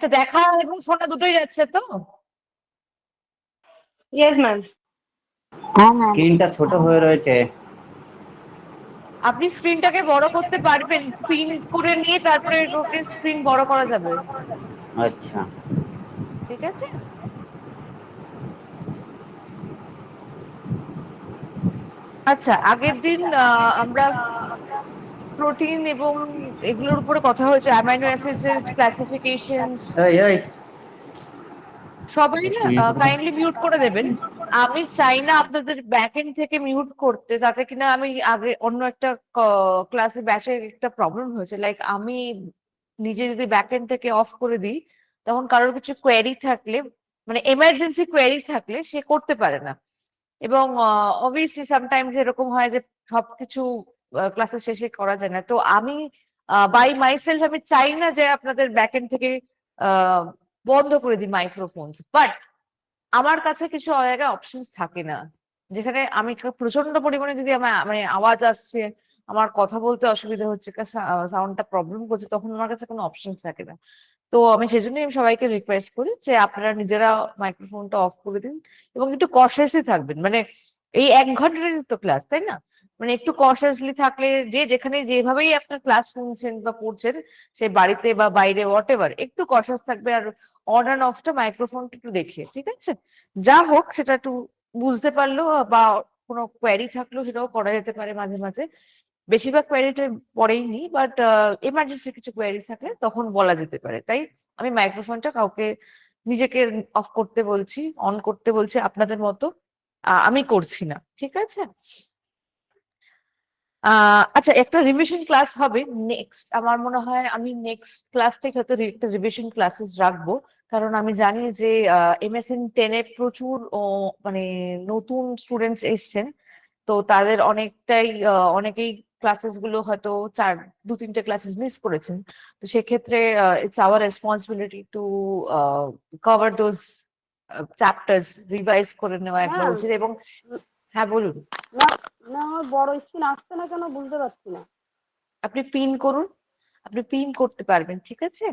আচ্ছা, দেখা এবং শোনা দুটোই যাচ্ছে তো? Yes ma'am. হ্যাঁ ম্যাম। স্ক্রিনটা ছোট হয়ে রয়েছে। আপনি স্ক্রিনটাকে বড় করতে পারবেন, পিন করে নিয়ে তারপরে ওকে স্ক্রিন বড় করা যাবে। আচ্ছা, ঠিক আছে। আচ্ছা, আগের দিন আমরা প্রোটিন এবং এগুলোর উপরে কথা হয়েছে, অ্যামাইনো অ্যাসিডস এর ক্লাসিফিকেশনস। এই এই সবাই এক না মিনিট। কাইন্ডলি মিউট করে দেবেন। আমি চাই না আপনাদের ব্যাক এন্ড থেকে মিউট করতে, যাতে কিনা আমি আগে অন্য একটা ক্লাসে ব্যাচে একটা প্রবলেম হয়েছে, লাইক আমি নিজে যদি ব্যাক এন্ড থেকে অফ করে দিই, তখন কারোর কিছু কোয়েরি থাকলে, মানে এমার্জেন্সি কোয়েরি থাকলে সে করতে পারে না। এবং অবভিয়াসলি সামটাইমস এরকম হয় যে সবকিছু ক্লাসের শেষে করা যায় না। তো আমি বাই মাইসেলফ আমি চাই না যে আপনাদের ব্যাক এন্ড থেকে আহ, বন্ধ করে দিই মাইক্রোফোন, বাট আমার কাছে কিছু জায়গায় অপশন থাকে না, যেখানে আমি প্রচন্ড পরিমাণে যদি আমার মানে আওয়াজ আসছে, আমার কথা বলতে অসুবিধা হচ্ছে, সাউন্ডটা প্রবলেম করছে, তখন আমার কাছে কোনো অপশন থাকে না। তো আমি সেই জন্যই আমি সবাইকে রিকোয়েস্ট করি যে আপনারা নিজেরা মাইক্রোফোনটা অফ করে দিন এবং একটু কশাসই থাকবেন। মানে এই 1 ঘন্টার তো ক্লাস, তাই না? মানে একটু কশাসলি থাকলে, যে যেখানে যেভাবেই আপনার ক্লাস শুনছেন বা পড়ছেন, সে বাড়িতে বা বাইরে হোয়াট এভার, একটু কশাস থাকবে। আর অন অ্যান্ড অফটা মাইক্রোফোনটা একটু দেখিয়ে, ঠিক আছে? যা হোক সেটা একটু বুঝতে পারলো, বা কোনো কোয়ারি থাকলেও সেটাও করা যেতে পারে মাঝে মাঝে। বেশিরভাগ কোয়ারিটা পড়েই নি, বাট এমার্জেন্সি কিছু কোয়ারি থাকলে তখন বলা যেতে পারে। তাই আমি মাইক্রোফোনটা কাউকে নিজেকে অফ করতে বলছি, অন করতে বলছি আপনাদের মতো। আমি করছি না, ঠিক আছে? আচ্ছা, একটা রিভিশন ক্লাস হবে নেক্সট। আমার মনে হয় আমি নেক্সট ক্লাস থেকে হয়তো একটা রিভিশন ক্লাসেস রাখবো, কারণ আমি জানি যে MSN 10-এ প্রচুর মানে নতুন স্টুডেন্টস এসছেন। তো তাদের অনেকটাই অনেকেই ক্লাসেস গুলো হয়তো 2-3টে ক্লাসেস মিস করেছেন। তো সেক্ষেত্রে it's our responsibility to cover those chapters, revise করে নেওয়া একবার ম্যাম, উচিত। এবং হ্যাঁ বলুন। আমার বড় স্ক্রিন আসছে না কেন বুঝতে পারছি না। আপনি পিন করুন, আপনি পিন করতে পারবেন, ঠিক আছে?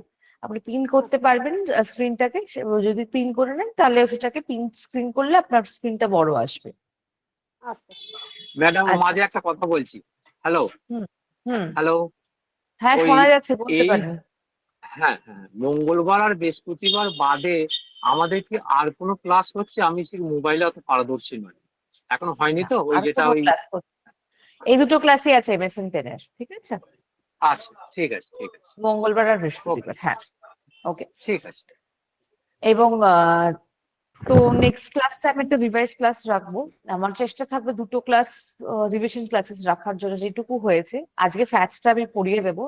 আপনি পিন করতে পারবেন স্ক্রিনটাকে। যদি পিন করে নেন তাহলে সেটাকে পিন স্ক্রিন করলে আপনার স্ক্রিনটা বড় আসবে। আচ্ছা ম্যাডাম, আচ্ছা। মাঝে একটা কথা বলছি। হ্যালো হুম হুম। হ্যালো। হ্যাঁ, ওই শোনা যাচ্ছে, বলতে এই পারেন। হ্যাঁ হ্যাঁ, মঙ্গলবার আর বৃহস্পতিবার বাদে আমাদের কি আর কোনো ক্লাস হচ্ছে? আমি সেই মোবাইলে অত পারদর্শী নই, এখন হয়নি তো ওই আর যেটা কোনো ওই। ক্লাস করতে, এই দুটো ক্লাসই আছে MSN 10-এ, ঠিক আছে? আচ্ছা, ঠিক আছে ঠিক আছে। মঙ্গলবার আর ওকে, বৃহস্পতিবার, হ্যাঁ। ওকে। ঠিক আছে। এবং তো নেক্সট ক্লাসটা আমি একটা রিভাইজ ক্লাস রাখবো। আমার চেষ্টা থাকবে দুটো ক্লাস রিভিশন ক্লাসেস রাখার জন্য, যেটুকু হয়েছে। আজকে ফ্যাটসটা আমি পড়িয়ে দেবো।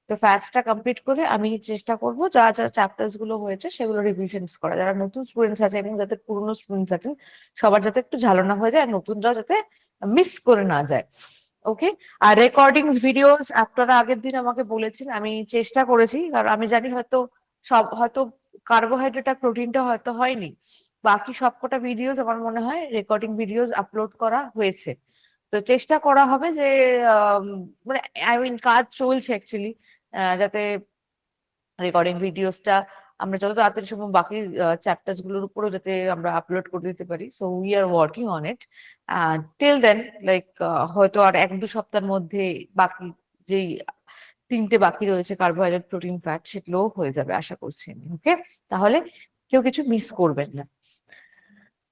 তো ফ্যাটসটা কমপ্লিট করে আমি চেষ্টা করব যা যা চ্যাপ্টার্স গুলো হয়েছে সেগুলো রিভিশনস করা, যারা নতুন স্টুডেন্টস আছে এবং যাতে পুরনো স্টুডেন্টস আছেন, সবার যাতে একটু ঝালনা হয়ে যায়, আর নতুনরাও যাতে মিস করে না যায়। ওকে। আর রেকর্ডিংস ভিডিওস আপনারা আগের দিন আমাকে বলেছেন, আমি চেষ্টা করেছি, কারণ আমি জানি হয়তো হয়তো কার্বোহাইড্রেট আর প্রোটিনটা হয়তো হয়নি, বাকি সবকটা ভিডিওস আমার মনে হয় রেকর্ডিং ভিডিওস আপলোড করা হয়েছে। তো চেষ্টা করা হবে যে মানে আই মিন কাজ চলছে অ্যাকচুয়ালি, যাতে রেকর্ডিং ভিডিওসটা আমরা যত তাড়াতাড়ি সম্ভব বাকি চ্যাপ্টার্স গুলোর উপরও যাতে আমরা আপলোড করে দিতে পারি। So we are working on it. Till then, like হয়তো আর 1-2 সপ্তাহের মধ্যে বাকি যেই 3টে বাকি রয়েছে, কার্বোহাইড্রেট, প্রোটিন, ফ্যাট, সেগুলোও হয়ে যাবে আশা করছি আমি। ওকে, তাহলে কেউ কিছু মিস করবেন না।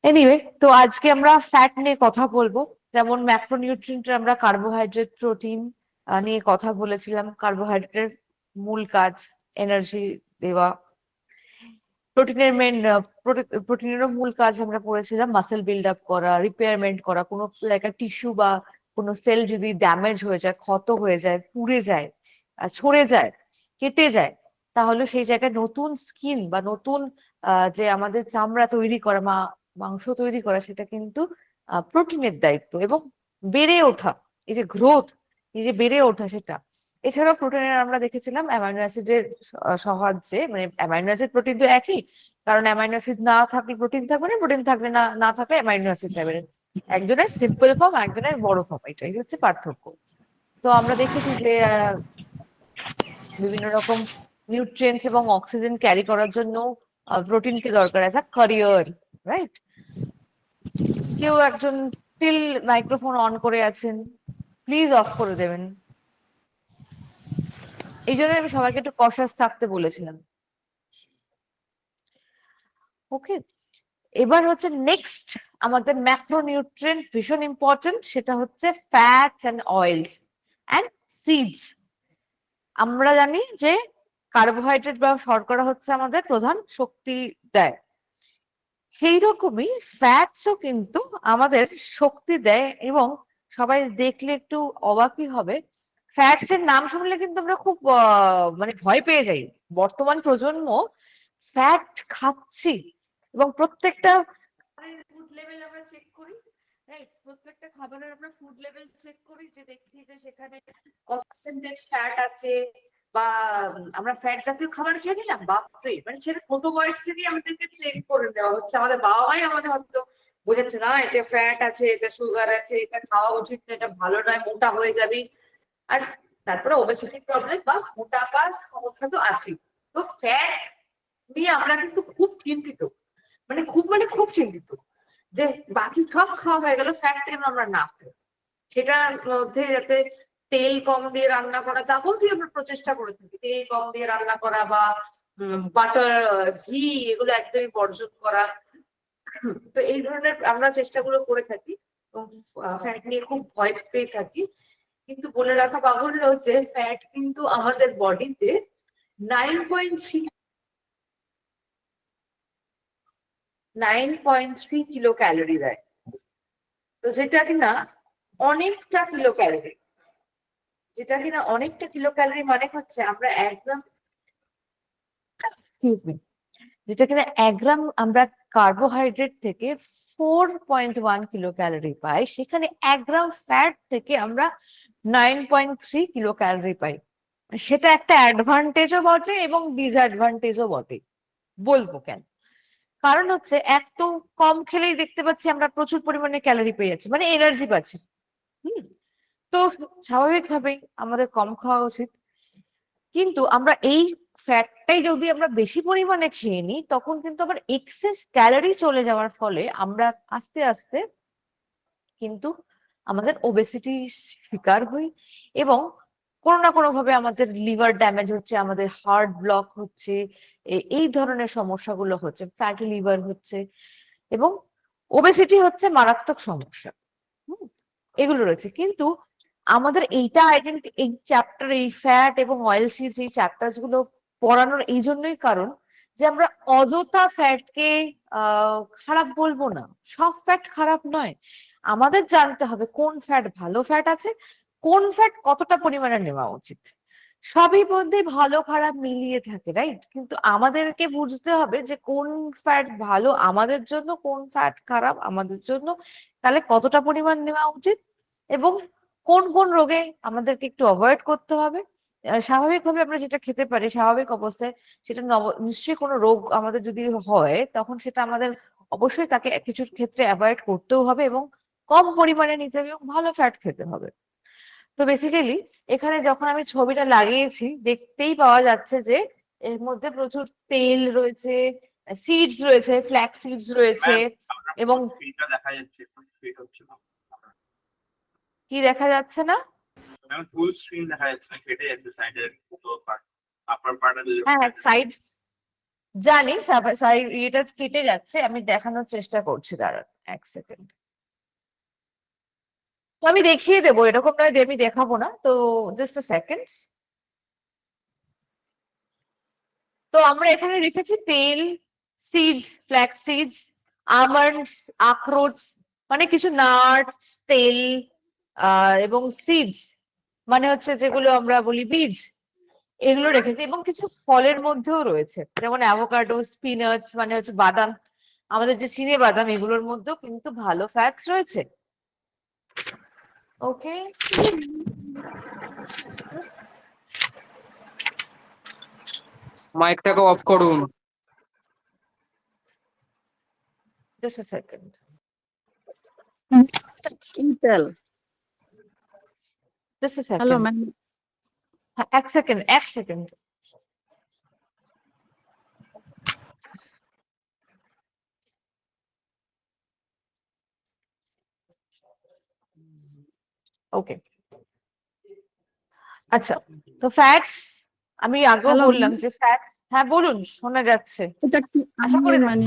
এনিওয়ে, তো আজকে আমরা ফ্যাট নিয়ে কথা বলবো। যেমন ম্যাক্রোনিউট্রিয়েন্ট, আমরা কার্বোহাইড্রেট, প্রোটিন নিয়ে কথা বলেছিলাম। কার্বোহাইড্রেটের মূল কাজ এনার্জি দেওয়া। প্রোটিনের প্রোটিনেরও মূল কাজ আমরা পড়েছিলাম মাসেল বিল্ড আপ করা, রিপেয়ারমেন্ট করা। কোনো একটা টিস্যু বা কোনো সেল যদি ড্যামেজ হয়ে যায়, ক্ষত হয়ে যায়, পুড়ে যায়, ছড়ে যায়, কেটে যায়, তাহলে সেই জায়গায় নতুন স্কিন বা নতুন যে আমাদের চামড়া তৈরি করা, মাংস তৈরি করা, সেটা কিন্তু প্রোটিনের দায়িত্ব। এবং বেড়ে ওঠা, এই যে গ্রোথ, এই যে বেড়ে ওঠা, সেটা। এছাড়াও প্রোটিনের আমরা দেখেছিলাম অ্যামাইনো অ্যাসিডের সাহায্যে, মানে অ্যামাইনো অ্যাসিড প্রোটিন তো একই, কারণ অ্যামাইনো অ্যাসিড না থাকলে প্রোটিন থাকবে না, প্রোটিন থাকলে না থাকলে অ্যামাইনো অ্যাসিড থাকবে না। একজনের সিম্পল ফর্ম, একজনের বড় ফর্ম, এটাই হচ্ছে পার্থক্য। তো আমরা দেখেছি যে বিভিন্ন রকম নিউট্রিয়েন্টস এবং অক্সিজেন ক্যারি করার জন্য প্রোটিনকে দরকার অ্যাজ আ ক্যারিয়ার, রাইট? কেউ একজন স্টিল মাইক্রোফোন অন করে আছেন, প্লিজ অফ করে দেবেন। এই জন্য আমি সবাইকে একটু কশাস থাকতে বলেছিলাম। ওকে, এবার হচ্ছে নেক্সট আমাদের ম্যাক্রোনিউট্রিয়েন্ট ভীষণ ইম্পর্টেন্ট, সেটা হচ্ছে fats and oils and seeds. আমরা জানি যে কার্বোহাইড্রেট বা শর্করা হচ্ছে আমাদের প্রধান শক্তি দেয়, সেই রকমই ফ্যাটসও কিন্তু আমাদের শক্তি দেয়। এবং সবাই দেখলে একটু অবাকই হবে, ফ্যাটস এর নাম শুনলে কিন্তু আমরা খুব মানে ভয় পেয়ে যাই। বর্তমান প্রজন্ম ফ্যাট খাচ্ছি এবং প্রত্যেকটা ফুড লেভেল আমরা চেক করি, রাইট? প্রত্যেকটা খাবারের আমরা ফুড লেভেল চেক করি, যে দেখি যে সেখানে কত পার্সেন্টেজ ফ্যাট আছে, বা আমরা ফ্যাট জাতীয় খাবার খেয়ে নিলাম, বাপরে, মানে সেটা ছোট বয়স থেকেই আমাদেরকে ট্রেন করে দেওয়া হচ্ছে। আমাদের বাবা মাই আমাদের হয়তো বোঝাচ্ছে না এটা ফ্যাট আছে, এটা সুগার আছে, এটা খাওয়া উচিত না, এটা ভালো নয়, মোটা হয়ে যাবি। আর তারপরে ওবেসিটি প্রবলেম বা মোটাপার সমস্যা তো আছেই। তো ফ্যাট নিয়ে আমরা কিন্তু খুব চিন্তিত, খুব চিন্তিত যে বাকি সব খাওয়া হয়ে গেল, ফ্যাট কেন আমরা না খাই। সেটার মধ্যে যাতে তেল কম দিয়ে রান্না করা, যাবতীয় আমরা প্রচেষ্টা করে থাকি, তেল কম দিয়ে রান্না করা বা বাটার, ঘি, এগুলো একদমই বর্জন করা। তো এই ধরনের আমরা চেষ্টাগুলো করে থাকি এবং ফ্যাট নিয়ে খুব ভয় পেয়ে থাকি। কিন্তু বলে রাখা বাহুল্য যে ফ্যাট কিন্তু আমাদের বডিতে 9.3 কিলো ক্যালোরি দেয়। তো যেটা কিনা অনেকটা কিলো ক্যালোরি, মানে হচ্ছে আমরা 1 গ্রাম, যেটা কিনা 1 গ্রাম আমরা কার্বোহাইড্রেট থেকে 4.1 কিলো ক্যালোরি পাই, সেখানে 1 গ্রাম ফ্যাট থেকে আমরা 9.3 কিলো ক্যালোরি পাই। সেটা একটা অ্যাডভান্টেজও বটে এবং ডিসঅ্যাডভান্টেজও বটে। বলবো কেন? কারণ হচ্ছে এক তো কম খেলেই দেখতে পাচ্ছি আমরা প্রচুর পরিমাণে ক্যালোরি পেয়ে যাচ্ছি, মানে এনার্জি পাচ্ছি। তো স্বাভাবিকভাবেই আমাদের কম খাওয়া উচিত। কিন্তু আমরা এই ফ্যাটটাই যদি আমরা বেশি পরিমাণে খেয়ে নিই, তখন কিন্তু আবার এক্সেস ক্যালোরি চলে যাওয়ার ফলে আমরা আস্তে আস্তে কিন্তু আমাদের ওবেসিটি শিকার হই এবং কোনো না কোনো ভাবে আমাদের লিভার ড্যামেজ হচ্ছে, আমাদের হার্ট ব্লক হচ্ছে, এই ধরনের সমস্যাগুলো হচ্ছে, ফ্যাটি লিভার হচ্ছে এবং ওবেসিটি হচ্ছে মারাত্মক সমস্যা। এগুলো রয়েছে। কিন্তু আমাদের এইটা এই চ্যাপ্টার, এই ফ্যাট এবং অয়েল সিডস, এই চ্যাপ্টার্স গুলো পড়ানোর এই জন্যই কারণ যে আমরা অযথা ফ্যাটকে খারাপ বলবো না। সব ফ্যাট খারাপ নয়, আমাদের জানতে হবে কোন ফ্যাট ভালো ফ্যাট আছে, কোন ফ্যাট কতটা পরিমাণে নেওয়া উচিত। সবই মধ্যে ভালো খারাপ মিলিয়ে থাকে, রাইট? কিন্তু আমাদেরকে বুঝতে হবে যে কোন ফ্যাট ভালো আমাদের জন্য, কোন ফ্যাট খারাপ আমাদের জন্য, তাহলে কতটা পরিমাণ নেওয়া উচিত এবং কোন কোন রোগে আমাদেরকে একটু অ্যাভয়েড করতে হবে। স্বাভাবিকভাবে আমরা যেটা খেতে পারি স্বাভাবিক অবস্থায়, সেটা নিশ্চয়ই কোনো রোগ আমাদের যদি হয়, তখন সেটা আমাদের অবশ্যই তাকে কিছু ক্ষেত্রে অ্যাভয়েড করতেও হবে এবং কম পরিমাণে নিতে হবে এবং ভালো ফ্যাট খেতে হবে। তো বেসিক্যালি এখানে যখন আমি ছবিটা লাগিয়েছি, দেখতেই পাওয়া যাচ্ছে যে এর মধ্যে প্রচুর তেল রয়েছে, সিডস রয়েছে, ফ্ল্যাক্স সিডস রয়েছে এবং স্ক্রিনটা দেখা যাচ্ছে, ফিট হচ্ছে না। কি দেখা যাচ্ছে না? এখন ফুল স্ক্রিন দেখা যাচ্ছে না, কেটে যাচ্ছে সাইডের পার্ট, আপার পার্টের। হ্যাঁ, সাইড জানি, সাইড এটা কেটে যাচ্ছে, আমি দেখানোর চেষ্টা করছি, দাঁড়ান 1 সেকেন্ড। তো আমি দেখিয়ে দেবো, এরকম নয় যে আমি দেখাবো না। তো জাস্ট আ সেকেন্ড। তো আমরা এখানে রেখেছি তেল, সিডস, ফ্ল্যাক্স সিডস, আমন্ডস, আখরোট, মানে কিছু নাটস, তেল এবং সিডস মানে হচ্ছে যেগুলো আমরা বলি বীজ, এগুলো রেখেছি। এবং কিছু ফলের মধ্যেও রয়েছে, যেমন অ্যাভোকাডো, স্পিনাচ মানে হচ্ছে বাদাম, আমাদের যে চিনে বাদাম, এগুলোর মধ্যেও কিন্তু ভালো ফ্যাটস রয়েছে। ওকে, মাইকটাকে অফ করুন। জাস্ট আ সেকেন্ড। Intel. জাস্ট আ Hello, সেকেন্ড। ma'am. হ্যাঁ, 1 সেকেন্ড। ওকে, আচ্ছা। তো ফ্যাটস, আমি আগেও Hello, বললাম যে ফ্যাটস, হ্যাঁ বলুন, শোনা যাচ্ছে। এটা কি আশা আমি করি মানে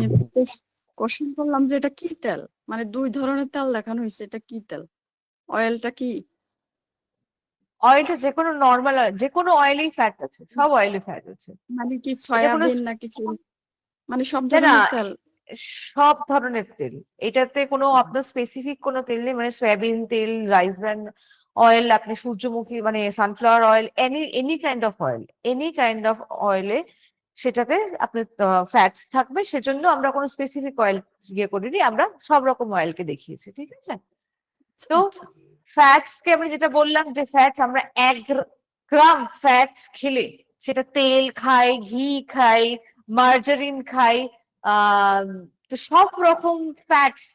কোশ্চেন করলাম যে এটা কি তেল, মানে দুই ধরনের তেল দেখানো হয়েছে, এটা কি তেল, অয়েলটা কি? অয়েলটা যে কোনো নর্মাল অয়েল, যে কোনো অয়েলেই ফ্যাট আছে, সব অয়েলে ফ্যাট আছে। মানে কি এটা কোনো সয়াবিন না কিছু, মানে সব না, না, ধরনের তেল? সব ধরনের তেল, এটাতে কোনো আপনার স্পেসিফিক কোনো তেল নেই, মানে সয়াবিন তেল, রাইস ব্র্যান অয়েল, আপনি সূর্যমুখী মানে sunflower oil, any kind of oil, any kind of অয়েলে সেটাতে আপনার ফ্যাটস থাকবে। সেজন্য আমরা কোনো স্পেসিফিক অয়েল ইয়ে করিনি, আমরা সব রকম অয়েলকে দেখিয়েছি, ঠিক আছে? আচ্ছা, তো আচ্ছা। ফ্যাটস কে আমি যেটা বললাম যে ফ্যাটস, আমরা 1 গ্রাম ফ্যাটস খেলে, সেটা তেল খাই, ঘি খাই, মার্জারিন খাই, তো সব রকম ফ্যাটস,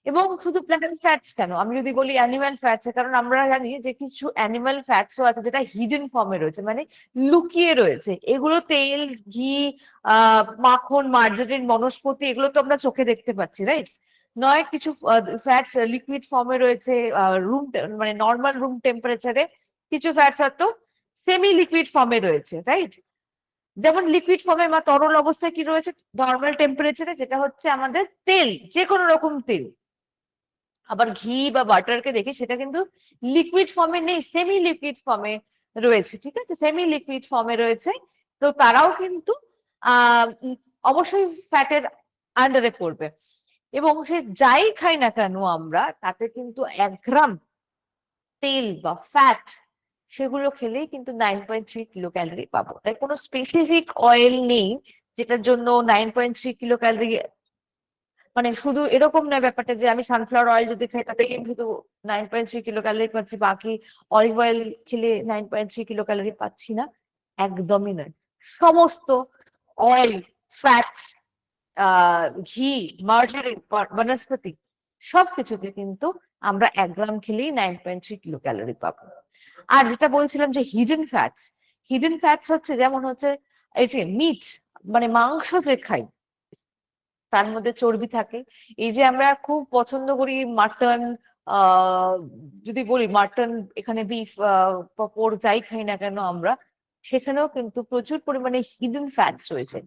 এবং শুধু প্ল্যান্ট ফ্যাটস কেন, আমি যদি বলি অ্যানিমাল ফ্যাটস, কারণ আমরা জানি যে কিছু অ্যানিমাল ফ্যাটসও আছে যেটা হিডেন ফর্মে রয়েছে, মানে লুকিয়ে রয়েছে। এগুলো তেল, ঘি, মাখন, মার্জারিন, বনস্পতি, এগুলো তো আমরা চোখে দেখতে পাচ্ছি, রাইট? নয় কিছু ফ্যাটস লিকুইড ফর্মে রয়েছে রুম, মানে নর্মাল রুম টেম্পারেচারে, কিছু ফ্যাটস হয়তো সেমি লিকুইড ফর্মে রয়েছে, রাইট? যেমন লিকুইড ফর্মে বা তরল অবস্থায় কি রয়েছে নর্মাল টেম্পারেচারে, যেটা হচ্ছে আমাদের তেল, যে কোনো রকম তেল। আবার ঘি বা বাটারকে দেখি, সেটা কিন্তু লিকুইড ফর্মে নেই, সেমি লিকুইড ফর্মে রয়েছে, ঠিক আছে? সেমি লিকুইড ফর্মে রয়েছে। তো তারাও কিন্তু অবশ্যই ফ্যাটের আন্ডারে পড়বে। এবং সে যাই খাই না কেন আমরা, তাতে কিন্তু 1 গ্রাম তেল বা ফ্যাট, সেগুলো খেলেই কিন্তু 9.3 কিলো ক্যালোরি পাবো। তাই কোনো স্পেসিফিক অয়েল নেই যেটার জন্য 9.3 কিলো ক্যালোরি, মানে শুধু এরকম নয় ব্যাপারটা যে আমি সানফ্লাওয়ার অয়েল যদি খাই তাতে শুধু 9.3 কিলো ক্যালোরি পাচ্ছি, বাকি অলিভ অয়েল খেলে 9.3 কিলো ক্যালোরি পাচ্ছি না, একদমই নয়। সমস্ত অয়েল, ফ্যাট, ঘি, মার্জারিন, বনস্পতি, সবকিছুতে কিন্তু আমরা 1 গ্রাম খেলেই 9.3 কিলো ক্যালোরি পাবো। আর যেটা বলছিলাম যে হিডেন ফ্যাটস, হিডেন ফ্যাটস হচ্ছে যেমন হচ্ছে এই যে মিট, মানে মাংস যে খাই তার মধ্যে চর্বি থাকে। এই যে আমরা খুব পছন্দ করি মাটন, যদি বলি মাটন, এখানে বিফ, পোর্ক, যাই খাই না কেন আমরা, সেখানেও কিন্তু প্রচুর পরিমাণে হিডেন ফ্যাটস রয়েছে।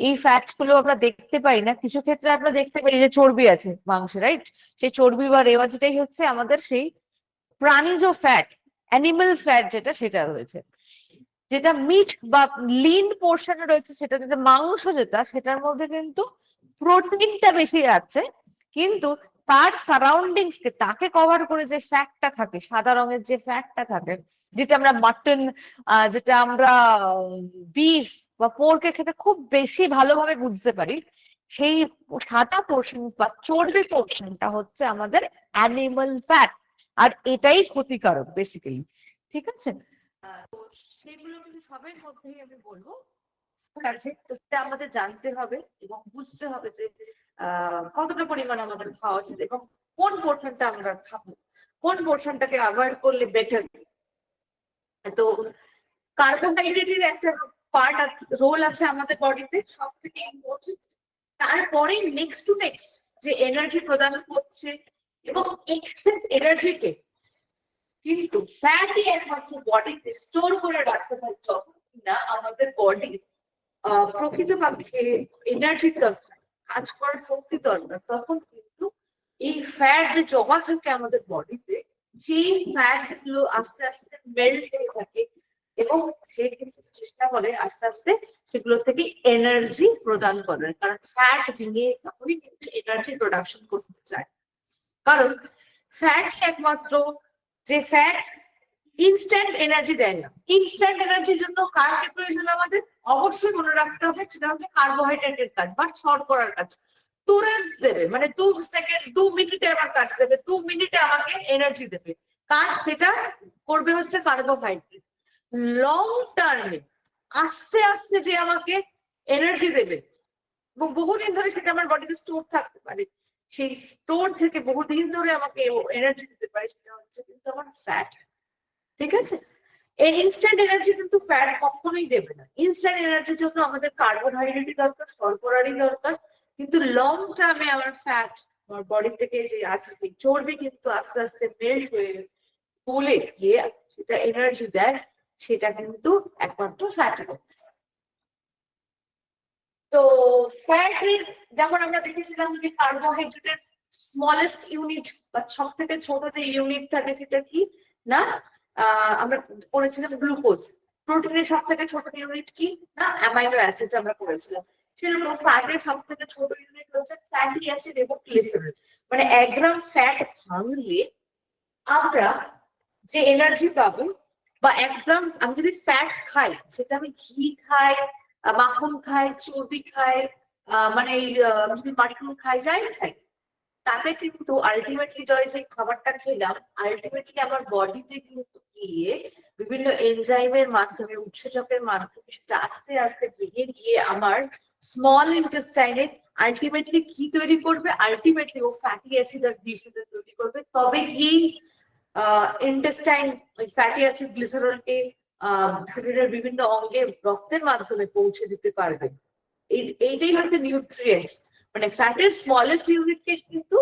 এই ফ্যাটস গুলো আমরা দেখতে পাই না, কিছু ক্ষেত্রে আমরা দেখতে পাই যে চর্বি আছে মাংসে, রাইট? সেই চর্বি বা রেওয়াজটাই হচ্ছে আমাদের সেই প্রাণীজ ফ্যাট, অ্যানিমাল ফ্যাট যেটা, সেটা রয়েছে। যেটা মিট বা লিন পোর্শনে রয়েছে, সেটা যেটা মাংস যেটা, সেটার মধ্যে কিন্তু প্রোটিনটা বেশি আছে, কিন্তু তার সারাউন্ডিংস কে, তাকে কভার করে যে ফ্যাটটা থাকে, সাদা রঙের যে ফ্যাটটা থাকে, যেটা আমরা মাটন, যেটা আমরা বিফ বা পোর্কের খেতে খুব বেশি ভালোভাবে বুঝতে পারি, সেই সাদা পোর্শন বা চর্বি পোর্শনটা হচ্ছে আমাদের অ্যানিমাল ফ্যাট। আর এটাই ক্ষতিকারক বেসিক্যালি, ঠিক আছে? তো সেগুলো কিন্তু সবের মধ্যেই আমি বলবো আছে, তো সেটা আমাদের জানতে হবে এবং বুঝতে হবে যে কতটা পরিমাণ আমাদের খাওয়া উচিত, এবং কোন পোর্শনটা আমরা খাবো, কোন পোর্শনটাকে অ্যাভয়েড করলে বেটার। তো কার্বোহাইড্রেটের একটা পার্ট আছে, রোল আছে আমাদের বডিতে, সব থেকে ইম্পর্টেন্ট। তারপরে নেক্সট টু নেক্সট যে এনার্জি প্রদান করছে, এবং এক্সেস এনার্জিকে কিন্তু ফ্যাটই একমাত্র বডিতে স্টোর করে রাখতে পারে, যখন কিনা আমাদের বডি প্রকৃতপক্ষে এনার্জি দরকার, কাজ করার শক্তি দরকার, তখন কিন্তু এই ফ্যাট যে জমা থাকে আমাদের বডিতে, সেই ফ্যাট গুলো আস্তে আস্তে মেল্ট হয়ে থাকে, এবং সে কিন্তু চেষ্টা করে আস্তে আস্তে সেগুলো থেকে এনার্জি প্রদান করার, কারণ ফ্যাট ভেঙে তখনই কিন্তু এনার্জি প্রোডাকশন করতে চায়। কারণ ফ্যাট একমাত্র যে ফ্যাট ইনস্ট্যান্ট এনার্জি দেয় না। ইনস্ট্যান্ট এনার্জির জন্য কার প্রয়োজন আমাদের? অবশ্যই মনে রাখতে হবে, সেটা হচ্ছে কার্বোহাইড্রেটের কাজ বা শর্করার কাজ। তুরন্ত দেবে, মানে 2 সেকেন্ড, 2 মিনিটে আমার কাজ দেবে, 2 মিনিটে আমাকে এনার্জি দেবে কাজ, সেটা করবে হচ্ছে কার্বোহাইড্রেট। লং টার্মে আস্তে আস্তে যে আমাকে এনার্জি দেবে এবং বহুদিন ধরে সেটা আমার বডিতে স্টোর থাকতে পারে, সেই স্টোর থেকে বহুদিন ধরে আমাকে এনার্জি দিতে পারে, সেটা হচ্ছে কিন্তু আমার ফ্যাট, ঠিক আছে? এই ইনস্ট্যান্ট এনার্জি কিন্তু ফ্যাট কখনোই দেবে না। ইনস্ট্যান্ট এনার্জির জন্য আমাদের কার্বোহাইড্রেটই দরকার, শর্করারই দরকার, কিন্তু লং টার্মে আমার ফ্যাট, আমার বডি থেকে যে আছে চর্বি, কিন্তু আস্তে আস্তে মেল্ট হয়ে বলে গিয়ে সেটা এনার্জি দেয়, সেটা কিন্তু একমাত্র ফ্যাট। তো ফ্যাটের যেমন আমরা দেখেছিলাম যে কার্বোহাইড্রেটের স্মলেস্ট ইউনিট বা সব থেকে ছোট যে ইউনিট থাকে সেটা কি না, আমরা পড়েছিলাম গ্লুকোজ। প্রোটিনের সব থেকে ছোট ইউনিট কি না, অ্যামাইনো অ্যাসিড আমরা পড়েছিলাম। সেরকম ফ্যাটের সব থেকে ছোট ইউনিট হচ্ছে ফ্যাটি অ্যাসিড এবং গ্লিসারিন। মানে 1 গ্রাম ফ্যাট ভাঙলে আমরা যে এনার্জি পাবো, বা 1 গ্রাম আমি যদি ফ্যাট খাই, সেটা আমি ঘি খাই, মাখন খাই, চর্বি খাই, মানে যদি মাটন খাই, যাই খাই, তাতে কিন্তু আলটিমেটলি যে খাবারটা খেলাম আলটিমেটলি আমার বডিতে কিন্তু গিয়ে বিভিন্ন এনজাইমের মাধ্যমে, উৎসেচকের মাধ্যমে সেটা আস্তে আস্তে ভেঙে গিয়ে আমার স্মল ইন্টেস্টাইনে আলটিমেটলি কি তৈরি করবে, আলটিমেটলি ও ফ্যাটি অ্যাসিড আর গ্লিসারিন তৈরি করবে। তবে গিয়ে ইন্টেস্টাইন ওই ফ্যাটি অ্যাসিড গ্লিসারলকে শরীরের বিভিন্ন অঙ্গে রক্তের মাধ্যমে পৌঁছে দিতে পারবে। এইটাই হচ্ছে নিউট্রিয়েন্টস। মানে ফ্যাটের স্মলেস্ট ইউনিটকে কিন্তু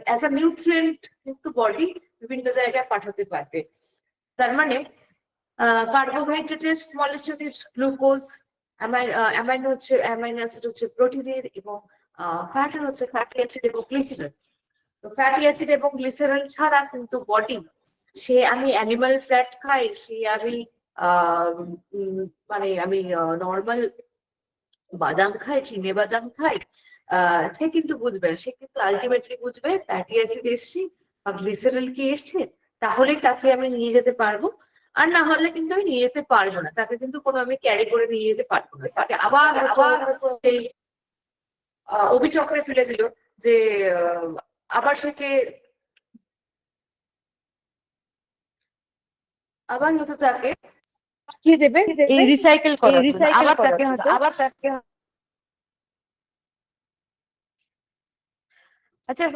অ্যাজ আ নিউট্রিয়েন্ট কিন্তু বডি বিভিন্ন জায়গায় পাঠাতে পারবে। তার মানে কার্বোহাইড্রেটের smallest unit glucose, amino acid হচ্ছে প্রোটিনের, এবং ফ্যাটের হচ্ছে ফ্যাটি অ্যাসিড এবং গ্লিসারিন। তো ফ্যাটি অ্যাসিড এবং গ্লিসারল ছাড়া কিন্তু বডি, সে আমি অ্যানিমাল ফ্যাট খাই, সে আমি মানে আমি নর্মাল বাদাম খাই, চিনে বাদাম খাই, সে কিন্তু বুঝবে না। সে কিন্তু আলটিমেটলি বুঝবে ফ্যাটি অ্যাসিড এসছে বা গ্লিসারল কি এসছে, তাহলেই তাকে আমি নিয়ে যেতে পারবো। আর না হলে কিন্তু আমি নিয়ে যেতে পারবো না, তাকে কিন্তু কোনো আমি ক্যারি করে নিয়ে যেতে পারবো না। তাকে আবার সেই অভিচক্রে ফেলে দিল যে আবার সেকে আবার হয়তো তাকে পাঠিয়ে দেবে এই রিসাইকেল করার জন্য। আবার তাকে হয়তো আচ্ছা,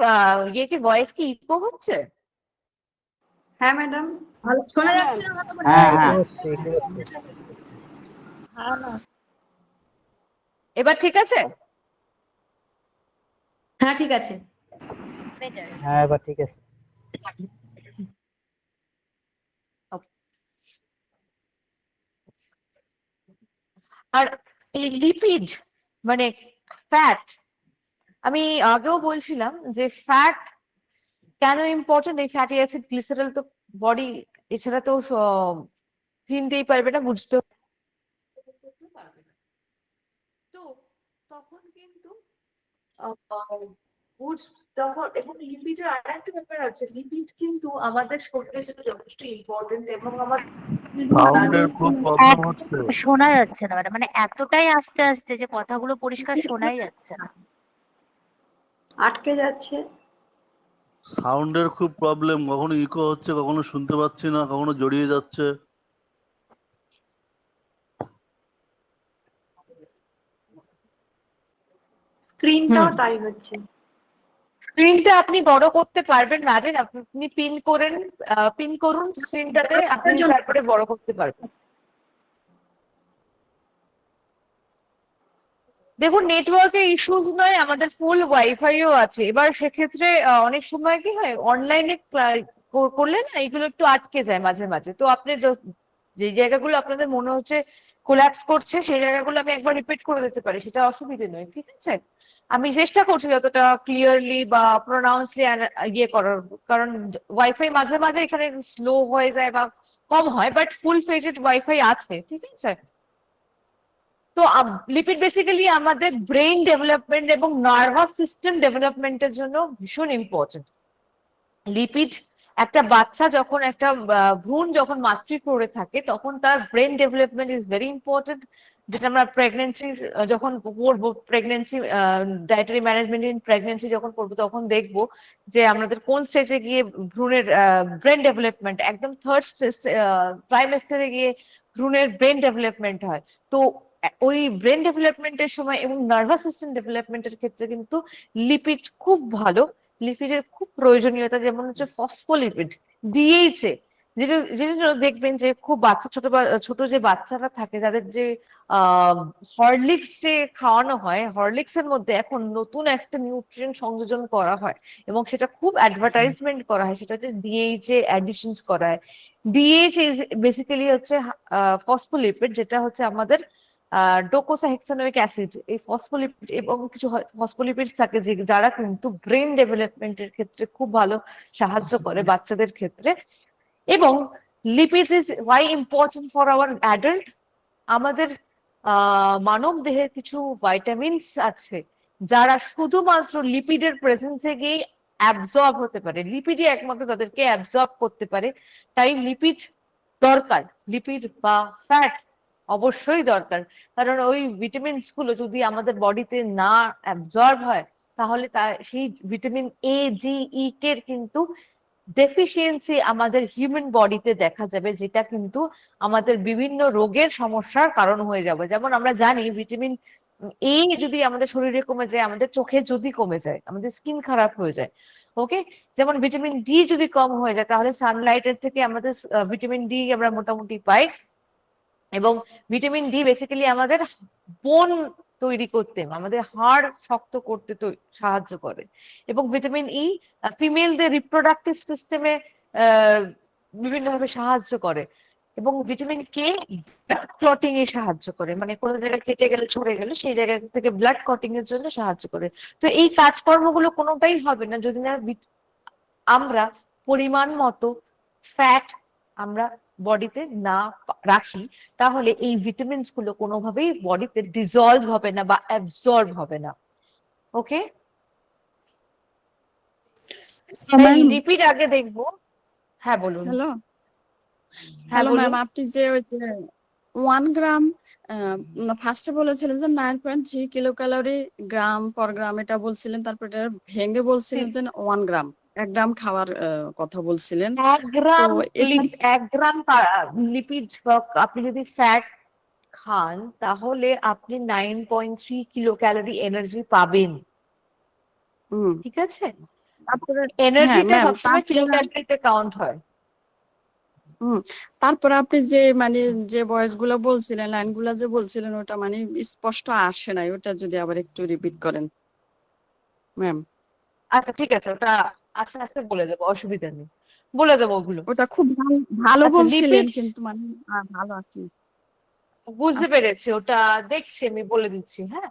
ইয়ে কি ভয়েস কি ইকো হচ্ছে? হ্যাঁ ম্যাডাম। শোনা যাচ্ছে না? হ্যাঁ হ্যাঁ এবার ঠিক আছে? হ্যাঁ ঠিক আছে। হ্যাঁ এবার ঠিক আছে। আর এই লিপিড মানে ফ্যাট, আমি আগেও বলছিলাম যে ফ্যাট কেন ইম্পর্টেন্ট। এই ফ্যাটি অ্যাসিড গ্লিসারল তো বডি এছাড়া তো চিনতেই পারবে না, বুঝতেও পারবে না। তো তখন কিন্তু তখন এবং লিপিডের আর একটা ব্যাপার আছে, লিপিড কিন্তু আমাদের শরীরের জন্য যথেষ্ট ইম্পর্টেন্ট এবং সাউন্ডের খুব প্রবলেম হচ্ছে। শোনা যাচ্ছে না ম্যাডাম, মানে এতটাই আস্তে আস্তে যে কথাগুলো পরিষ্কার শোনাই যাচ্ছে না, আটকে যাচ্ছে। সাউন্ডের খুব প্রবলেম, কখনো ইকো হচ্ছে, কখনো শুনতে পাচ্ছি না, কখনো জড়িয়ে যাচ্ছে। স্ক্রিনটাও তাই হচ্ছে। স্ক্রিনটা আপনি বড় করতে পারবেন না, আপনি পিন করুন স্ক্রিনটাতে, আপনি তারপরে বড় করতে পারবেন। দেখুন নেটওয়ার্কের ইস্যুস নয়, আমাদের ফুল ওয়াইফাইও আছে। এবার সেক্ষেত্রে অনেক সময় কি হয়, অনলাইনে করলে না এগুলো একটু আটকে যায় মাঝে মাঝে। তো আপনি যে জায়গাগুলো আপনাদের মনে হচ্ছে কোল্যাপস করছে সেই জায়গাগুলো আমি একবার রিপিট করে দিতে পারি, সেটা অসুবিধে নয়, ঠিক আছে? আমি চেষ্টা করছি যতটা ক্লিয়ারলি বা প্রোনাউন্সলি ইয়ে করার, কারণ ওয়াইফাই মাঝে মাঝে এখানে স্লো হয়ে যায় বা কম হয়, বাট ফুল ফেজেড ওয়াইফাই আছে, ঠিক আছে? তো লিপিড বেসিক্যালি আমাদের ব্রেইন ডেভেলপমেন্ট এবং নার্ভাস সিস্টেম ডেভেলপমেন্টের জন্য ভীষণ ইম্পর্টেন্ট। লিপিড একটা বাচ্চা যখন একটা ভ্রূণ যখন মাতৃক্রোড়ে থাকে তখন তার brain development is very important, যেটা আমরা প্রেগনেন্সি যখন পড়বো, pregnancy dietary management in pregnancy যখন পড়বো তখন দেখবো যে আমাদের কোন স্টেজে গিয়ে ভ্রূণের ব্রেন ডেভেলপমেন্ট, একদম থার্ড ট্রাইমেস্টারে গিয়ে ভ্রূণের ব্রেন ডেভেলপমেন্ট হয়। তো ওই ব্রেন ডেভেলপমেন্টের সময় এবং নার্ভাস সিস্টেম ডেভেলপমেন্টের ক্ষেত্রে কিন্তু লিপিড খুব ভালো, লিপিডের খুব প্রয়োজনীয়তা। যেমন হচ্ছে ফসফোলিপিড, ডিএইচএ, যেটা দেখবেন যে খুব ছোট যে বাচ্চারা থাকে যাদের যে হরলিক্স যে খাওয়ানো হয়, হরলিক্স এর মধ্যে এখন নতুন একটা নিউট্রিয়েন্ট সংযোজন করা হয় এবং সেটা খুব অ্যাডভার্টাইজমেন্ট করা হয়, সেটা হচ্ছে ডিএইচএ অ্যাডিশনস করা হয়। ডিএইচ বেসিক্যালি হচ্ছে ফসফোলিপিড, যেটা হচ্ছে আমাদের ডোকোসাহেক্সানোয়িক অ্যাসিড। এই ফসফোলিপিড এবং কিছু ফসফোলিপিড থাকে যারা কিন্তু ব্রেন ডেভেলপমেন্টের ক্ষেত্রে খুব ভালো সাহায্য করে বাচ্চাদের ক্ষেত্রে। এবং lipid is Y important for our adult. আমাদের মানব দেহের কিছু ভাইটামিনস আছে যারা শুধুমাত্র লিপিডের প্রেজেন্সে গিয়ে অ্যাবজর্ব হতে পারে, লিপিডই একমাত্র তাদেরকে অ্যাবজর্ব করতে পারে। তাই লিপিড দরকার, লিপিড বা ফ্যাট অবশ্যই দরকার, কারণ ওই ভিটামিনস গুলো যদি আমাদের বডিতে না অ্যাবজর্ব হয় তাহলে সেই ভিটামিন এ, জি, ই কে কিন্তু ডেফিসিয়েন্সি আমাদের হিউম্যান বডিতে দেখা যাবে, যেটা কিন্তু আমাদের বিভিন্ন রোগের সমস্যার কারণ হয়ে যাবে। যেমন আমরা জানি ভিটামিন এ যদি আমাদের শরীরে কমে যায়, আমাদের চোখে যদি কমে যায়, আমাদের স্কিন খারাপ হয়ে যায়। ওকে, যেমন ভিটামিন ডি যদি কম হয়ে যায় তাহলে সানলাইটের থেকে আমাদের ভিটামিন ডি আমরা মোটামুটি পাই। এবং ভিটামিন ডি বেসিক্যালি আমাদের বোন তৈরি করতে, আমাদের হাড় শক্ত করতে সাহায্য করে। এবং ভিটামিন ই ফিমেলদের রিপ্রোডাক্টিভ সিস্টেমে বিভিন্নভাবে সাহায্য করে। এবং ভিটামিন কে ব্লাড ক্লটিং এ সাহায্য করে, মানে কোনো জায়গায় কেটে গেলে ছড়ে গেলে সেই জায়গা থেকে ব্লাড ক্লটিং এর জন্য সাহায্য করে। তো এই কাজকর্মগুলো কোনোটাই হবে না যদি না আমরা পরিমাণ মতো ফ্যাট আমরা বডিতে না রাখি, তাহলে এই ভিটামিনস গুলো কোনোভাবেই বডিতে ডিজলভ হবে না বা অ্যাবজর্ব হবে না। ওকে, ম্যাম লিপিড আগে দেখবো। হ্যাঁ বলুন। হ্যালো হ্যাঁ হ্যালো বলুন। ম্যাম, আপনি যে ওই যে 1 গ্রাম ফার্স্টে বলেছিলেন যে 9.3 কিলো ক্যালোরি গ্রাম পর গ্রাম, এটা বলছিলেন, তারপর এটা ভেঙে বলছিলেন যে 1 গ্রাম, 1 গ্রাম খাওয়ার কথা বলছিলেন। 1 গ্রাম এটা 1 গ্রাম লিপিড আপনি যদি ফ্যাট খান তাহলে আপনি 9.3 কিলো ক্যালোরি এনার্জি পাবেন। হুম ঠিক আছে, তারপরে এনার্জিটা ম্যাম সবসময় কিলো ক্যালোরিতে কাউন্ট হয়। তারপরে আপনি যে মানে যে ভয়েস গুলা বলছিলেন, লাইন গুলা যে বলছিলেন, ওটা মানে স্পষ্ট আসে নাই, ওটা যদি আবার একটু রিপিট করেন ম্যাম। আচ্ছা ঠিক আছে, ওটা আস্তে আস্তে বলে দেবো, অসুবিধা নেই, বলে দেবো ওগুলো। ওটা খুব ভালো আচ্ছা, বলছিলেন লিপিড কিন্তু মানে ভালো আসেনি। বুঝতে আচ্ছা পেরেছি, ওটা দেখছি, আমি বলে দিচ্ছি। হ্যাঁ,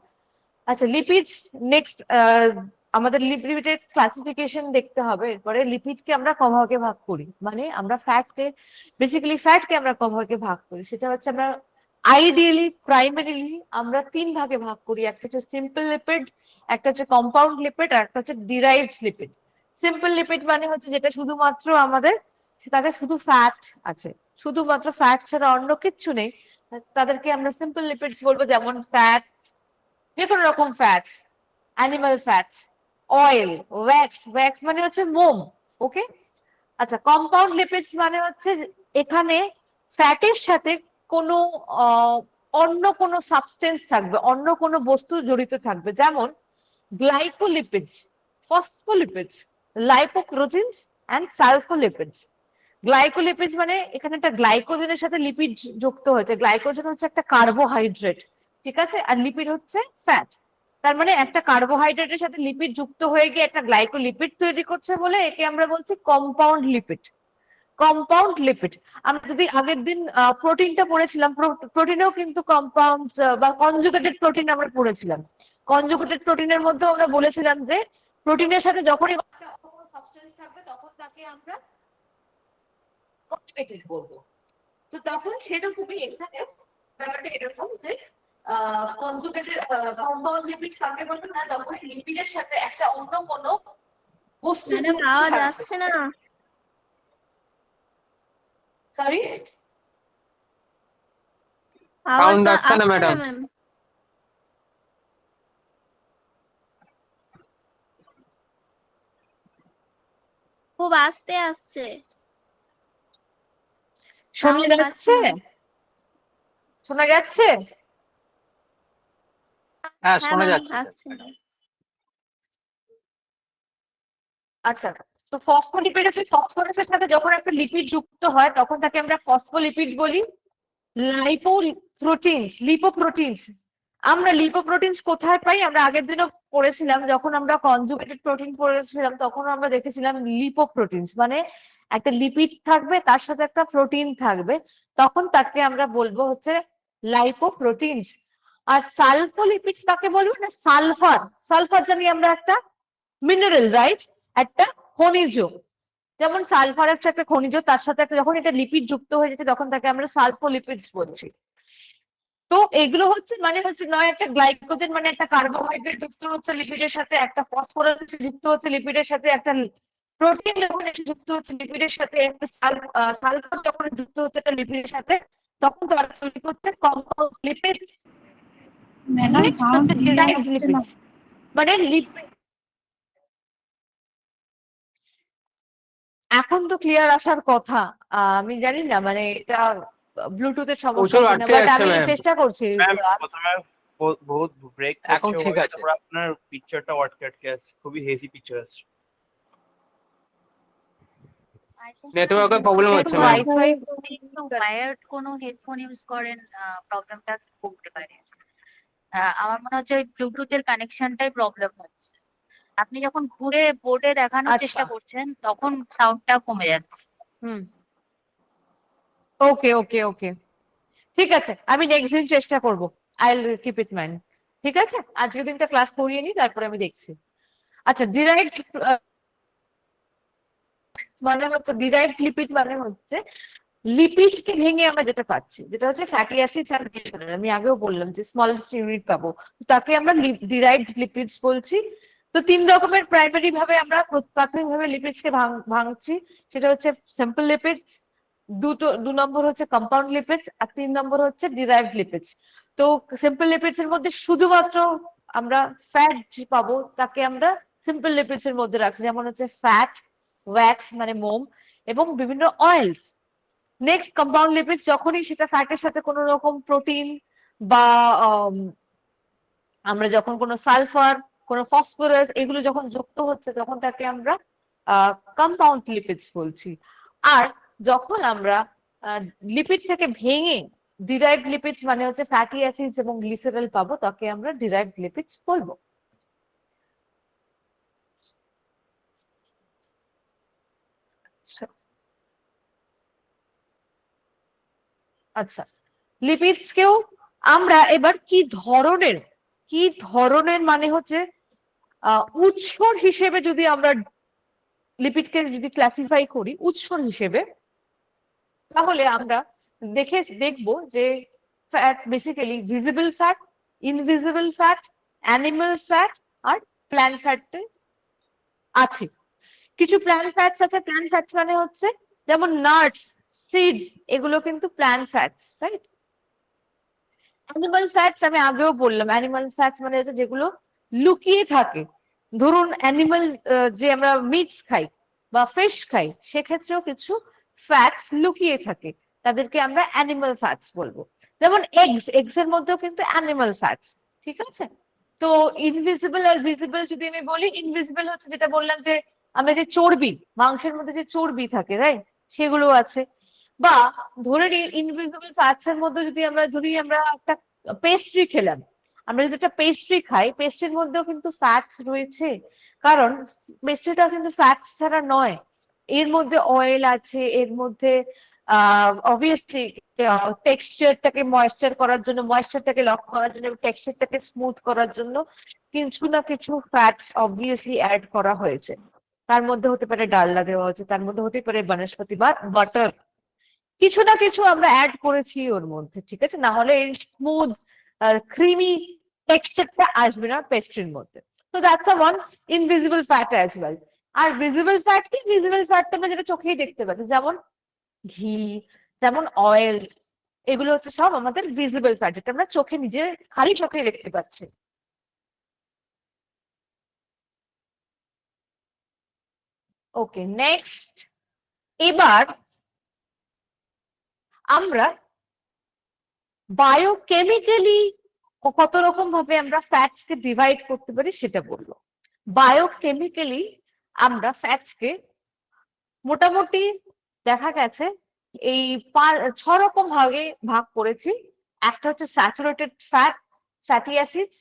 আচ্ছা, লিপিডস নেক্সট আমাদের লিপিডের ক্লাসিফিকেশন দেখতে হবে। এরপরে লিপিডকে আমরা ক ভাগে ভাগ করি, মানে আমরা ফ্যাটকে আমরা ক ভাগে ভাগ করি, সেটা হচ্ছে আমরা আইডিয়ালি প্রাইমারিলি আমরা 3 ভাগে ভাগ করি। একটা হচ্ছে সিম্পল লিপিড, একটা হচ্ছে কম্পাউন্ড লিপিড, আর একটা হচ্ছে ডিরাইভড লিপিড। সিম্পল লিপিড মানে হচ্ছে যেটা শুধুমাত্র আমাদের, তাতে শুধু ফ্যাট আছে, শুধুমাত্র ফ্যাট ছাড়া অন্য কিচ্ছু নেই, তাদেরকে আমরা সিম্পল লিপিডস বলবো। যেমন ফ্যাট, যে কোনো রকম fats, animal fats, oil, wax মানে হচ্ছে মোম। ওকে, আচ্ছা, কম্পাউন্ড লিপিডস মানে হচ্ছে এখানে ফ্যাটের সাথে কোনো অন্য কোনো সাবস্টেন্স থাকবে, অন্য কোনো বস্তু জড়িত থাকবে। যেমন গ্লাইকোলিপিডস, ফসফোলিপিডস, লাইপোপ্রোটিনস অ্যান্ড সালফোলিপিডস। গ্লাইকোলিপিডস মানে এখানে একটা গ্লাইকোজেনের সাথে লিপিড যুক্ত হয়েছে। গ্লাইকোজেন হচ্ছে একটা কার্বোহাইড্রেট, ঠিক আছে, আর লিপিড হচ্ছে ফ্যাট। তার মানে একটা কার্বোহাইড্রেটের সাথে লিপিড যুক্ত হয়ে গিয়ে একটা গ্লাইকোলিপিড তৈরি করছে বলে একে আমরা বলছি কম্পাউন্ড লিপিড। Compound lipid. আমরা যদি আগের দিন প্রোটিনটা পড়েছিলাম, প্রোটিনেও কিন্তু কম্পাউন্ড বা কনজুগেটেড প্রোটিন আমরা পড়েছিলাম। কনজুগেটেড প্রোটিনের মধ্যে আমরা বলেছিলাম যে প্রোটিনের সাথে যখনই সাবস্টেন্স থাকবে তখন তাকে আমরা কনজুগেটেড বলবো। তো তখন সেরকমই এখানে ব্যাপারটা এরকম যে কনজুগেটেড কম্পাউন্ড লিপিড কাকে বলবো না, যখন লিপিডের সাথে একটা অন্য কোনো বস্তু ম্যাডাম আওয়াজ আসছে না। সরি, আওয়াজ Sound আসছে না, আসছে না ম্যাডাম। ম্যাম। খুব আস্তে আসছে। শোনা Sound যাচ্ছে? পাচ্ছি না। শোনা যাচ্ছে? হ্যাঁ, হ্যাঁ শোনা ম্যাম যাচ্ছে। আসছে। আচ্ছা, তো তো ফসফোলিপিড হচ্ছে ফসফরাসের সাথে যখন একটা লিপিড যুক্ত হয় তখন তাকে আমরা ফসফোলিপিড বলি। লিপোপ্রোটিনস আমরা লিপোপ্রোটিনস কোথায় পাই? আমরা আগের দিনও পড়েছিলাম, যখন আমরা কনজুগেটেড প্রোটিন পড়েছিলাম তখন আমরা দেখেছিলাম লিপোপ্রোটিনস মানে একটা লিপিড থাকবে তার সাথে একটা প্রোটিন থাকবে, তখন তাকে আমরা বলবো হচ্ছে লাইপোপ্রোটিনস। আর সালফোলিপিডস কাকে বলবো না? সালফার জানি আমরা একটা মিনারেল, রাইট? একটা খনিজ, যেমন সালফার একটা খনিজ, তার সাথে একটা যখন এটা লিপিড যুক্ত হয়ে যাচ্ছে তখন তাকে আমরা সালফোলিপিডস বলছি। তো এগুলো হচ্ছে মানে হচ্ছে নয় একটা গ্লাইকোজেন মানে একটা কার্বোহাইড্রেট যুক্ত হচ্ছে লিপিডের সাথে, একটা ফসফরাস যুক্ত হচ্ছে লিপিডের সাথে, একটা প্রোটিন যখন এসে যুক্ত হচ্ছে লিপিডের সাথে, একটা সালফার যখন যুক্ত হচ্ছে একটা লিপিডের সাথে, তখন তারা তৈরি করছে কম্পাউন্ড লিপিড। মানে লিপিড। এখন তো ক্লিয়ার আসার কথা, আমি জানি না মানে এটা ব্লুটুথের সমস্যা প্রচুর কিনা, আটকে বাট যাচ্ছে আমি ম্যাম। চেষ্টা করছি। ম্যাম প্রথমে বহুত ব্রেক এখন ঠিক আছে। তারপর আপনার পিকচারটা আটকে আটকে আসছে, খুবই হেজি পিকচার আসছে। নেটওয়ার্কের প্রবলেম হচ্ছে ম্যাম। ওয়াইফাই ওয়ায়ার্ড কোনো হেডফোন ইউজ করেন প্রবলেমটা কমতে পারে। আমার মনে হচ্ছে ওই ব্লুটুথের কানেকশনটাই প্রবলেম হচ্ছে। আপনি যখন ঘুরে বোর্ডে দেখানোর আচ্ছা। চেষ্টা করছেন তখন সাউন্ডটা কমে যাচ্ছে। ওকে ওকে ওকে, ঠিক আছে, আমি নেক্সট দিন চেষ্টা করব। I will keep it mind. ঠিক আছে, আজকের দিনটা ক্লাস করিয়ে নিই, তারপরে আমি দেখছি। আচ্ছা, ডিরাইভড মানে হচ্ছে ডিরাইভড লিপিড মানে হচ্ছে লিপিডকে ভেঙে আমরা যেটা পাচ্ছি, যেটা হচ্ছে ফ্যাটি অ্যাসিডস আর গ্লিসারিন। আমি আগেও বললাম যে স্মলেস্ট ইউনিট পাবো, তাকে আমরা ডিরাইভড লিপিডস বলছি। তো 3 রকমের প্রাইমারি ভাবে আমরা প্রাথমিকভাবে লিপিডস কে ভাঙছি, সেটা হচ্ছে সিম্পল লিপিডস, 2 নম্বর হচ্ছে কম্পাউন্ড লিপিডস, আর 3 নম্বর হচ্ছে ডিরাইভড লিপিডস। তো সিম্পল লিপিডস এর মধ্যে শুধুমাত্র আমরা ফ্যাট পাবো, তাকে আমরা সিম্পল লিপিডস এর মধ্যে রাখছি, যেমন হচ্ছে ফ্যাট, ওয়্যাক্স মানে মোম, এবং বিভিন্ন অয়েলস। নেক্সট কম্পাউন্ড লিপিডস, যখনই সেটা ফ্যাটের সাথে কোনো রকম প্রোটিন বা আমরা যখন কোনো সালফার, কোনো ফসফরাস এগুলো যখন যুক্ত হচ্ছে তখন তাকে আমরা কম্পাউন্ড লিপিডস বলছি। আর যখন আমরা লিপিড থেকে ভেঙে ডিরাইভড লিপিডস মানে হচ্ছে ফ্যাটি অ্যাসিডস এবং গ্লিসারল পাবো, তাকে আমরা ডিরাইভড লিপিডস বলবো। আচ্ছা, লিপিডস কেও আমরা এবার কি ধরনের মানে হচ্ছে উৎসর হিসেবে যদি আমরা লিপিডকে যদি ক্লাসিফাই করি উৎসর হিসেবে, তাহলে আমরা দেখবো যে fat basically visible fat, invisible fat, animal fat আর প্ল্যান্ট ফ্যাট আছে। কিছু প্ল্যান্ট ফ্যাটস আছে, প্ল্যান্ট ফ্যাটস মানে হচ্ছে যেমন নাটস, সিডস, এগুলো কিন্তু plant fats, right? Animal fats আমি আগেও বললাম, অ্যানিমাল ফ্যাটস মানে হচ্ছে যেগুলো লুকিয়ে থাকে। ধরুন অ্যানিমাল যে আমরা মিটস খাই বা ফিশ খাই, সেক্ষেত্রেও কিছু ফ্যাটস লুকিয়ে থাকে, তাদেরকে আমরা অ্যানিমাল ফ্যাটস বলবো। যেমন এগস এর মধ্যেও কিন্তু অ্যানিমাল ফ্যাটস, ঠিক আছে? তো ইনভিজিবল আর ভিজিবল যদি আমি বলি, ইনভিজিবল হচ্ছে যেটা বললাম যে আমরা যে চর্বি, মাংসের মধ্যে যে চর্বি থাকে, রাইট, সেগুলো আছে। বা ধরে নিই ইনভিজিবল ফ্যাটস এর মধ্যে যদি আমরা একটা পেস্ট্রি খেলাম, আমরা যদি একটা পেস্ট্রি খাই, পেস্ট্রির মধ্যেও কিন্তু ফ্যাটস রয়েছে, কারণ পেস্ট্রিটা কিন্তু ফ্যাটস ছাড়া নয়, এর মধ্যে অয়েল আছে, এর মধ্যে অবভিয়াসলি টেক্সচারটাকে ময়েশ্চার করার জন্য, ময়েশ্চারটাকে লক করার জন্য, টেক্সচারটাকে স্মুথ করার জন্য কিছু না কিছু ফ্যাটস অবভিয়াসলি অ্যাড করা হয়েছে। তার মধ্যে হতে পারে ডালডা দেওয়া হচ্ছে, তার মধ্যে হতে পারে বনস্পতি বা বাটার, কিছু না কিছু আমরা অ্যাড করেছি ওর মধ্যে, ঠিক আছে? না হলে এই স্মুথ ক্রিমি টেক্সচারটা আসবে না পেস্ট্রির মধ্যে। তো that's one invisible fat as well. আর ভিজিবল ফ্যাট কি? ভিজিবল ফ্যাট আমরা যেটা চোখেই দেখতে পাচ্ছি, যেমন ঘি, যেমন অয়েল, এগুলো হচ্ছে সব আমাদের ভিজিবল ফ্যাট, যেটা আমরা চোখে খালি চোখে দেখতে পাচ্ছি। ওকে, নেক্সট এবার আমরা বায়োকেমিক্যালি কত রকম ভাবে আমরা ফ্যাটস কে ডিভাইড করতে পারি সেটা বলবো। বায়োকেমিক্যালি আমরা ফ্যাটস কে মোটামুটি দেখা গেছে এই 6 রকম ভাগে ভাগ করেছি। একটা হচ্ছে স্যাচুরেটেড ফ্যাট, ফ্যাটি অ্যাসিডস,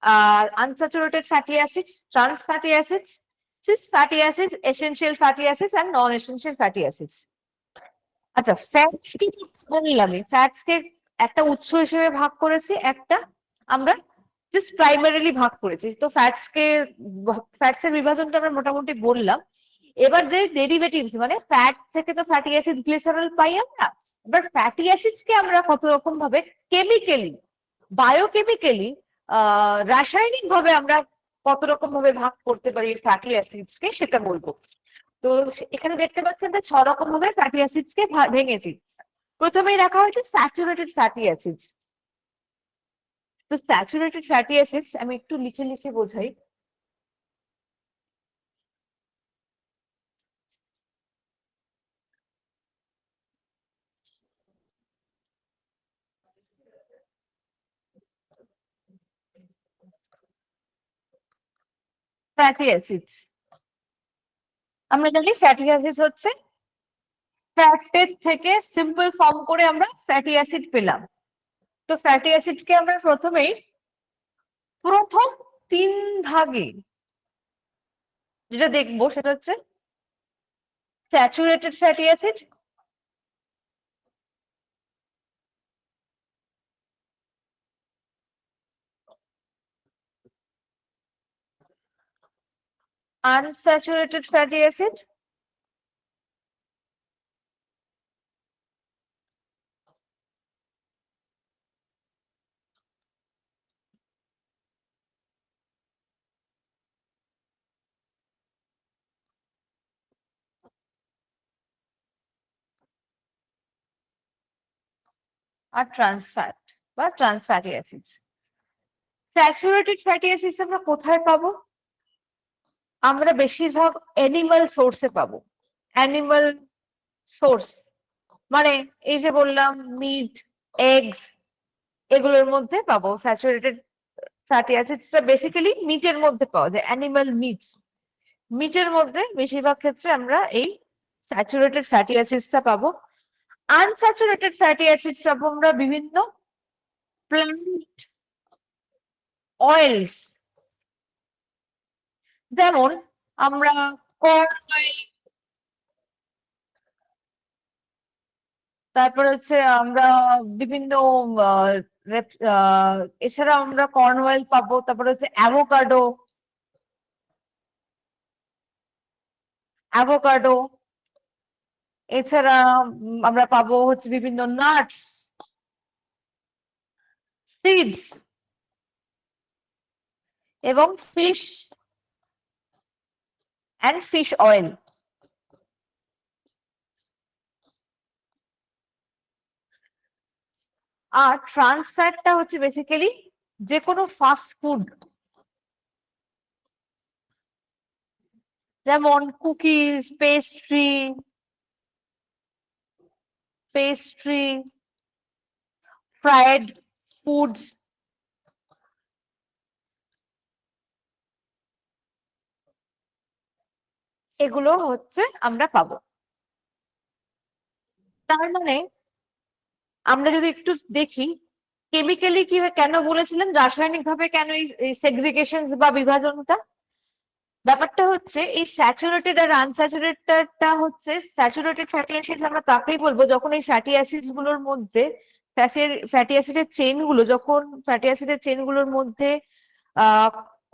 আর unsaturated fatty acids, trans fatty acids, cis fatty acids, essential fatty acids and non essential fatty acids. আচ্ছা, ফ্যাটস কি বললাম, ফ্যাটস কে একটা উৎস হিসেবে ভাগ করেছি, একটা আমরা জাস্ট প্রাইমারিলি ভাগ করেছি। তো ফ্যাটস এর বিভাজনটা আমরা মোটামুটি বললাম। এবার যে ডেরিভেটিভস মানে ফ্যাট থেকে তো ফ্যাটি অ্যাসিড গ্লিসারল পাই আমরা, এবার ফ্যাটি অ্যাসিডস কে আমরা কত রকম ভাবে কেমিক্যালি, বায়োকেমিক্যালি, রাসায়নিক ভাবে আমরা কত রকম ভাবে ভাগ করতে পারি ফ্যাটি অ্যাসিডস কে, সেটা বলবো। তো এখানে দেখতে পাচ্ছেন যে 6 রকম ভাবে ফ্যাটি অ্যাসিডস কে ভেঙেছি। প্রথমেই রাখা হয়েছে স্যাচুরেটেড ফ্যাটি অ্যাসিডস। তো স্যাচুরেটেড ফ্যাটি অ্যাসিডস আমি একটু লিখে লিখে বোঝাই। ফ্যাটি অ্যাসিডস, আমরা জানি ফ্যাটি অ্যাসিডস হচ্ছে ফ্যাটের থেকে সিম্পল ফর্ম করে আমরা ফ্যাটি অ্যাসিড পেলাম। তো ফ্যাটি অ্যাসিডকে আমরা প্রথম 3 ভাগে যেটা দেখবো সেটা হচ্ছে saturated fatty acid, unsaturated fatty acid, আর ট্রান্স ফ্যাট বা trans fatty acids. Saturated fatty acids আমরা কোথায় পাবো? আমরা বেশিরভাগ অ্যানিমাল সোর্সে পাবো। অ্যানিমাল সোর্স মানে এই যে বললাম মিট, এগস, এগুলোর মধ্যে পাবো স্যাচুরেটেড ফ্যাটি অ্যাসিডসটা। বেসিক্যালি মিটের মধ্যে পাওয়া যায়, অ্যানিমাল মিটস। মিটের মধ্যে বেশিরভাগ ক্ষেত্রে আমরা এই স্যাচুরেটেড ফ্যাটি অ্যাসিডসটা পাবো। আনস্যাচুরেটেড ফ্যাটি অ্যাসিডস পাবো আমরা বিভিন্ন প্ল্যান্ট অয়েলস, যেমন আমরা কর্ন অয়েল, তারপর হচ্ছে আমরা বিভিন্ন এছাড়া আমরা কর্ন অয়েল পাবো, তারপর হচ্ছে অ্যাভোকাডো, এছাড়া আমরা পাবো হচ্ছে বিভিন্ন নাটস, সিডস এবং ফিশ অ্যান্ড ফিশ অয়েল। আর ট্রান্স ফ্যাটটা হচ্ছে বেসিক্যালি যে কোনো ফাস্ট ফুড, যেমন কুকিজ, পেস্ট্রি, ফ্রাইড ফুডস, এগুলো হচ্ছে আমরা পাবো। তার মানে আমরা যদি একটু দেখি কেমিক্যালি কি কেন বলেছিলেন, রাসায়নিক ভাবে কেন এই সেগ্রিগেশন বা বিভাজনটা, ব্যাপারটা হচ্ছে এই স্যাচুরেটেড আর আনস্যাচুরেটেডটা হচ্ছে স্যাচুরেটেড ফ্যাটি অ্যাসিড আমরা তাকেই বলবো যখন এই ফ্যাটি অ্যাসিড গুলোর মধ্যে ফ্যাটি অ্যাসিডের চেইন গুলোর মধ্যে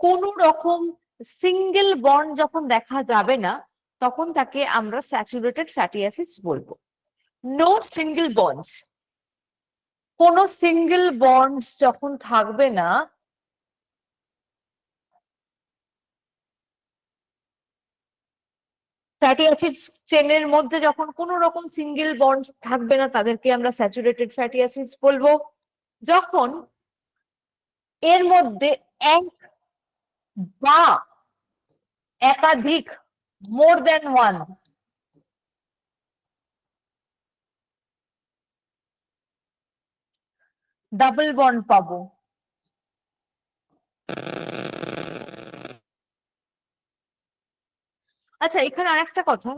কোন রকম সিঙ্গেল বন্ড যখন দেখা যাবে না, তখন তাকে আমরা স্যাচুরেটেড ফ্যাটি অ্যাসিডস বলবো। নো সিঙ্গেল বন্ডস, কোন সিঙ্গেল বন্ডস যখন থাকবে না, ফ্যাটি অ্যাসিড চেনের মধ্যে যখন কোনো রকম সিঙ্গেল বন্ড থাকবে না, তাদেরকে আমরা স্যাচুরেটেড ফ্যাটি অ্যাসিডস বলবো। যখন এর মধ্যে এক বা একাধিক, মোর দেন ওয়ান, ডাবল বন্ড পাবো। আচ্ছা, এখানে আরেকটা কথা,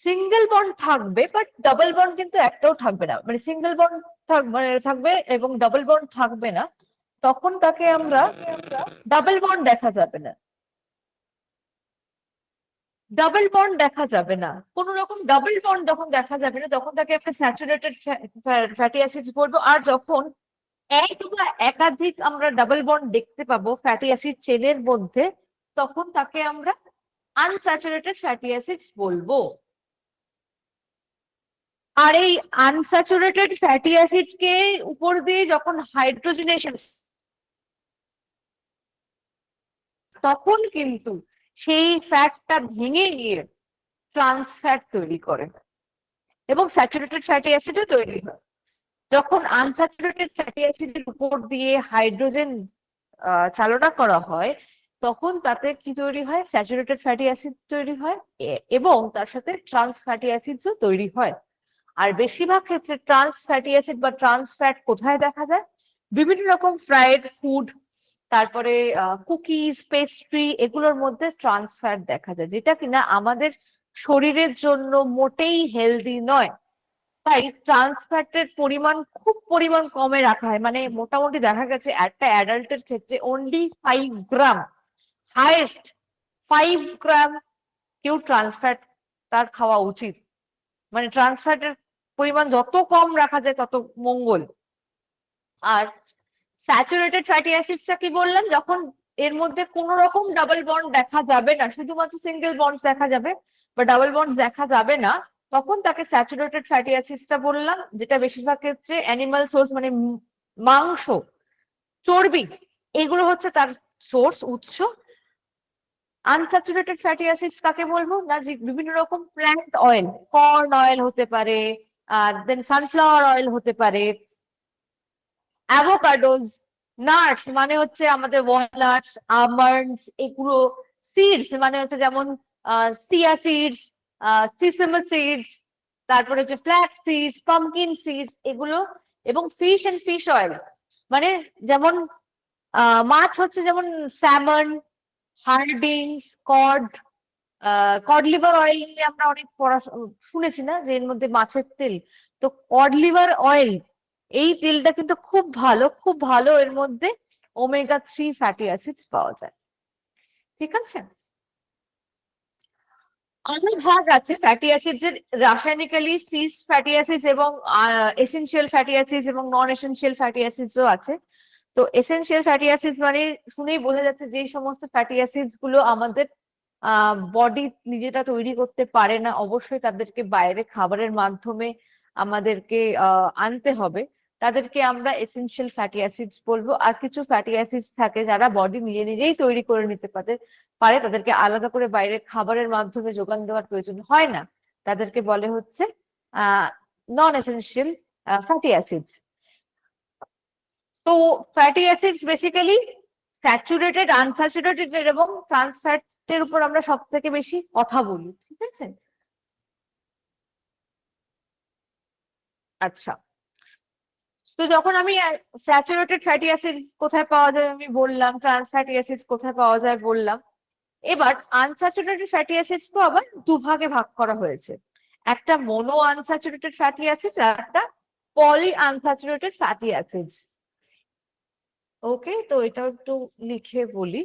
সিঙ্গেল বন্ড থাকবে বাট ডাবল বন্ড কিন্তু একটাও থাকবে না, মানে সিঙ্গেল বন্ড থাকবে এবং ডাবল বন্ড থাকবে না, তখন তাকে আমরা ডাবল বন্ড দেখা যাবে না। ডাবল বন্ড দেখা যাবে না, কোন রকম ডাবল বন্ড যখন দেখা যাবে না তখন তাকে একটা স্যাচুরেটেড ফ্যাটি অ্যাসিডস বলবো। আর যখন এক বা একাধিক আমরা ডাবল বন্ড দেখতে পাবো ফ্যাটি অ্যাসিড চেনের মধ্যে, তখন তাকে আমরা আনস্যাচুরেটেড ফ্যাটি অ্যাসিডস বলবো। আর এই আনস্যাচুরেটেড ফ্যাটি অ্যাসিড কে উপর দিয়ে যখন হাইড্রোজেনেশন, তখন কিন্তু সেই ফ্যাটটা ভেঙে গিয়ে ট্রান্স ফ্যাট তৈরি করে এবং স্যাচুরেটেড ফ্যাটি অ্যাসিডও তৈরি হয়। যখন আনস্যাচুরেটেড ফ্যাটি অ্যাসিডের উপর দিয়ে হাইড্রোজেন চালনা করা হয়, তখন তাতে কি তৈরি হয়, স্যাচুরেটেড ফ্যাটি অ্যাসিড তৈরি হয় এবং তার সাথে ট্রান্স ফ্যাটি অ্যাসিডও তৈরি হয়। আর বেশিরভাগ ক্ষেত্রে ট্রান্স ফ্যাটি অ্যাসিড বা ট্রান্স ফ্যাট কোথায় দেখা যায়? বিভিন্ন রকম ফ্রাইড ফুড, তারপরে কুকিজ, পেস্ট্রি, এগুলোর মধ্যে ট্রান্স ফ্যাট দেখা যায়, যেটা কিনা আমাদের শরীরের জন্য মোটেই হেলদি নয়। তাই ট্রান্স ফ্যাটের পরিমাণ খুব কমে রাখা হয়, মানে মোটামুটি দেখা গেছে একটা অ্যাডাল্টের ক্ষেত্রে অনলি 5 গ্রাম, হাইয়েস্ট 5 গ্রাম কেউ ট্রান্স ফ্যাট তার খাওয়া উচিত। মানে ট্রান্স ফ্যাটের পরিমাণ যত কম রাখা যায় তত মঙ্গল। আর স্যাচুরেটেড ফ্যাটি অ্যাসিডসটা কি বললাম, যখন এর মধ্যে কোনো রকম ডাবল বন্ড দেখা যাবে না, শুধুমাত্র সিঙ্গেল বন্ড দেখা যাবে বা ডাবল বন্ড দেখা যাবে না, তখন তাকে স্যাচুরেটেড ফ্যাটি অ্যাসিডসটা বললাম, যেটা বেশিরভাগ ক্ষেত্রে অ্যানিমাল সোর্স, মানে মাংস, চর্বি, এগুলো হচ্ছে তার সোর্স, উৎস। আনস্যাচুরেটেড ফ্যাটি অ্যাসিডস কাকে বলবো না, যে বিভিন্ন রকম প্ল্যান্ট অয়েল, কর্ন অয়েল হতে পারে, দেন সানফ্লাওয়ার অয়েল হতে পারে, অ্যাভোকাডোজ, নাটস মানে হচ্ছে আমাদের ওয়ালনাটস, আমন্ডস, এগুলো, সিডস মানে হচ্ছে যেমন চিয়া সিডস, সিসাম সিডস, তারপরে হচ্ছে ফ্ল্যাক্স সিডস, পামকিন সিডস, এগুলো। এবং ফিশ এন্ড ফিশ অয়েল মানে যেমন মাছ হচ্ছে যেমন salmon, herrings, cod, cod liver oil নিয়ে আমরা অনেক শুনেছি না, যে এর মধ্যে মাছের তেল। তো কড লিভার অয়েল, এই তেলটা কিন্তু খুব ভালো, এর মধ্যে ওমেগা 3 ফ্যাটি অ্যাসিডস পাওয়া যায়। ঠিক আছে, অনেক ভাগ আছে ফ্যাটি অ্যাসিডস এর রাসায়নিক্যালি, সিস ফ্যাটি অ্যাসিডস এবং এসেনশিয়াল ফ্যাটি অ্যাসিডস এবং নন এসেনশিয়াল ফ্যাটি অ্যাসিডসও আছে। তো এসেনশিয়াল ফ্যাটি অ্যাসিডস মানে শুনেই বোঝা যাচ্ছে যে সমস্ত ফ্যাটি অ্যাসিডস গুলো আমাদের বডি নিজেটা তৈরি করতে পারে না, অবশ্যই তাদেরকে বাইরে খাবারের মাধ্যমে আমাদেরকে আনতে হবে, তাদেরকে আমরা এসেনশিয়াল ফ্যাটি অ্যাসিডস বলবো। আর কিছু ফ্যাটি অ্যাসিডস থাকে যারা বডি নিজেই তৈরি করে নিতে পারে, তাদেরকে আলাদা করে বাইরে খাবারের মাধ্যমে যোগান দেওয়ার প্রয়োজন হয় না, তাদেরকে বলে হচ্ছে নন এসেনশিয়াল ফ্যাটি অ্যাসিডস। তো fatty acids basically saturated, unsaturated এবং ট্রান্স ফ্যাটের উপর আমরা সব থেকে বেশি কথা বলি। ঠিক আছে, আচ্ছা। তো যখন আমি স্যাচুরেটেড ফ্যাটি অ্যাসিড কোথায় পাওয়া যায় আমি বললাম, ট্রান্স ফ্যাটি অ্যাসিডস কোথায় পাওয়া যায় বললাম। এবার আনস্যাচুরেটেড ফ্যাটি অ্যাসিডস তো আবার দুভাগে ভাগ করা হয়েছে, একটা মোনো আনস্যাচুরেটেড ফ্যাটি অ্যাসিড আর একটা পলি আনস্যাচুরেটেড ফ্যাটি অ্যাসিডস। ওকে, তো এটা একটু লিখে বলি।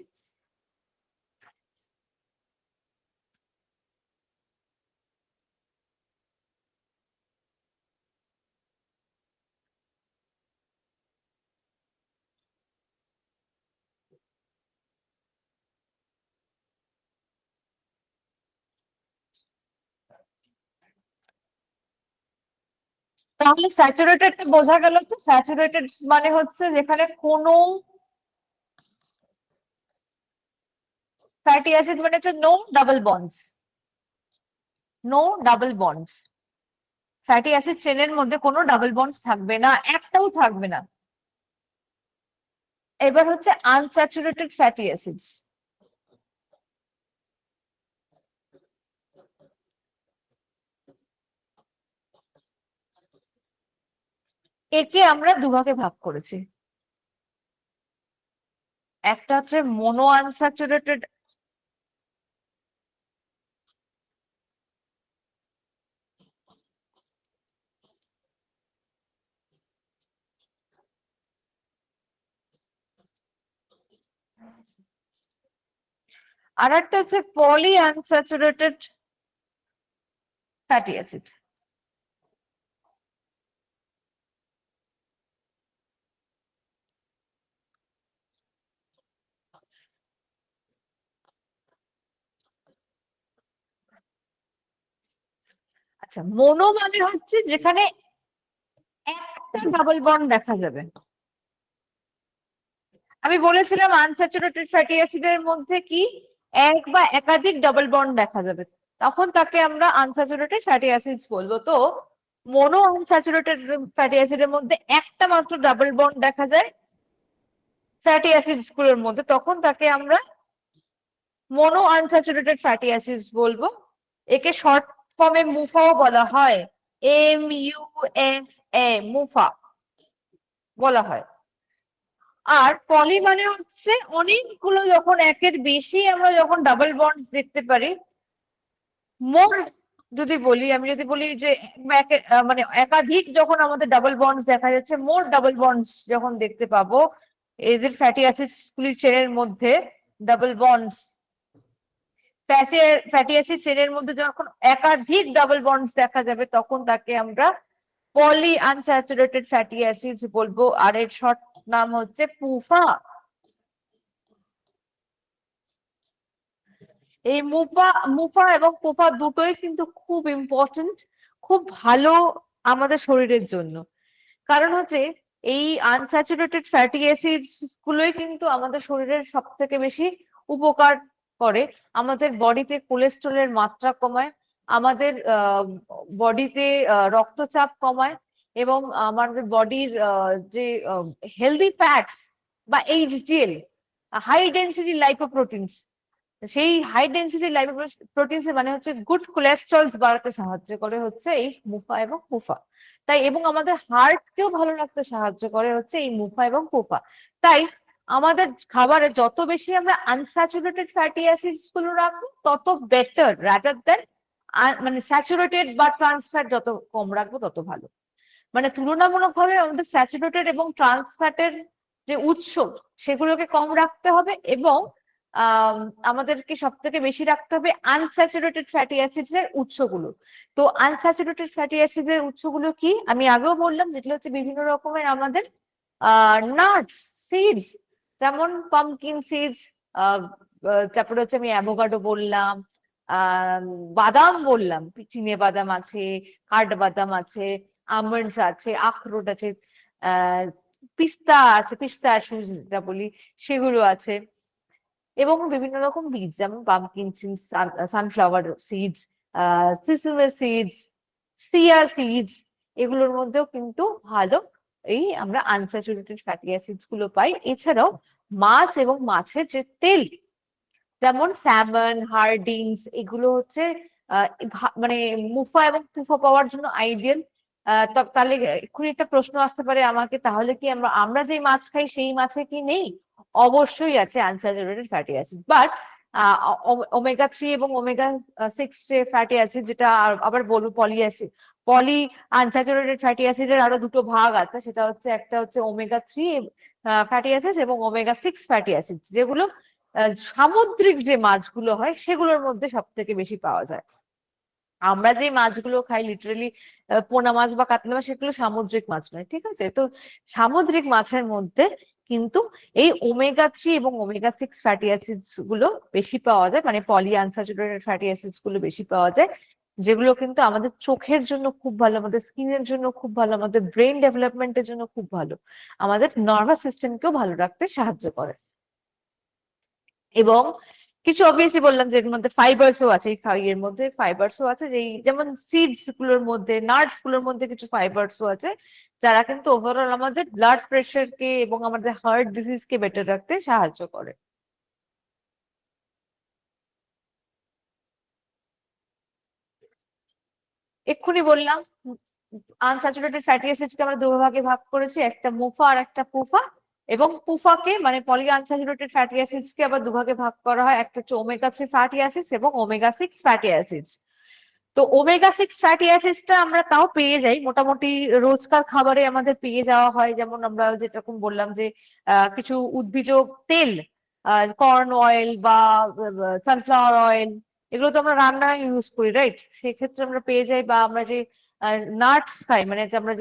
তাহলে স্যাচুরেটেড বোঝা গেল। তো স্যাচুরেটেড মানে হচ্ছে যেখানে কোনো ফ্যাটি অ্যাসিড মানে হচ্ছে no double bonds, fatty acid চেনের মধ্যে কোনো ডাবল বন্ডস থাকবে না, একটাও থাকবে না। এবার হচ্ছে আনস্যাচুরেটেড ফ্যাটি অ্যাসিডস। একে আমরা দুভাগে ভাগ করেছি, একটা হচ্ছে মোনো আনস্যাচুরেটেড আর একটা হচ্ছে পলি আনস্যাচুরেটেড ফ্যাটি অ্যাসিড। আচ্ছা, মোনো মানে হচ্ছে যেখানে একটা ডাবল বন্ড দেখা যাবে। আমি বলেছিলাম আনস্যাচুরেটেড ফ্যাটি অ্যাসিডের মধ্যে কি এক বা একাধিক ডাবল বন্ড দেখা যাবে, তখন তাকে আমরা আনস্যাচুরেটেড ফ্যাটি অ্যাসিডস বলবো। তো মোনো আনস্যাচুরেটেড ফ্যাটি অ্যাসিডের মধ্যে একটা মাত্র ডাবল বন্ড দেখা যায় ফ্যাটি অ্যাসিডস গুলোর মধ্যে, তখন তাকে আমরা মোনো আনস্যাচুরেটেড ফ্যাটি অ্যাসিডস বলবো। একে শর্ট ফর্মে মুফাও বলা হয়, MUFA, মুফা বলা হয়। আর পলি মানে হচ্ছে অনেকগুলো, যখন একের বেশি আমরা যখন ডাবল বন্ডস দেখতে পারি। মোর যদি বলি, আমি যদি বলি যে মানে একাধিক যখন আমাদের ডাবল বন্ডস দেখা যাচ্ছে, মোর ডাবল বন্ডস যখন দেখতে পাবো এই যে ফ্যাটি অ্যাসিডস গুলি চেনের মধ্যে ডাবল বন্ডস, ফ্যাটি অ্যাসিড চেনের মধ্যে যখন একাধিক ডাবল বন্ডস দেখা যাবে, তখন তাকে আমরা পলি আনস্যাচুরেটেড ফ্যাটি অ্যাসিডস বলবো। আর এর শর্ট নাম হচ্ছে পুফা। এই মুফা এবং পুফা দুটোই কিন্তু খুব ইম্পর্টেন্ট, খুব ভালো আমাদের শরীরের জন্য। কারণ হচ্ছে এই আনস্যাচুরেটেড ফ্যাটি অ্যাসিডস গুলোই কিন্তু আমাদের শরীরের সব থেকে বেশি উপকার করে। আমাদের বডিতে কোলেস্টেরলের মাত্রা কমায়, আমাদের বডিতে রক্তচাপ কমায়, এবং আমাদের বডির যে হেলদি ফ্যাটস বা HDL, হাই ডেন্সিটি লাইপোপ্রোটিনস, সেই হাই ডেন্সিটি লাইপোপ্রোটিনস মানে হচ্ছে গুড কোলেস্ট্রলস বাড়াতে সাহায্য করে হচ্ছে এই মুফা এবং পুফা। তাই এবং আমাদের হার্টকেও ভালো রাখতে সাহায্য করে হচ্ছে এই মুফা এবং পুফা। তাই আমাদের খাবারে যত বেশি আমরা আনস্যাচুরেটেড ফ্যাটি অ্যাসিডস গুলো রাখবো তত বেটার, রাদার দেন মানে স্যাচুরেটেড বা ট্রান্স ফ্যাট যত কম রাখবো তত ভালো। মানে তুলনামূলকভাবে আমাদের স্যাচুরেটেড এবং ট্রান্স ফ্যাটের যে উৎস সেগুলোকে কম রাখতে হবে, এবং আমাদেরকে সব থেকে বেশি রাখতে হবে আনস্যাচুরেটেড ফ্যাটি অ্যাসিডস এর উৎসগুলো। তো আনস্যাচুরেটেড ফ্যাটি অ্যাসিড এর উৎসগুলো কি, আমি আগেও বললাম, যেগুলো হচ্ছে বিভিন্ন রকমের আমাদের নাটস, সিডস, যেমন পামকিন সিডস, তারপরে হচ্ছে আমি অ্যাভোকাডো বললাম, বাদাম বললাম, চিনে বাদাম আছে, কাঠবাদাম আছে, আমন্ডস আছে, আখরোট আছে, পিস্তা আছে, পিস্তাশিউস যেটা বলি সেগুলো আছে, এবং বিভিন্ন রকম বীজ যেমন pumpkin seeds, sunflower seeds, sesame seeds, chia seeds, এগুলোর মধ্যেও কিন্তু ভালো এই আমরা আনস্যাচুরেটেড ফ্যাটি অ্যাসিডস গুলো পাই। এছাড়াও মাছ এবং মাছের যে তেল, যেমন স্যামন, হার্ডিংস, এগুলো হচ্ছে মানে মুফা এবং পুফা পাওয়ার জন্য আইডিয়াল। তাহলে এক্ষুনি একটা প্রশ্ন আসতে পারে আমাকে, তাহলে কি আমরা যে মাছ খাই সেই মাছে কি নেই? অবশ্যই আছে unsaturated fatty acid, but omega 3 এবং ওমেগা 6 যে ফ্যাটি অ্যাসিড, যেটা আবার বলবো পলি অ্যাসিড, পলি আনস্যাচুরেটেড ফ্যাটি অ্যাসিডের আরো দুটো ভাগ আছে। সেটা হচ্ছে একটা হচ্ছে ওমেগা 3 ফ্যাটি অ্যাসিড এবং ওমেগা 6 ফ্যাটি অ্যাসিড, যেগুলো সামুদ্রিক যে মাছগুলো হয় সেগুলোর মধ্যে সব থেকে বেশি পাওয়া যায়। আমরা যে মাছগুলো খাই লিটারেলি পোনা মাছ বা কাতলা মাছ, সেগুলো সামুদ্রিক মাছ নয়, ঠিক আছে? তো সামুদ্রিক মাছের মধ্যে কিন্তু এই ওমেগা 3 এবং ওমেগা 6 ফ্যাটি অ্যাসিডস গুলো বেশি পাওয়া যায়, মানে পলি আনস্যাচুরেটেড ফ্যাটি অ্যাসিডস গুলো বেশি পাওয়া যায়, যেগুলো কিন্তু আমাদের চোখের জন্য খুব ভালো, আমাদের স্কিনের জন্য খুব ভালো, আমাদের ব্রেন ডেভেলপমেন্টের জন্য খুব ভালো, আমাদের নার্ভাস সিস্টেমকেও ভালো রাখতে সাহায্য করে। এবং কিছু অবভিয়াসলি বললাম যে এর মধ্যে ফাইবারসও আছে, এর মধ্যে ফাইবারসও আছে, যেমন সিডস গুলোর মধ্যে, নাটস গুলোর মধ্যে কিছু ফাইবারসও আছে, যারা কিন্তু ওভারঅল আমাদের ব্লাড প্রেশারকে এবং আমাদের হার্ট ডিজিজকে বেটার রাখতে সাহায্য করে। এক্ষুনি বললাম আনস্যাচুরেটেড ফ্যাটি অ্যাসিডকে আমরা দুই ভাগে ভাগ করেছি, একটা মুফা আর একটা পুফা। এবং পুফাকে মানে পলি আনস্যাচুরেটেড ফ্যাটি অ্যাসিডস কে আবার দুভাগে ভাগ করা হয়, একটা হচ্ছে ওমেগা 3 ফ্যাটি অ্যাসিডস এবং ওমেগা 6 ফ্যাটি অ্যাসিডস। তো ওমেগা 6 ফ্যাটি অ্যাসিডসটা আমরা তাও পেয়ে যাই মোটামুটি রোজকার খাবারে, আমাদের পেয়ে যাওয়া হয়। যেমন আমরা যেরকম বললাম যে কিছু উদ্ভিজ তেল, কর্ন অয়েল বা সানফ্লাওয়ার অয়েল, এগুলো তো আমরা রান্নায় ইউজ করি, রাইট? সেক্ষেত্রে আমরা পেয়ে যাই। বা আমরা যে নাটস খাই, মানে যে আমরা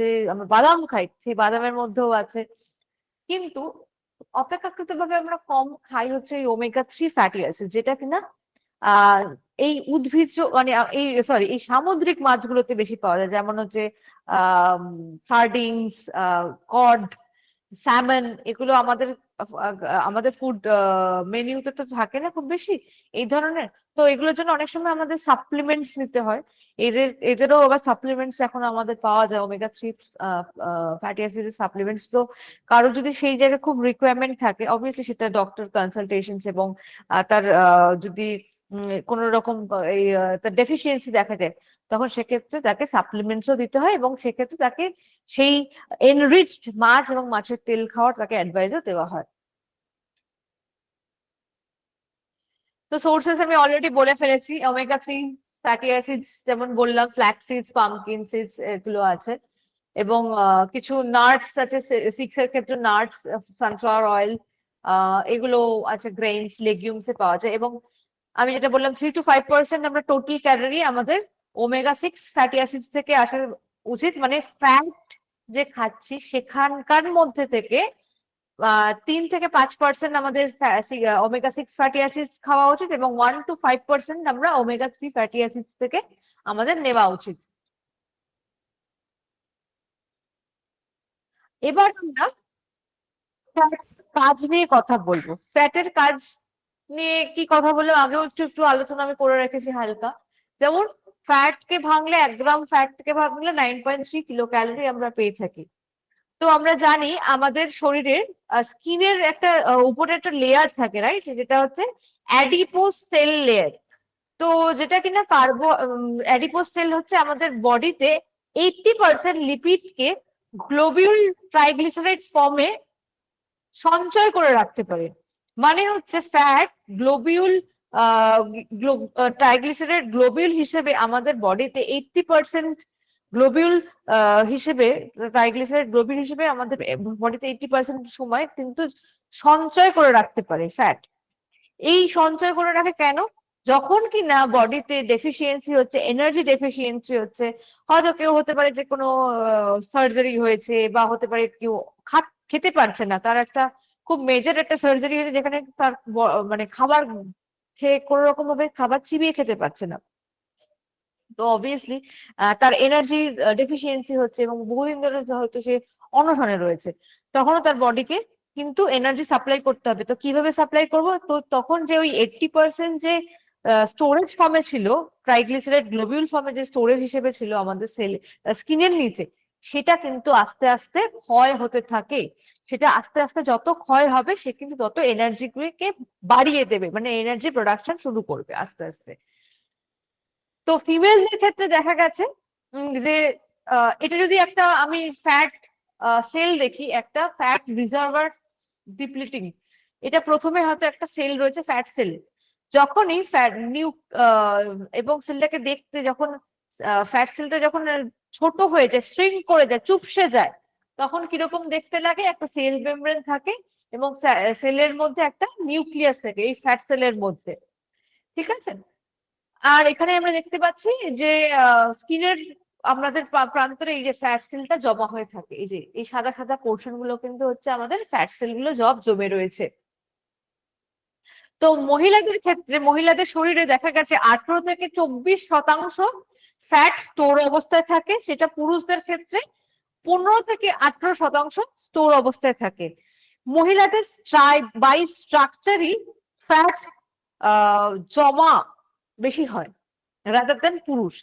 বাদাম খাই, সেই বাদামের মধ্যেও আছে। কিন্তু অপেক্ষাকৃতভাবে আমরা কম খাই হচ্ছে এই ওমেগা-3 ফ্যাটি অ্যাসিড, যেটা কিনা আহ এই উদ্ভিজ্জ মানে এই সামুদ্রিক মাছগুলোতে বেশি পাওয়া যায়, যেমন হচ্ছে সার্ডিনস, কড, স্যামন। এগুলো আমাদের ফুড মেনুতে তো থাকে না খুব বেশি এই ধরনের। তো এগুলোর জন্য অনেক সময় আমাদের সাপ্লিমেন্টস নিতে হয়। এদেরও আবার সাপ্লিমেন্টস এখন আমাদের পাওয়া যায়, ওমেগা-3 ফ্যাটি অ্যাসিডের সাপ্লিমেন্টস। তো কারো যদি সেই জায়গায় খুব রিকোয়ারমেন্ট থাকে, অবভিয়াসলি সেটা ডক্টর কনসালটেশন এবং তার যদি কোন রকম তার ডেফিসিয়েন্সি দেখা যায়, তখন সেক্ষেত্রে তাকে সাপ্লিমেন্টসও দিতে হয়, এবং সেক্ষেত্রে তাকে সেই এনরিচড মাছ এবং মাছের তেল খাওয়ার তাকে অ্যাডভাইসও দেওয়া হয়। তো সোর্সেস আমি অলরেডি বলে ফেলেছি। ওমেগা-3 ফ্যাটি অ্যাসিডস যেমন বললাম, ফ্ল্যাক্স সিডস, পামকিন সিডস, এগুলো আছে। এবং কিছু নাটস আছে, 6 এর ক্ষেত্রে নাটস, সানফ্লাওয়ার অয়েল, এগুলো আছে। গ্রেইনস, লেগুমস এ পাওয়া যায়। এবং আমি যেটা বললাম 3 to 5% আমরা টোটাল ক্যালোরি আমাদের ওমেগা-6 ফ্যাটি অ্যাসিডস থেকে আসা উচিত। মানে ফ্যাট যে খাচ্ছি সেখানকার মধ্যে থেকে 3 থেকে 5% আমাদের ওমেগা-6 ফ্যাটি অ্যাসিডস খাওয়া উচিত, এবং 1 to 5% আমরা ওমেগা-3 ফ্যাটি অ্যাসিডস থেকে আমাদের নেওয়া উচিত। এবার আমরা কাজ নিয়ে কথা বলবো। ফ্যাটের কাজ নিয়ে কি কথা বললাম, আগেও একটু আলোচনা আমি করে রেখেছি হালকা। যেমন ফ্যাট কে ভাঙলে, 1 গ্রাম ফ্যাট থেকে ভাঙলে 9.3 কিলো ক্যালোরি আমরা পেয়ে থাকি। তো আমরা জানি আমাদের শরীরের স্কিনের একটা উপরে একটা লেয়ার থাকে, রাইট? যেটা হচ্ছে অ্যাডিপোজ সেল লেয়ার। তো যেটা কিনা অ্যাডিপোজ সেল হচ্ছে আমাদের বডিতে 80% লিপিডকে গ্লোবিউল ট্রাইগ্লিসারাইড ফর্মে সঞ্চয় করে রাখতে পারে। মানে হচ্ছে ফ্যাট গ্লোবিউল ট্রাইগ্লিসারাইড গ্লোবিউল হিসেবে আমাদের বডিতে 80% গ্লোবিউল হিসেবে, ট্রাইগ্লিসারাইড গ্লোবিউল হিসেবে আমাদের বডিতে 80% সময় কিন্তু সঞ্চয় করে রাখতে পারে ফ্যাট। এই সঞ্চয় করে রাখে কেন? যখন কি না বডিতে ডেফিসিয়েন্সি হচ্ছে, এনার্জি ডেফিসিয়েন্সি হচ্ছে, হয়তো কেউ হতে পারে যে কোনো সার্জারি হয়েছে, বা হতে পারে কেউ খেতে পারছে না, তার একটা খুব মেজর একটা সার্জারি হয়েছে যেখানে তার মানে খাবার খেয়ে কোনো রকম ভাবে খাবার চিবিয়ে খেতে পারছে না। তো অবভিয়াসলি তার এনার্জি ডেফিসিয়েন্সি হচ্ছে, এবং বহুদিন ধরে হয়তো সে অনশনে রয়েছে, তখনও তার বডিকে কিন্তু এনার্জি সাপ্লাই করতে হবে। তো কিভাবে সাপ্লাই করবো? তো তখন যে ওই 80% যে স্টোরেজ ফর্মে ছিল, ট্রাইগ্লিসারাইড গ্লোবিউল ফর্মে যে স্টোরেজ হিসেবে ছিল আমাদের স্কিনের নিচে, সেটা কিন্তু আস্তে আস্তে ক্ষয় হতে থাকে। সেটা আস্তে আস্তে যত ক্ষয় হবে, সে কিন্তু তত এনার্জিকে বাড়িয়ে দেবে, মানে এনার্জি প্রোডাকশন শুরু করবে আস্তে আস্তে। তো ফিমেলদের ক্ষেত্রে দেখা গেছে যে এটা যদি একটা আমি ফ্যাট সেল দেখি, একটা ফ্যাট রিজার্ভার ডিপ্লিটিং, এটা প্রথমে হয়তো একটা সেল রয়েছে ফ্যাট সেল। যখনই ফ্যাট এবং সেলটাকে দেখতে যখন ফ্যাট সেলটা যখন ছোট হয়ে যায়, শ্রিঙ্ক করে যায়, চুপসে যায়, তখন কিরকম দেখতে লাগে? একটা সেল মেমব্রেন থাকে, এবং সেলের মধ্যে একটা নিউক্লিয়াস থাকে এই ফ্যাট সেলের মধ্যে, ঠিক আছে? আর এখানে আমরা দেখতে পাচ্ছি যে স্কিনের আমাদের প্রান্তরে এই যে ফ্যাট সেলটা জমা হয়ে থাকে, এই যে এই সাদা সাদা পোর্শন গুলো কিন্তু হচ্ছে আমাদের ফ্যাট সেল গুলো জমে রয়েছে। তো মহিলাদের ক্ষেত্রে, মহিলাদের শরীরে দেখা গেছে 18 থেকে 24% ফ্যাট স্টোর অবস্থায় থাকে, সেটা পুরুষদের ক্ষেত্রে 15 থেকে 18% স্টোর অবস্থায় থাকে। মহিলাদের বাই স্ট্রাকচারই ফ্যাট জমা বেশি হয় রাদার দেন পুরুষ।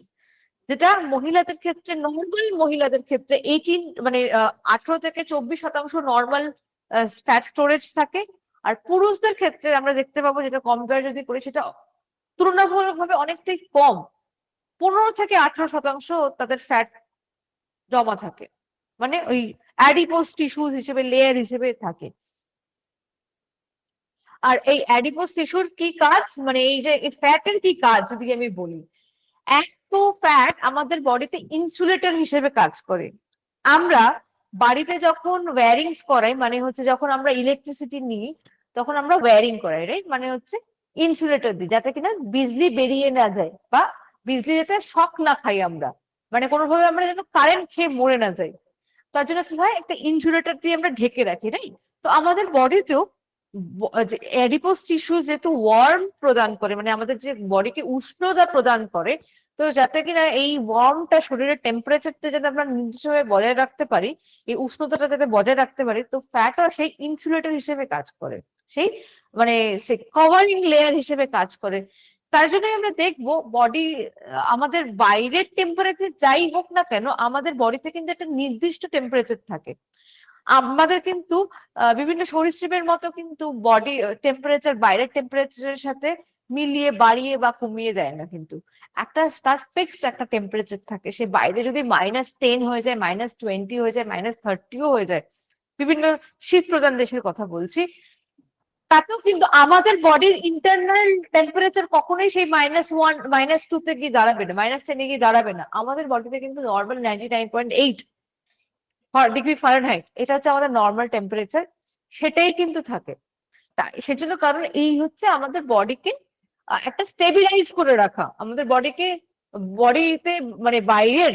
যেটা মহিলাদের ক্ষেত্রে, নর্মাল মহিলাদের ক্ষেত্রে 18 থেকে 24% নর্মাল ফ্যাট স্টোরেজ থাকে। আর পুরুষদের ক্ষেত্রে আমরা দেখতে পাবো, যেটা কম্পেয়ার যদি করি, সেটা তুলনামূলকভাবে অনেকটাই কম, 15 থেকে 18% তাদের ফ্যাট জমা থাকে, মানে ওই অ্যাডিপোজ টিস্যুস হিসেবে, লেয়ার হিসেবে থাকে। আর এই অ্যাডিপোজ টিস্যুর কি কাজ, মানে এই যে ফ্যাটের কি কাজ যদি আমি বলি, এক তো ফ্যাট আমাদের বডিতে ইনসুলেটর হিসেবে কাজ করে। আমরা বাড়িতে যখন ওয়্যারিংস করাই, মানে হচ্ছে যখন আমরা ইলেকট্রিসিটি নিই, তখন আমরা ওয়্যারিং করাই, রাইট? মানে হচ্ছে ইনসুলেটর দিই যাতে কিনা বিজলি বেরিয়ে না যায় বা বিজলি যাতে শক না খাই আমরা, মানে কোনোভাবে আমরা যেন কারেন্ট খেয়ে মরে না যাই। তার জন্য কি হয়, একটা ইনসুলেটর দিয়ে আমরা ঢেকে রাখি, রাইট? তো আমাদের বডিতেও অ্যাডিপোজ টিস্যু যেহেতু ওয়ার্ম প্রদান করে, মানে আমাদের যে বডিকে উষ্ণতা প্রদান করে, তো যাতে কিনা এই ওয়ার্মটা শরীরের টেম্পারেচারটা যাতে আমরা নির্দিষ্টভাবে বজায় রাখতে পারি, এই উষ্ণতাটা যাতে বজায় রাখতে পারি, তো ফ্যাটও সেই ইনসুলেটর হিসেবে কাজ করে, সেই মানে সে কভারিং লেয়ার হিসেবে কাজ করে। তার জন্যই আমরা দেখবো বডি, আমাদের বাইরের টেম্পারেচার যাই হোক না কেন, আমাদের বডিতে কিন্তু একটা নির্দিষ্ট টেম্পারেচার থাকে। আমাদের কিন্তু বিভিন্ন সরীসৃপের মতো কিন্তু বডি টেম্পারেচার বাইরের টেম্পারেচারের সাথে মিলিয়ে বাড়িয়ে বা কমিয়ে যায় না, কিন্তু একটা তার ফিক্সড একটা টেম্পারেচার থাকে। সে বাইরে যদি -10 হয়ে যায়, -20 হয়ে যায়, -30ও হয়ে যায়, বিভিন্ন শীত প্রধান দেশের কথা বলছি, তাতেও কিন্তু আমাদের বডির ইন্টারনাল টেম্পারেচার কখনোই সেই -1 -2 গিয়ে দাঁড়াবে না, -10 গিয়ে দাঁড়াবে না। আমাদের বডিতে কিন্তু নর্মাল 99.8 ডিগ্রি ফারেনহাইট, এটা হচ্ছে আমাদের নর্মাল টেম্পারেচার, সেটাই কিন্তু থাকে। তাই সেজন্য কারণ এই হচ্ছে আমাদের বডিকে একটা স্টেবিলাইজ করে রাখা, আমাদের বডিতে মানে বাইরের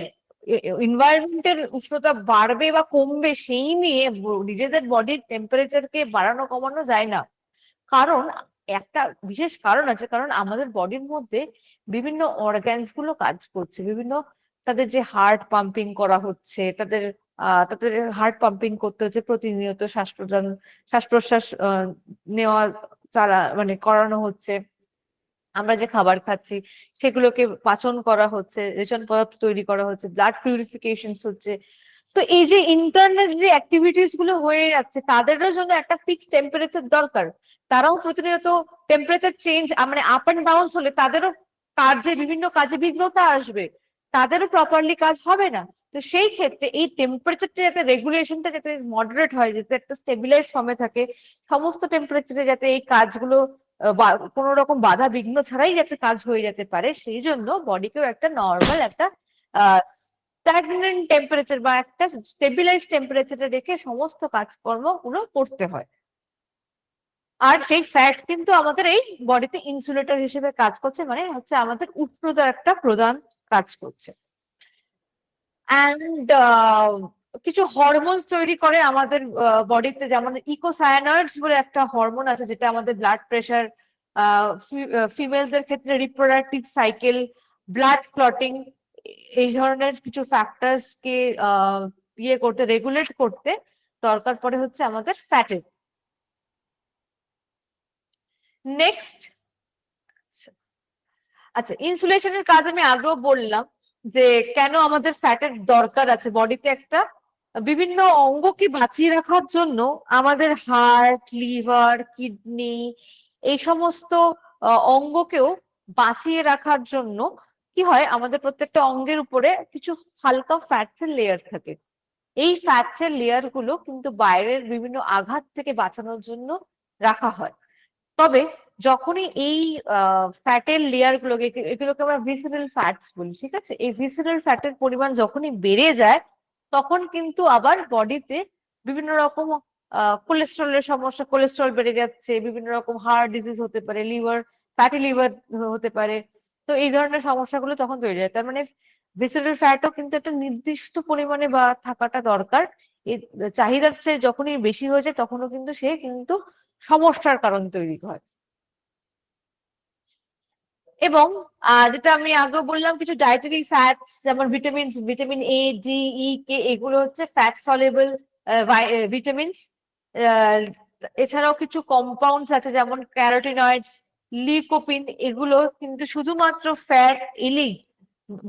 এনভায়রনমেন্টের উষ্ণতা বাড়বে বা কমবে সেই নিয়ে নিজেদের বডির টেম্পারেচারকে বাড়ানো কমানো যায় না। কারণ একটা বিশেষ কারণ আছে, কারণ আমাদের বডির মধ্যে বিভিন্ন অর্গানস গুলো কাজ করছে, বিভিন্ন তাদের যে হার্ট পাম্পিং করা হচ্ছে, তাদের হার্ট পাম্পিং করতে হচ্ছে প্রতিনিয়ত, শ্বাস প্রশ্বাস নেওয়া মানে করানো হচ্ছে, আমরা যে খাবার খাচ্ছি সেগুলোকে পাচন করা হচ্ছে, রেশন পদার্থ তৈরি করা হচ্ছে, ব্লাড পিউরিফিকেশন হচ্ছে। তো এই যে ইন্টারনাল যে অ্যাক্টিভিটিস গুলো হয়ে যাচ্ছে, তাদেরও জন্য একটা ফিক্সড টেম্পারেচার দরকার। তারাও প্রতিনিয়ত টেম্পারেচার চেঞ্জ মানে আপ অ্যান্ড ডাউন হলে তাদেরও বিভিন্ন কাজে বিঘ্নতা আসবে, তাদেরও প্রপারলি কাজ হবে না। তো সেই ক্ষেত্রে এই টেম্পারেচারটা যাতে রেগুলেশনটা যাতে মডারেট হয়, যাতে একটা স্টেবিলাইজ ফর্মে থাকে, সমস্ত টেম্পারেচারে যাতে এই কাজগুলো কোনো রকম বাধা বিঘ্ন ছাড়াই যাতে কাজ হয়ে যেতে পারে, সেই জন্য বডিকেও একটা নর্মাল একটা স্ট্যাগন্যান্ট টেম্পারেচার বা একটা স্টেবিলাইজ টেম্পারেচারে রেখে সমস্ত কাজকর্ম গুলো করতে হয়। আর সেই ফ্যাট কিন্তু আমাদের এই বডিতে ইনসুলেটর হিসেবে কাজ করছে, মানে হচ্ছে আমাদের উষ্ণতার একটা প্রধান কাজ করছে। অ্যান্ড কিছু হরমোন তৈরি করে আমাদের বডিতে, যেমন ইকোসায়ানয়েডস বলে একটা হরমোন আছে, যেটা আমাদের ব্লাড প্রেশার, ফিমেলদের ক্ষেত্রে রিপ্রোডাক্টিভ সাইকেল, ব্লাড ক্লটিং, এই ধরনের কিছু ফ্যাক্টরস কে ইয়ে করতে, রেগুলেট করতে দরকার পড়ে হচ্ছে আমাদের ফ্যাটের। নেক্সট, আচ্ছা, ইনসুলেশনের কাজ আমি আগেও বললাম যে কেন আমাদের ফ্যাটের দরকার আছে বডিতে। একটা বিভিন্ন অঙ্গকে বাঁচিয়ে রাখার জন্য আমাদের হার্ট, লিভার, কিডনি, এই সমস্ত অঙ্গকেও বাঁচিয়ে রাখার জন্য কি হয়, আমাদের প্রত্যেকটা অঙ্গের উপরে কিছু হালকা ফ্যাটসের লেয়ার থাকে। এই ফ্যাটসের লেয়ার গুলো কিন্তু বাইরের বিভিন্ন আঘাত থেকে বাঁচানোর জন্য রাখা হয়। তবে যখনই এই ফ্যাটের লেয়ার এগুলোকে আমরা ভিসেরাল ফ্যাটস বলি, ঠিক আছে? এই ভিসেরাল ফ্যাটের পরিমাণ যখনই বেড়ে যায়, তখন কিন্তু আবার বডিতে বিভিন্ন রকম কোলেস্ট্রলের সমস্যা, কোলেস্ট্রল বেড়ে যাচ্ছে, বিভিন্ন রকম হার্ট ডিজিজ হতে পারে, ফ্যাটি লিভার হতে পারে। তো এই ধরনের সমস্যাগুলো তখন তৈরি হয়। তার মানে ভিসেরাল ফ্যাটও কিন্তু একটা নির্দিষ্ট পরিমাণে বা থাকাটা দরকার। এই চাহিদার চেয়ে যখনই বেশি হয়ে যায়, তখনও কিন্তু সে সমস্যার কারণ তৈরি হয়। এবং যেটা আমি আগেও বললাম, কিছু ডায়েটারি ফ্যাটস যেমন ভিটামিন এ, ডি, ই, কে, এগুলো হচ্ছে ফ্যাট সলিউবল ভিটামিনস। এছাড়াও কিছু কম্পাউন্ডস আছে যেমন ক্যারোটিনয়েডস, লিকোপিন, এগুলো কিন্তু শুধুমাত্র ফ্যাট এলেই,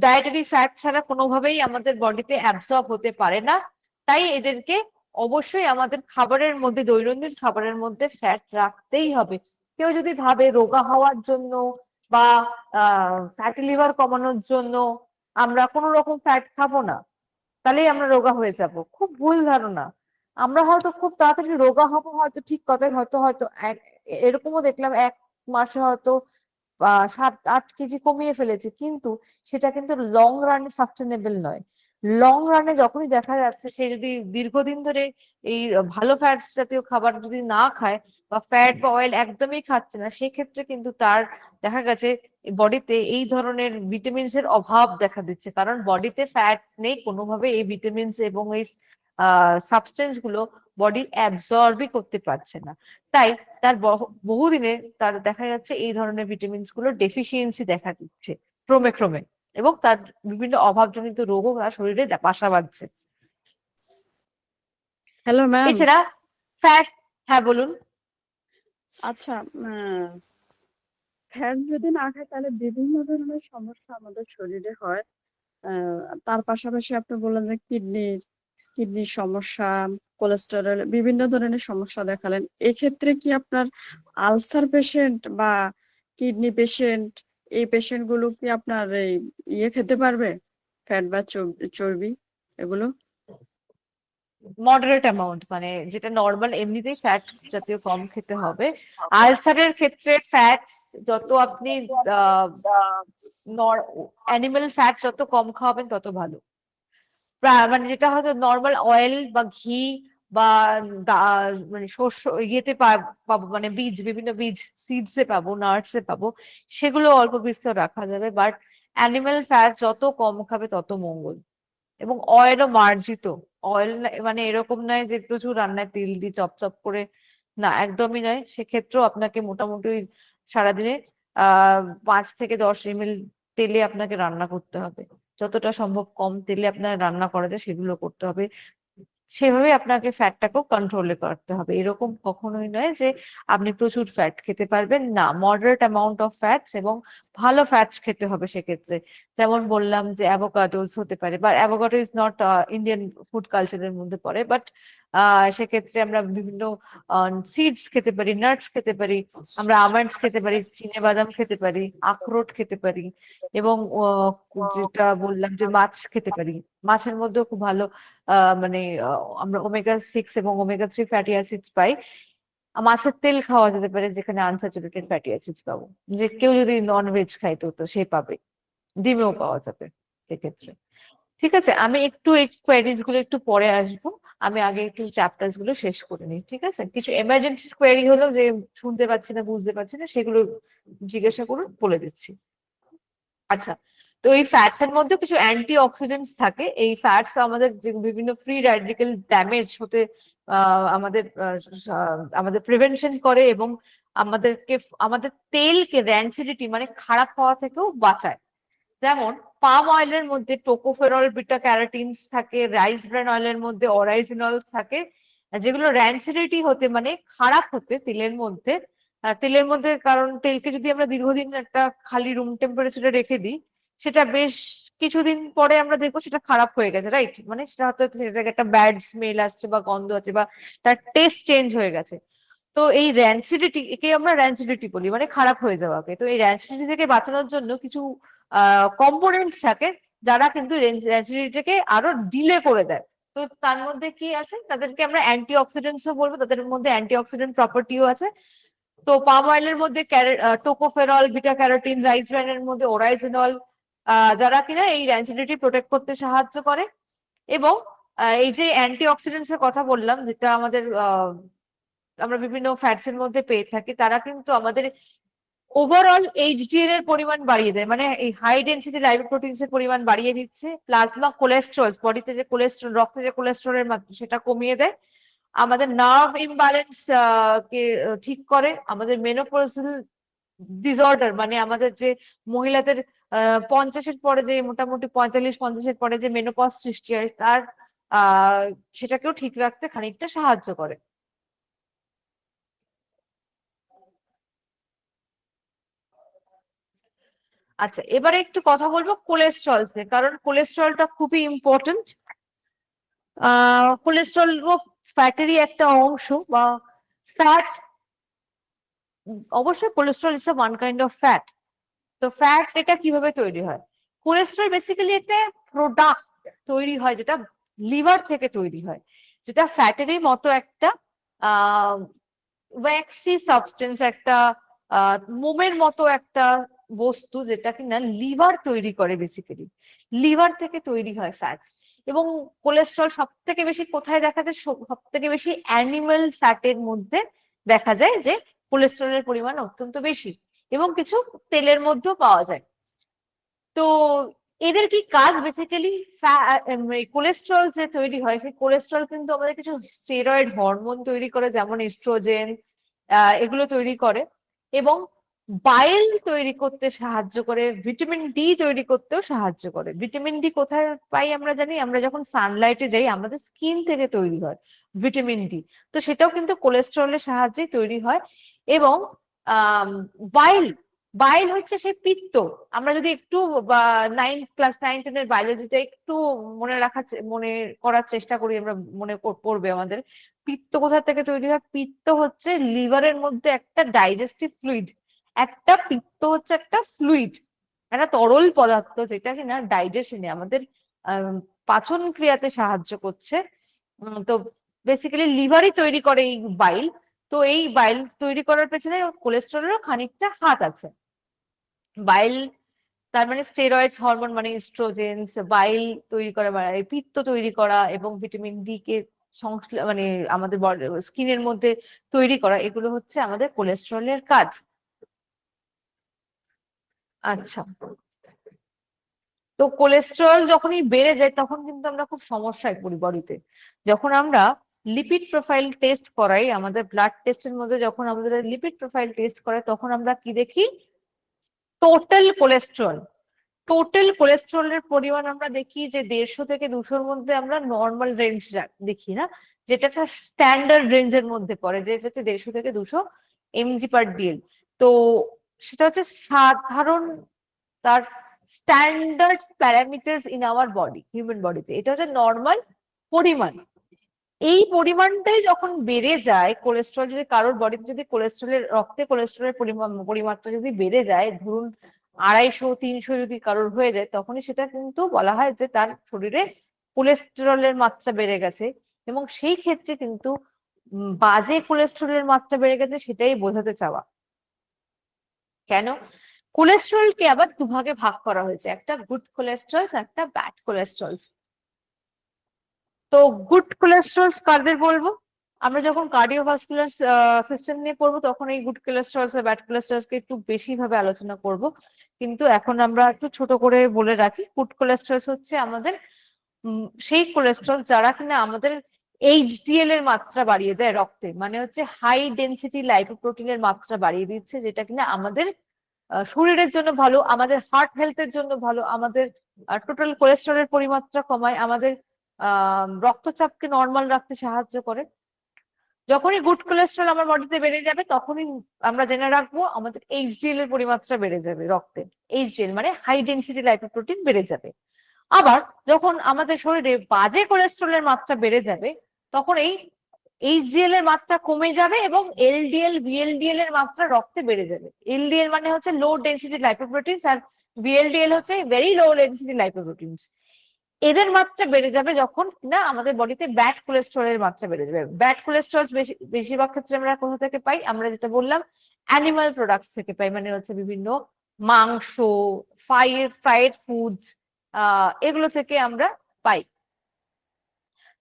ডায়েটারি ফ্যাট ছাড়া কোনোভাবেই আমাদের বডিতে অ্যাবজর্ব হতে পারে না। তাই এদেরকে অবশ্যই আমাদের খাবারের মধ্যে, দৈনন্দিন খাবারের মধ্যে ফ্যাট রাখতেই হবে। কেউ যদি ভাবে রোগা হওয়ার জন্য বা ফ্যাটি লিভার কমানোর জন্য আমরা কোনো রকম ফ্যাট খাবো না, তাহলেই আমরা রোগা হয়ে যাব, খুব ভুল ধারণা। আমরা হয়তো খুব তাড়াতাড়ি রোগা হবো, হয়তো ঠিক কথাই, হয়তো এরকমও দেখলাম 1 মাসে হয়তো 7-8 কেজি কমিয়ে ফেলেছে, কিন্তু সেটা কিন্তু লং রানে সাস্টেনেবল নয়। লং রানে যখনই দেখা যাচ্ছে সে যদি দীর্ঘদিন ধরে এই ভালো ফ্যাটস জাতীয় খাবার যদি না খায় বা ফ্যাট বা অয়েল একদমই খাচ্ছে না, সেক্ষেত্রে কিন্তু তার দেখা গেছে বডিতে এই ধরনের ভিটামিনস এর অভাব দেখা দিচ্ছে, কারণ বডিতে ফ্যাট নেই কোনোভাবে, এই ভিটামিনস এবং এই সাবস্টেন্স গুলো বডি অ্যাবজর্বই করতে পারছে না। তাই তার বহুদিনে তার দেখা যাচ্ছে এই ধরনের ভিটামিনস গুলো ডেফিসিয়েন্সি দেখা দিচ্ছে ক্রমে ক্রমে, এবং তার বিভিন্ন অভাবজনিত রোগও তার শরীরে বাসা বাঁধছে। Hello ma'am. এছাড়া ফ্যাট, হ্যাঁ বলুন। আচ্ছা, ফ্যাট যদি না খায় তাহলে বিভিন্ন ধরনের সমস্যা আমাদের শরীরে হয়। তার পাশাপাশি আপনি বললেন যে কিডনির সমস্যা, কোলেস্টেরল, বিভিন্ন ধরনের সমস্যা দেখালেন। এক্ষেত্রে কি আপনার আলসার পেশেন্ট বা কিডনি পেশেন্ট, এই পেশেন্ট গুলো কি আপনার এই খেতে পারবে, ফ্যাট বা চর্বি এগুলো? মডারেট অ্যামাউন্ট, মানে যেটা নর্মাল এমনিতেই ফ্যাট জাতীয় কম খেতে হবে। আলসারের ক্ষেত্রে ফ্যাট যত আপনি অ্যানিমেল ফ্যাট যত কম খাওয়াবেন তত ভালো। মানে যেটা হয়তো নর্মাল অয়েল বা ঘি বা মানে শস্য ইয়েতে পাবো, মানে বীজ, বিভিন্ন বীজ সিডসে পাবো, নাটসে পাবো, সেগুলো অল্প বিস্তর রাখা যাবে। বাট অ্যানিমেল ফ্যাট যত কম খাবে তত মঙ্গল। এবং অয়েলও মার্জিত। অয়েল মানে এরকম নয় যে প্রচুর রান্নায় তেল দিয়ে চপচপ করে, না একদমই নয়। সেক্ষেত্রেও আপনাকে মোটামুটি সারাদিনে 5 থেকে 10 ml তেলে আপনাকে রান্না করতে হবে। যতটা সম্ভব কম তেলে আপনার রান্না করা যায় সেগুলো করতে হবে। সেভাবে আপনাকে ফ্যাটটাকেও কন্ট্রোলে করতে হবে। এরকম কখনোই নয় যে আপনি প্রচুর ফ্যাট খেতে পারবেন না, মডারেট অ্যামাউন্ট অফ ফ্যাটস এবং ভালো ফ্যাটস খেতে হবে সেক্ষেত্রে। যেমন বললাম যে অ্যাভোকাডোস হতে পারে, বা avocado is not Indian food কালচারের মধ্যে পড়ে, বাট সেক্ষেত্রে আমরা বিভিন্ন সিডস খেতে পারি, নাটস খেতে পারি, আমরা আমন্ডস খেতে পারি, চিনে বাদাম খেতে পারি, আখরোট খেতে পারি, এবং যেটা বললাম যে মাছ খেতে পারি। মাছের মধ্যেও খুব ভালো মানে আমরা ওমেগা 6 এবং ওমেগা 3 ফ্যাটি অ্যাসিডস পাই। মাছের তেল খাওয়া যেতে পারে যেখানে আনস্যাচুরেটেড ফ্যাটি অ্যাসিডস পাবো। যে কেউ যদি নন ভেজ খাইতো তো সে পাবে, ডিমেও পাওয়া যাবে সেক্ষেত্রে। ঠিক আছে, আমি একটু এই কোয়েরিজ গুলো একটু পরে আসবো, আমি আগে একটু চ্যাপ্টার্স গুলো শেষ করে নিই। ঠিক আছে, কিছু এমার্জেন্সি কোয়েরি হলো যে শুনতে পাচ্ছি না, বুঝতে পারছি না, সেগুলো জিজ্ঞাসা করুন, বলে দিচ্ছি। আচ্ছা, তো এই ফ্যাটস এর মধ্যে কিছু অ্যান্টি অক্সিডেন্টস থাকে। এই ফ্যাটস আমাদের যে বিভিন্ন ফ্রি র্যাডিক্যাল ড্যামেজ হতে আমাদের প্রিভেনশন করে, এবং আমাদের তেলকে র্যান্সিডিটি মানে খারাপ হওয়া থেকেও বাঁচায়। যেমন পাম অয়েলের মধ্যে টোকোফেরল, বিটা ক্যারোটিনস থাকে, রাইস ব্র্যান অয়েলের মধ্যে অরাইজিনল থাকে, যেগুলো র্যান্সিডিটি হতে মানে খারাপ হতে তেলের মধ্যে কারণ তেলকে যদি আমরা দীর্ঘদিন একটা খালি রুম টেম্পারেচারে রেখে দিই, সেটা বেশ কিছুদিন পরে আমরা দেখবো সেটা খারাপ হয়ে গেছে, রাইট? মানে সেটা হয়তো একটা ব্যাড স্মেল আসছে বা গন্ধ আছে বা তার টেস্ট চেঞ্জ হয়ে গেছে। তো এই র্যান্সিডিটি, একে আমরা র্যান্সিডিটি বলি, মানে খারাপ হয়ে যাওয়াকে। তো এই র্যান্সিডিটি থেকে বাঁচানোর জন্য কিছু কম্পোনেন্টস থাকে যারা কিন্তু র্যান্সিডিটিকে আরো ডিলে করে দেয়। তো তার মধ্যে কি আছে, তাদেরকে আমরা অ্যান্টি অক্সিডেন্টসও বলবো, তাদের মধ্যে অ্যান্টি অক্সিডেন্ট প্রপার্টিও আছে। তো পাম অয়েলের মধ্যে টোকোফেরল, বিটা ক্যারোটিন, রাইস ব্র্যানের মধ্যে ওরাইজিনল, যারা কিনা এই র্যান্সিডিটি প্রোটেক্ট করতে সাহায্য করে। এবং এই যে অ্যান্টি অক্সিডেন্টস এর কথা বললাম, যেটা আমাদের আমরা বিভিন্ন ফ্যাটস এর মধ্যে পেয়ে থাকি, তারা কিন্তু আমাদের ওভারঅল এইচডিএল এর পরিমাণ বাড়িয়ে দেয়, মানে এই হাই ডেন্সিটি লাইপোপ্রোটিনস এর পরিমাণ বাড়িয়ে দিচ্ছে। প্লাজমা কোলেস্ট্রল, বডিতে যে কোলেস্ট্রল, রক্তে যে কোলেস্ট্রলের মাত্রা সেটা কমিয়ে দেয়। আমাদের নার্ভ ইমব্যালেন্স কে ঠিক করে। আমাদের মেনোপজাল ডিসঅর্ডার, মানে আমাদের যে মহিলাদের 50-এর পরে যে মোটামুটি 45-50-এর পরে যে মেনোপজ সৃষ্টি হয়, তার সেটাকেও ঠিক রাখতে খানিকটা সাহায্য করে। আচ্ছা, এবারে একটু কথা বলবো কোলেস্ট্রল নিয়ে, কারণ কোলেস্ট্রলটা খুবই ইম্পর্টেন্ট। কোলেস্ট্রল ফ্যাটেরই একটা অংশ বা ফ্যাট। অবশ্যই cholesterol is one kind of fat. তো ফ্যাট এটা কিভাবে তৈরি হয়? কোলেস্ট্রল বেসিক্যালি একটা প্রোডাক্ট তৈরি হয় যেটা লিভার থেকে তৈরি হয়, যেটা ফ্যাটেরই মতো একটা ওয়্যাক্সি সাবস্টেন্স, একটা মোমের মতো একটা বস্তু, যেটা কিনা লিভার তৈরি করে বেসিক্যালি। লিভার থেকে তৈরি হয় ফ্যাটস। এবং কোলেস্ট্রল সব থেকে বেশি কোথায় দেখা যায়? সব থেকে বেশি অ্যানিমাল ফ্যাটের মধ্যে দেখা যায় যে কোলেস্ট্রলের পরিমাণ অত্যন্ত বেশি, এবং কিছু তেলের মধ্যেও পাওয়া যায়। তো এদের কি কাজ? বেসিক্যালি কোলেস্ট্রল যে তৈরি হয়, সেই কোলেস্ট্রল কিন্তু আমাদের কিছু স্টেরয়েড হরমোন তৈরি করে, যেমন এস্ট্রোজেন, এগুলো তৈরি করে, এবং বাইল তৈরি করতে সাহায্য করে, ভিটামিন ডি তৈরি করতেও সাহায্য করে। ভিটামিন ডি কোথায় পাই আমরা জানি? আমরা যখন সানলাইটে যাই আমাদের স্কিন থেকে তৈরি হয় ভিটামিন ডি। তো সেটাও কিন্তু কোলেস্ট্রলের সাহায্যে তৈরি হয়। এবং বাইল বাইল হচ্ছে সেই পিত্ত। আমরা যদি একটু ক্লাস 9-10 বায়োলজিতে একটু মনে করার চেষ্টা করি, আমরা মনে পড়বে আমাদের পিত্ত কোথা থেকে তৈরি হয়। পিত্ত হচ্ছে লিভারের মধ্যে একটা ডাইজেস্টিভ ফ্লুইড। পিত্ত হচ্ছে একটা ফ্লুইড, একটা তরল পদার্থ, যেটা কিনা ডাইজেশনে, আমাদের পাচন ক্রিয়াতে সাহায্য করছে। তো বেসিক্যালি লিভারই তৈরি করে এই বাইল। তো এই বাইল তৈরি করার পেছনে কোলেস্ট্রলেরও খানিকটা হাত আছে। বাইল তার মানে স্টেরয়েডস হরমোন, মানে এস্ট্রোজেন্স, বাইল তৈরি করা, পিত্ত তৈরি করা, এবং ভিটামিন ডি কে মানে আমাদের স্কিনের মধ্যে তৈরি করা, এগুলো হচ্ছে আমাদের কোলেস্ট্রলের কাজ। আচ্ছা, তো কোলেস্ট্রল যখনই বেড়ে যায় তখন কিন্তু আমরা খুব সমস্যায় পড়ি বডিতে। যখন আমরা লিপিড প্রোফাইল টেস্ট করাই, আমাদের ব্লাড টেস্টের মধ্যে যখন আমাদের লিপিড প্রোফাইল টেস্ট করাই, তখন আমরা কি দেখি? টোটাল কোলেস্ট্রলের পরিমাণ আমরা দেখি যে 150 থেকে 200-র মধ্যে আমরা নর্মাল রেঞ্জ দেখি না, যেটা একটা স্ট্যান্ডার্ড রেঞ্জের মধ্যে পড়ে, যে হচ্ছে 150 থেকে 200 mg/dl। তো সেটা হচ্ছে সাধারণ, তার standard parameters in our body, human বডিতে। এটা হচ্ছে নর্মাল পরিমাণ। এই পরিমাণটাই যখন বেড়ে যায়, কোলেস্ট্রল যদি কারোর বডিতে, যদি রক্তে কোলেস্ট্রলের পরিমাত্রা যদি বেড়ে যায়, ধরুন 250-300 যদি কারোর হয়ে যায়, তখনই সেটা কিন্তু বলা হয় যে তার শরীরে কোলেস্টেরলের মাত্রা বেড়ে গেছে। এবং সেই ক্ষেত্রে কিন্তু বাজে কোলেস্ট্রলের মাত্রা বেড়ে গেছে, সেটাই বোঝাতে চাওয়া। কেন? কোলেস্ট্রলকে আবার দুভাগে ভাগ করা হয়েছে, একটা গুড কোলেস্ট্রল, একটা ব্যাড কোলেস্ট্রল। তো গুড কোলেস্ট্রল কাদের বলবো? আমরা যখন কার্ডিওভাস্কুলার সিস্টেম নিয়ে পড়বো, তখন এই গুড কোলেস্ট্রল আর ব্যাড কোলেস্ট্রলকে একটু বেশি ভাবে আলোচনা করব। কিন্তু এখন আমরা একটু ছোট করে বলে রাখি, গুড কোলেস্ট্রল হচ্ছে আমাদের সেই কোলেস্ট্রল যারা কিনা আমাদের এইচডিএল এর মাত্রা বাড়িয়ে দেয় রক্তে, মানে হচ্ছে হাই ডেনসিটি লাইপোপ্রোটিনের মাত্রা বাড়িয়ে দিচ্ছে, যেটা কিনা আমাদের শরীরের জন্য ভালো, আমাদের হার্ট হেলথের জন্য ভালো, আমাদের টোটাল কোলেস্ট্রলের পরিমাত্রা কমায়, আমাদের রক্তচাপকে নর্মাল রাখতে সাহায্য করে। যখনই গুড কোলেস্ট্রল আমার বডিতে বেড়ে যাবে, তখনই আমরা জেনে রাখবো আমাদের এইচডিএল এর পরিমাত্রা বেড়ে যাবে রক্তে। এইচডিএল মানে হাই ডেনসিটি লাইপোপ্রোটিন বেড়ে যাবে। আবার যখন আমাদের শরীরে বাজে কোলেস্ট্রলের মাত্রা বেড়ে যাবে, তখন এই এইচডিএল এর মাত্রা কমে যাবে এবং এলডিএল, ভিএলডিএল এর মাত্রা রক্তে বেড়ে যাবে। এলডিএল মানে হচ্ছে লো ডেনসিটি লাইপোপ্রোটিনস, আর ভিএলডিএল হচ্ছে ভেরি লো ডেনসিটি লাইপোপ্রোটিনস। এদের মাত্রা বেড়ে যাবে যখন না আমাদের বডিতে ব্যাড কোলেস্ট্রলের মাত্রা বেড়ে যাবে। ব্যাড কোলেস্ট্রল বেশিরভাগ ক্ষেত্রে আমরা কোথা থেকে পাই? আমরা যেটা বললাম, অ্যানিমাল প্রোডাক্টস থেকে পাই, মানে হচ্ছে বিভিন্ন মাংস, ফ্রাইড ফুডস, এগুলো থেকে আমরা পাই।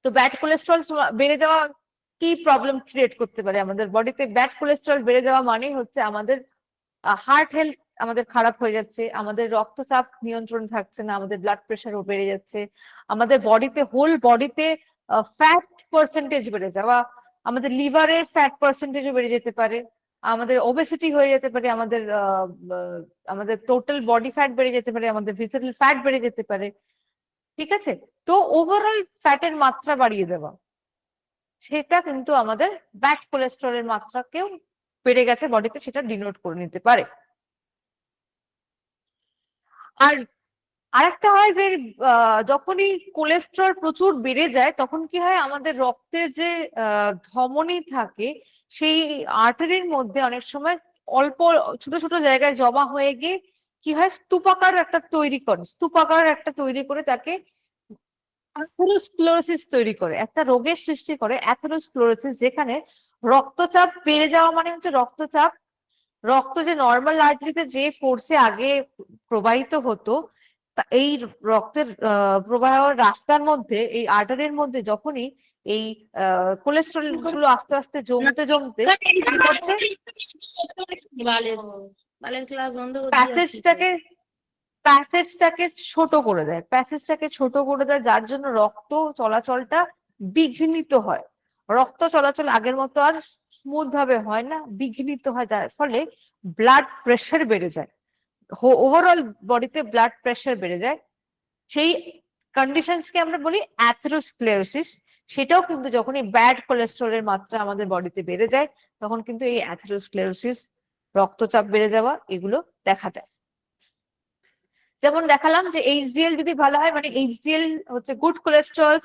তো ব্যাড কোলেস্ট্রল বেড়ে যাওয়া কি প্রবলেম ক্রিয়েট করতে পারে আমাদের বডিতে? ব্যাড কোলেস্ট্রল বেড়ে যাওয়া মানে হচ্ছে আমাদের হার্ট হেলথ আমাদের খারাপ হয়ে যাচ্ছে, আমাদের রক্তচাপ নিয়ন্ত্রণ থাকছে না, আমাদের ব্লাড প্রেশারও বেড়ে যাচ্ছে, আমাদের বডিতে, হোল বডিতে ফ্যাট পার্সেন্টেজ বেড়ে যাওয়া, আমাদের লিভারের ফ্যাট পার্সেন্টেজও বেড়ে যেতে পারে, আমাদের ওবেসিটি হয়ে যেতে পারে, আমাদের টোটাল বডি ফ্যাট বেড়ে যেতে পারে, আমাদের ভিসারাল ফ্যাট বেড়ে যেতে পারে। ঠিক আছে? তো ওভারঅল ফ্যাটের মাত্রা বাড়িয়ে দেওয়া, সেটা কিন্তু আমাদের ব্যাড কোলেস্ট্রলের মাত্রাকেও বেড়ে গেছে বডিতে, সেটা ডিনোট করে নিতে পারে। আর আরেকটা হয় যে যখনই কোলেস্ট্রল প্রচুর বেড়ে যায়, তখন কি হয়? আমাদের রক্তের যে ধমনী থাকে, সেই আর্টারির মধ্যে অনেক সময় অল্প ছোট ছোট জায়গায় জমা হয়ে গিয়ে কি হয়? স্তূপাকার একটা তৈরি করে তাকে অ্যাথেরোস্ক্লেরোসিস তৈরি করে, একটা রোগের সৃষ্টি করে অ্যাথেরোস্ক্লেরোসিস, যেখানে রক্তচাপ বেড়ে যাওয়া মানে হচ্ছে রক্ত যে নর্মাল আর্টারিতে যে ফোর্সে আগে প্রবাহিত হতো, এই রক্তের প্রবাহ রাস্তার মধ্যে, এই আর্টারির মধ্যে যখনই এই কোলেস্ট্রল গুলো আস্তে আস্তে জমতে জমতে কি করছে, প্যাসেজটাকে ছোট করে দেয়, প্যাসেজটাকে ছোট করে দেয়, যার জন্য রক্ত চলাচলটা বিঘ্নিত হয়। রক্ত চলাচল আগের মতো আর স্মুথ ভাবে হয় না, বিঘ্নিত হয়, যার ফলে ব্লাড প্রেশার বেড়ে যায়, ওভারঅল বডিতে ব্লাড প্রেশার বেড়ে যায়। সেই কন্ডিশনসকে আমরা বলি অ্যাথেরোস্ক্লেরোসিস। সেটাও কিন্তু যখন এই ব্যাড কোলেস্ট্রলের মাত্রা আমাদের বডিতে বেড়ে যায়, তখন কিন্তু এই অ্যাথেরোস্ক্লেরোসিস, রক্তচাপ বেড়ে যাওয়া, এগুলো দেখা দেয়। যেমন দেখালাম যে এইচডিএল যদি ভালো হয়, মানে এইচডিএল হচ্ছে গুড কোলেস্ট্রল,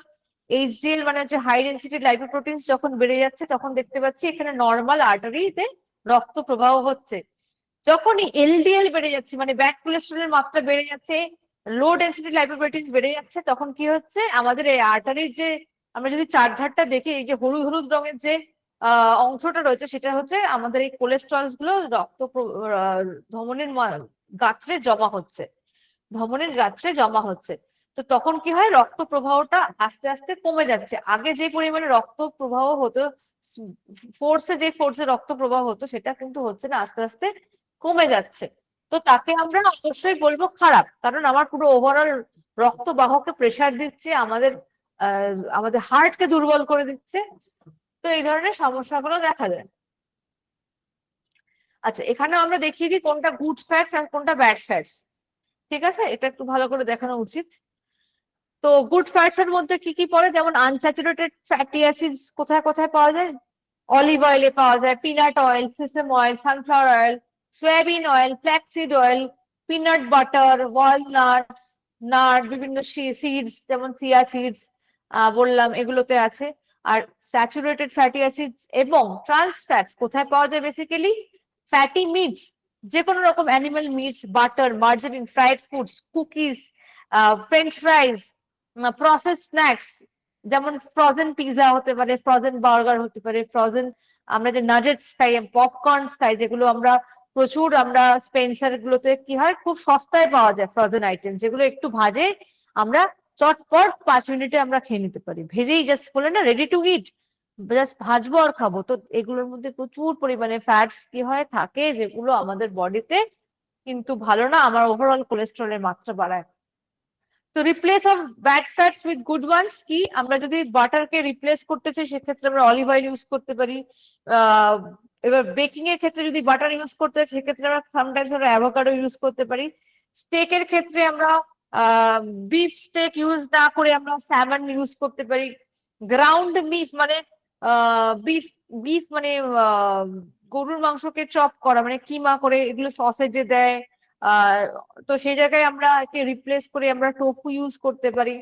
এইচডিএল মানে হচ্ছে হাই ডেন্সিটি লাইপোপ্রোটিনস যখন বেড়ে যাচ্ছে, তখন দেখতে পাচ্ছি এখানে নর্মাল আর্টারিতে রক্ত প্রবাহ হচ্ছে। যখনই এলডিএল বেড়ে যাচ্ছে, মানে ব্যাড কোলেস্ট্রলের মাত্রা বেড়ে যাচ্ছে, লো ডেন্সিটি লাইপোপ্রোটিনস বেড়ে যাচ্ছে, তখন কি হচ্ছে, আমাদের এই আর্টারির যে, আমরা যদি চারধারটা দেখি, এই যে হলুদ হলুদ রঙের যে অংশটা রয়েছে, সেটা হচ্ছে আমাদের এই কোলেস্ট্রলস গুলো ধমনীর গাত্রে জমা হচ্ছে, ধমনীর গাত্রে জমা হচ্ছে। তো তখন কি হয়, রক্ত প্রবাহটা আস্তে আস্তে কমে যাচ্ছে। আগে যে পরিমাণে রক্ত প্রবাহ হতো, যে ফোর্সে রক্ত প্রবাহ হতো, সেটা কিন্তু হচ্ছে না, আস্তে আস্তে কমে যাচ্ছে। তো তাকে আমরা অবশ্যই বলবো খারাপ, কারণ আমার পুরো ওভারঅল রক্ত বাহকে প্রেসার দিচ্ছে, আমাদের হার্টকে দুর্বল করে দিচ্ছে। তো এই ধরনের সমস্যাগুলো দেখা যায়। আচ্ছা, এখানে আমরা দেখিয়ে দিই কোনটা গুড ফ্যাটস আর কোনটা ব্যাড ফ্যাটস। ঠিক আছে, এটা একটু ভালো করে দেখানো উচিত। তো গুড ফ্যাটস এর মধ্যে কি কি পড়ে, যেমন আনস্যাচুরেটেড ফ্যাটি অ্যাসিডস কোথায় কোথায় পাওয়া যায়, অলিভ অয়েলে পাওয়া যায়, peanut oil, sesame oil, sunflower oil, soybean oil, flaxseed oil, peanut butter, walnuts, nut, বিভিন্ন সিডস যেমন চিয়া সিডস বললাম, এগুলোতে আছে। আর স্যাচুরেটেড ফ্যাটি অ্যাসিডস এবং ট্রান্স ফ্যাটস কোথায় পাওয়া যায়, বেসিক্যালি ফ্যাটি মিটস, যে কোনো রকম animal meats, butter, margarine, fried foods, cookies, french fries, process snacks, যেমন ফ্রোজেন পিৎজা হতে পারে, ফ্রোজেন বার্গার হতে পারে, ফ্রোজেন আমরা যে নাগেটস খাই, পপকর্ন খাই, যেগুলো আমরা প্রচুর, আমরা স্পেন্সার গুলোতে কি হয়, খুব সস্তায় পাওয়া যায় ফ্রোজেন আইটেম, যেগুলো একটু ভাজে আমরা চটপট 5 মিনিটে আমরা খেয়ে নিতে পারি, ভেজেই জাস্ট বলে না, রেডি টু ইট, জাস্ট ভাজবো আর খাবো। তো এগুলোর মধ্যে প্রচুর পরিমাণে ফ্যাটস কি হয় থাকে, যেগুলো আমাদের বডিতে কিন্তু ভালো না, আমার ওভারঅল কোলেস্ট্রলের মাত্রা বাড়ায়। তো replace of bad fats with good ones কি, আমরা যদি বাটারকে রিপ্লেস করতে চাই, সেক্ষেত্রে আমরা অলিভ অয়েল ইউজ করতে পারি। এবার বেকিং এর ক্ষেত্রে যদি বাটার ইউজ করতে হয়, সেক্ষেত্রে আমরা সামটাইমস আমরা অ্যাভোকাডো ইউজ করতে পারি। স্টেকের ক্ষেত্রে আমরা বিফ স্টেক ইউজ না করে আমরা স্যামন ইউজ করতে পারি। গ্রাউন্ড বিফ মানে বিফ বিফ মানে গরুর মাংসকে চপ করা, মানে কিমা করে, এগুলো সসেজে দেয়। তো সেই জায়গায় আমরা একে রিপ্লেস করে আমরা টোফু ইউজ করতে পারি।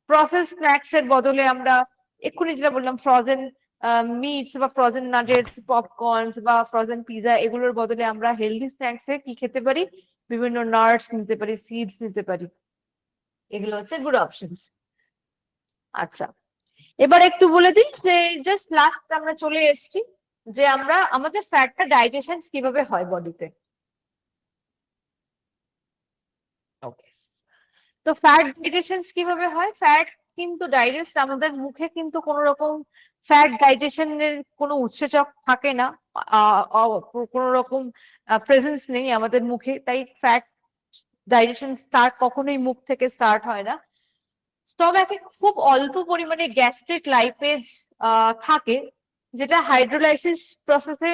প্রসেস স্ন্যাক্স এর বদলে আমরা এক্ষুনি যেটা বললাম, ফ্রোজেন মিটস বা ফ্রোজেন নাগেটস, পপকর্নস বা ফ্রোজেন পিৎজা, এগুলোর বদলে আমরা হেলদি স্ন্যাক্স এ কি খেতে পারি, বিভিন্ন নাটস নিতে পারি, সিডস নিতে পারি, এগুলো হচ্ছে গুড অপশনস। আচ্ছা, এবার একটু বলে দিই যে জাস্ট লাস্ট আমরা চলে এসেছি, যে আমরা আমাদের ফ্যাটটা ডাইজেশন কিভাবে হয় বডিতে। ওকে, তো ফ্যাট ডাইজেশন কিভাবে হয়, ফ্যাট কিন্তু ডাইজেস্ট, আমাদের মুখে কিন্তু কোনো রকম ফ্যাট ডাইজেশনের কোনো উৎসেচক থাকে না, কোনো রকম প্রেজেন্স নেই আমাদের মুখে, তাই ফ্যাট ডাইজেশন স্টার্ট কখনোই মুখ থেকে স্টার্ট হয় না। স্টমাকে খুব অল্প পরিমাণে গ্যাস্ট্রিক লাইপেজ থাকে, যেটা হাইড্রোলাইসিস প্রসেসে